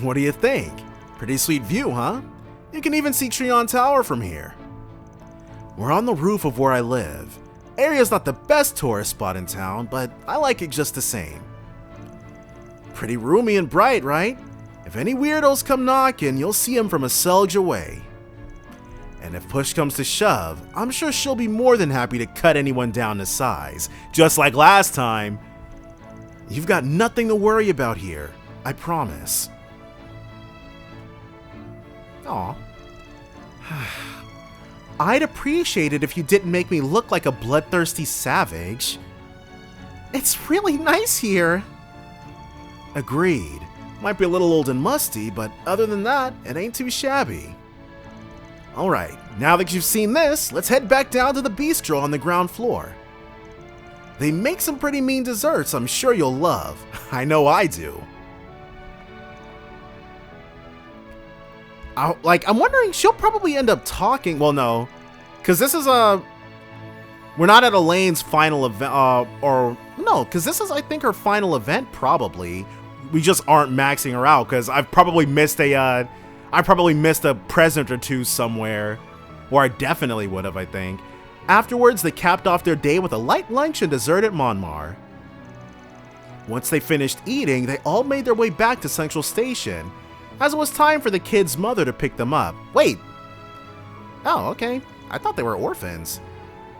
What do you think? Pretty sweet view, huh? You can even see Treon Tower from here. We're on the roof of where I live. Area's not the best tourist spot in town, but I like it just the same. Pretty roomy and bright, right? If any weirdos come knocking, you'll see them from a selge away. And if push comes to shove, I'm sure she'll be more than happy to cut anyone down to size. Just like last time. You've got nothing to worry about here. I promise. Aw. I'd appreciate it if you didn't make me look like a bloodthirsty savage. It's really nice here. Agreed. Might be a little old and musty, but other than that, it ain't too shabby. Alright, now that you've seen this, let's head back down to the bistro on the ground floor. They make some pretty mean desserts I'm sure you'll love. I know I do. I'm wondering, she'll probably end up talking. Well, no. Because this is we're not at Elaine's final event, or no, because this is, I think, her final event, probably. We just aren't maxing her out, because I've probably missed a present or two somewhere. Or I definitely would have, I think. Afterwards, they capped off their day with a light lunch and dessert at Monmar. Once they finished eating, they all made their way back to Central Station, as it was time for the kid's mother to pick them up. Wait. Oh, okay. I thought they were orphans.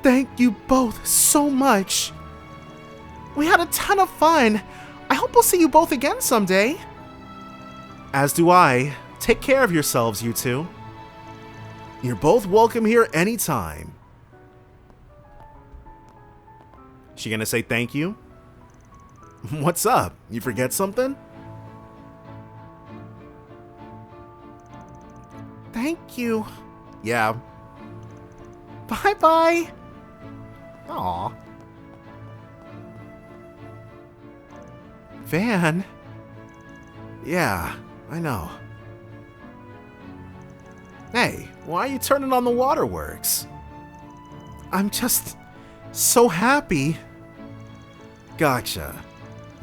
Thank you both so much. We had a ton of fun. I hope we'll see you both again someday. As do I. Take care of yourselves, you two. You're both welcome here anytime. She gonna say thank you? What's up? You forget something? Thank you. Yeah. Bye-bye. Aw. Van? Yeah, I know. Hey, why are you turning on the waterworks? I'm just so happy. Gotcha.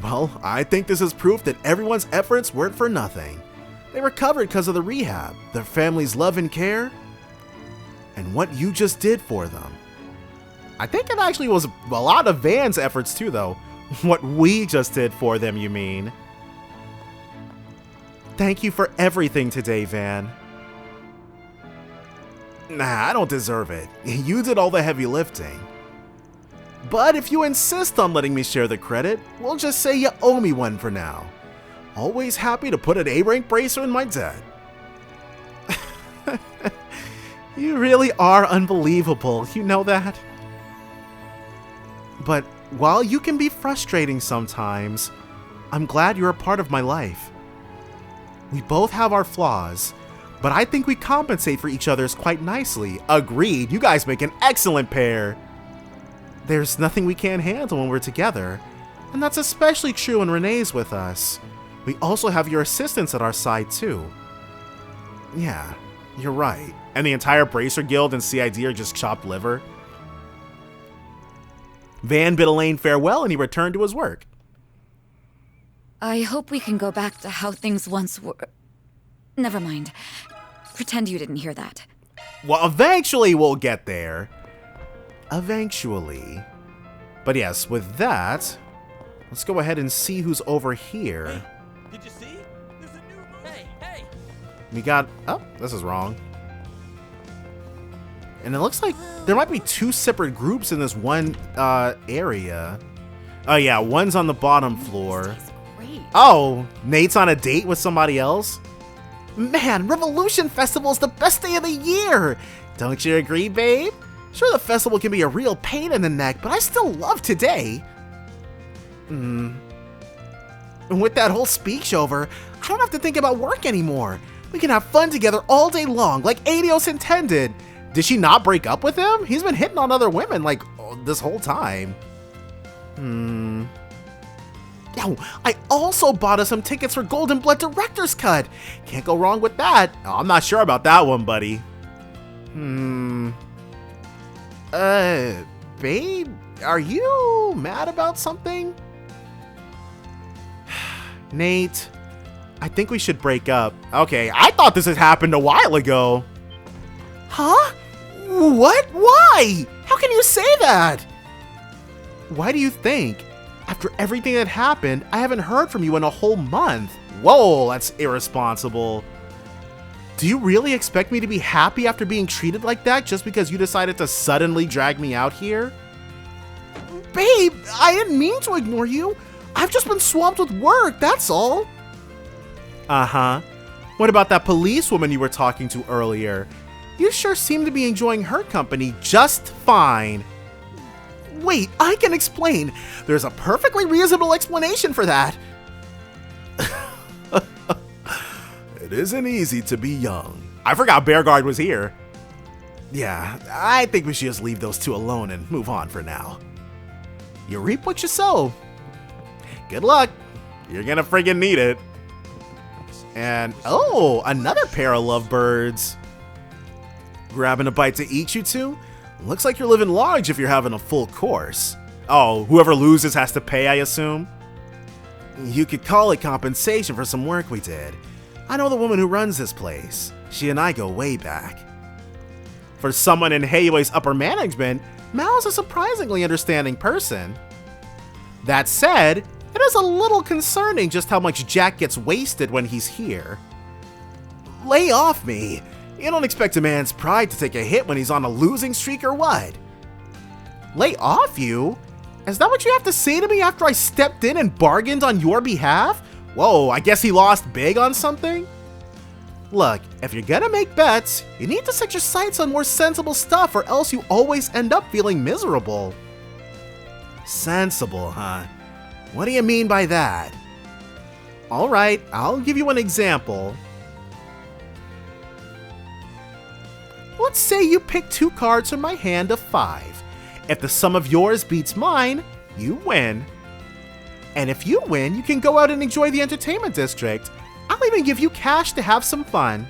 Well, I think this is proof that everyone's efforts weren't for nothing. They recovered because of the rehab, their family's love and care, and what you just did for them. I think it actually was a lot of Van's efforts too, though. What we just did for them, you mean. Thank you for everything today, Van. Nah, I don't deserve it. You did all the heavy lifting. But if you insist on letting me share the credit, we'll just say you owe me one for now. Always happy to put an A-rank bracer in my debt. You really are unbelievable, you know that? But while you can be frustrating sometimes, I'm glad you're a part of my life. We both have our flaws, but I think we compensate for each other's quite nicely. Agreed, you guys make an excellent pair. There's nothing we can't handle when we're together, and that's especially true when Renee's with us. We also have your assistants at our side too. Yeah, you're right. And the entire Bracer Guild and CID are just chopped liver. Van bid Elaine farewell and he returned to his work. I hope we can go back to how things once were. Never mind. Pretend you didn't hear that. Well, eventually we'll get there. Eventually. But yes, with that, let's go ahead and see who's over here. Hey, did you see? There's a new movie. Hey! We got... Oh, this is wrong. And it looks like there might be two separate groups in this one area. Oh yeah, one's on the bottom floor. Oh, Nate's on a date with somebody else? Man, Revolution Festival's the best day of the year! Don't you agree, babe? Sure, the festival can be a real pain in the neck, but I still love today. And with that whole speech over, I don't have to think about work anymore. We can have fun together all day long, like Adios intended. Did she not break up with him? He's been hitting on other women, like, this whole time. Oh, I also bought us some tickets for Golden Blood Director's Cut. Can't go wrong with that. Oh, I'm not sure about that one, buddy. Babe, are you mad about something? Nate, I think we should break up. Okay, I thought this had happened a while ago. Huh? What? Why? How can you say that? Why do you think? After everything that happened, I haven't heard from you in a whole month. Whoa, that's irresponsible. Do you really expect me to be happy after being treated like that just because you decided to suddenly drag me out here? Babe, I didn't mean to ignore you. I've just been swamped with work, that's all. Uh-huh. What about that policewoman you were talking to earlier? You sure seem to be enjoying her company just fine. Wait, I can explain. There's a perfectly reasonable explanation for that. It isn't easy to be young. I forgot Bearguard was here. Yeah, I think we should just leave those two alone and move on for now. You reap what you sow. Good luck. You're gonna friggin' need it. And, oh, another pair of lovebirds. Grabbing a bite to eat, you two? Looks like you're living large if you're having a full course. Oh, whoever loses has to pay, I assume? You could call it compensation for some work we did. I know the woman who runs this place. She and I go way back. For someone in Heiue's upper management, Mal's a surprisingly understanding person. That said, it is a little concerning just how much Jack gets wasted when he's here. Lay off me! You don't expect a man's pride to take a hit when he's on a losing streak or what? Lay off you? Is that what you have to say to me after I stepped in and bargained on your behalf? Whoa, I guess he lost big on something? Look, if you're gonna make bets, you need to set your sights on more sensible stuff or else you always end up feeling miserable. Sensible, huh? What do you mean by that? Alright, I'll give you an example. Let's say you pick 2 cards from my hand of 5. If the sum of yours beats mine, you win. And if you win, you can go out and enjoy the entertainment district. I'll even give you cash to have some fun.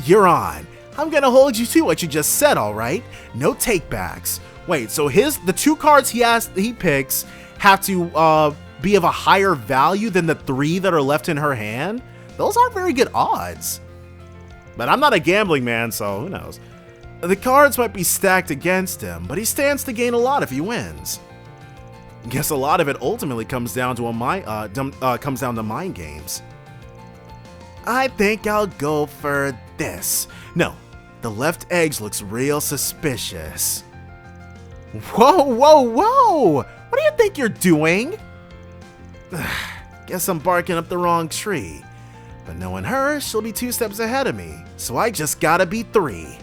You're on. I'm gonna hold you to what you just said, alright? No takebacks. Wait, so the 2 cards he picks have to be of a higher value than the 3 that are left in her hand? Those aren't very good odds. But I'm not a gambling man, so who knows. The cards might be stacked against him, but he stands to gain a lot if he wins. Guess a lot of it ultimately comes down to mind games. I think I'll go for this. No, the left edge looks real suspicious. Whoa, whoa, whoa! What do you think you're doing? Guess I'm barking up the wrong tree. But knowing her, she'll be 2 steps ahead of me, so I just gotta be 3.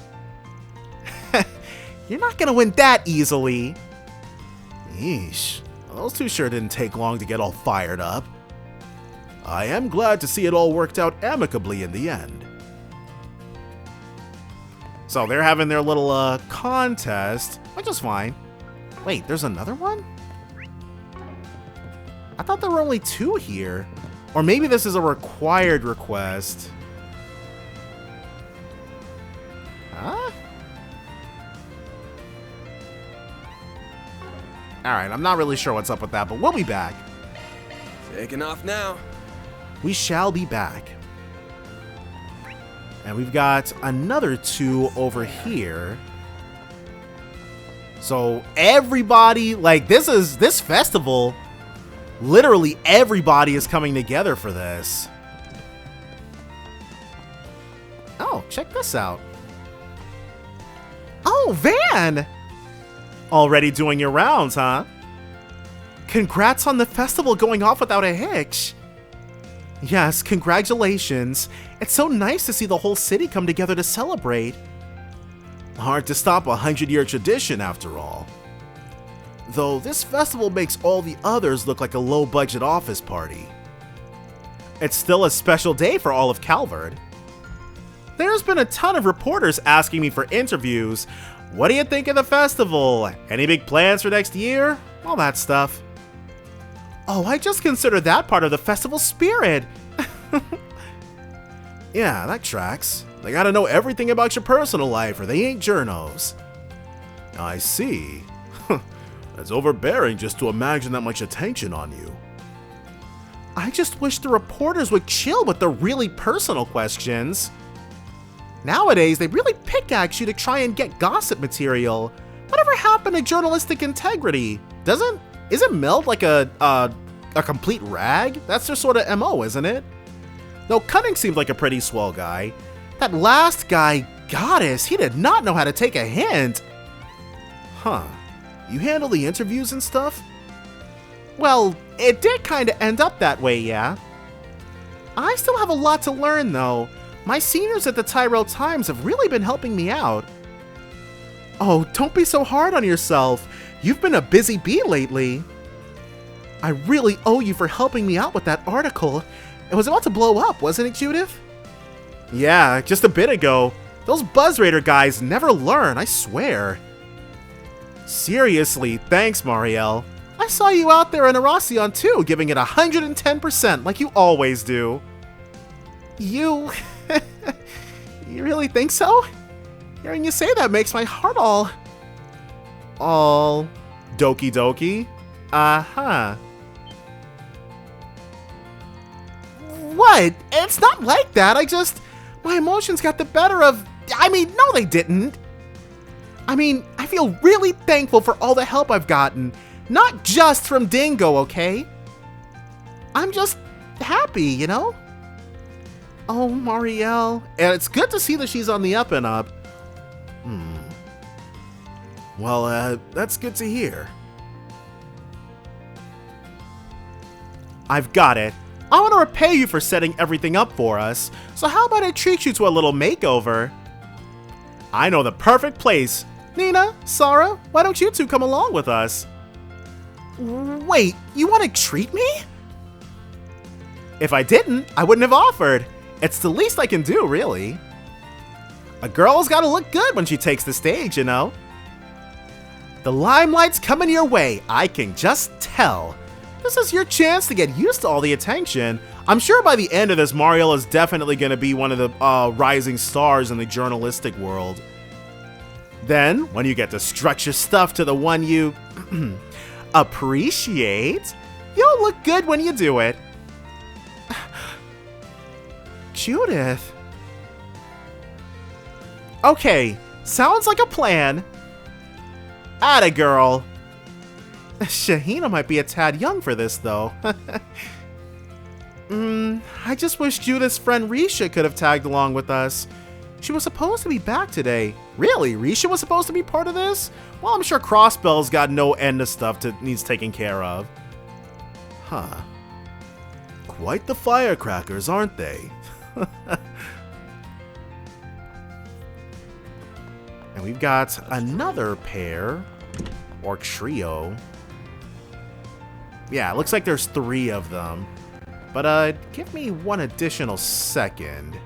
You're not gonna win that easily. Yeesh. Those two sure didn't take long to get all fired up. I am glad to see it all worked out amicably in the end. So they're having their little contest, which is fine. Wait, there's another one? I thought there were only 2 here. Or maybe this is a required request. Huh? Alright, I'm not really sure what's up with that, but we'll be back. Taking off now. We shall be back. And we've got another 2 over here. So everybody, like this festival, literally everybody is coming together for this. Oh, check this out. Oh, Van! Already doing your rounds, huh? Congrats on the festival going off without a hitch. Yes, congratulations. It's so nice to see the whole city come together to celebrate. Hard to stop a 100-year tradition, after all. Though this festival makes all the others look like a low-budget office party. It's still a special day for all of Calvard. There's been a ton of reporters asking me for interviews. What do you think of the festival? Any big plans for next year? All that stuff. Oh, I just consider that part of the festival spirit. Yeah, that tracks. They gotta know everything about your personal life or they ain't journos. I see. It's overbearing just to imagine that much attention on you. I just wish the reporters would chill with the really personal questions. Nowadays, they really pickaxe you to try and get gossip material. Whatever happened to journalistic integrity? Isn't Meld like a complete rag? That's their sort of MO, isn't it? Though Cunning seemed like a pretty swell guy. That last guy, Goddess, he did not know how to take a hint. Huh. You handle the interviews and stuff? Well, it did kinda end up that way, yeah. I still have a lot to learn, though. My seniors at the Tyrell Times have really been helping me out. Oh, don't be so hard on yourself. You've been a busy bee lately. I really owe you for helping me out with that article. It was about to blow up, wasn't it, Judith? Yeah, just a bit ago. Those Buzz Raider guys never learn, I swear. Seriously, thanks, Marielle. I saw you out there in Aracion too, giving it 110% like you always do. You... You really think so? Hearing you say that makes my heart all doki doki. Uh-huh. What? It's not like that. My emotions got the better of... no, they didn't. I feel really thankful for all the help I've gotten. Not just from Dingo, okay? I'm just happy, you know? Oh, Marielle. And it's good to see that she's on the up and up. Well, that's good to hear. I've got it. I want to repay you for setting everything up for us, so how about I treat you to a little makeover? I know the perfect place. Nina, Sarah, why don't you two come along with us? Wait, you want to treat me? If I didn't, I wouldn't have offered. It's the least I can do, really. A girl's gotta look good when she takes the stage, you know? The limelight's coming your way, I can just tell. This is your chance to get used to all the attention. I'm sure by the end of this, Marielle is definitely gonna be one of the rising stars in the journalistic world. Then, when you get to strut your stuff to the one you appreciate, you'll look good when you do it. Judith. Okay, sounds like a plan. Atta girl. Shahina might be a tad young for this, though. I just wish Judith's friend Risha could have tagged along with us. She was supposed to be back today. Really? Risha was supposed to be part of this? Well, I'm sure Crossbell's got no end of stuff that needs taken care of. Huh. Quite the firecrackers, aren't they? And we've got another pair. Or trio. Yeah, it looks like there's 3 of them. But, give me one additional second.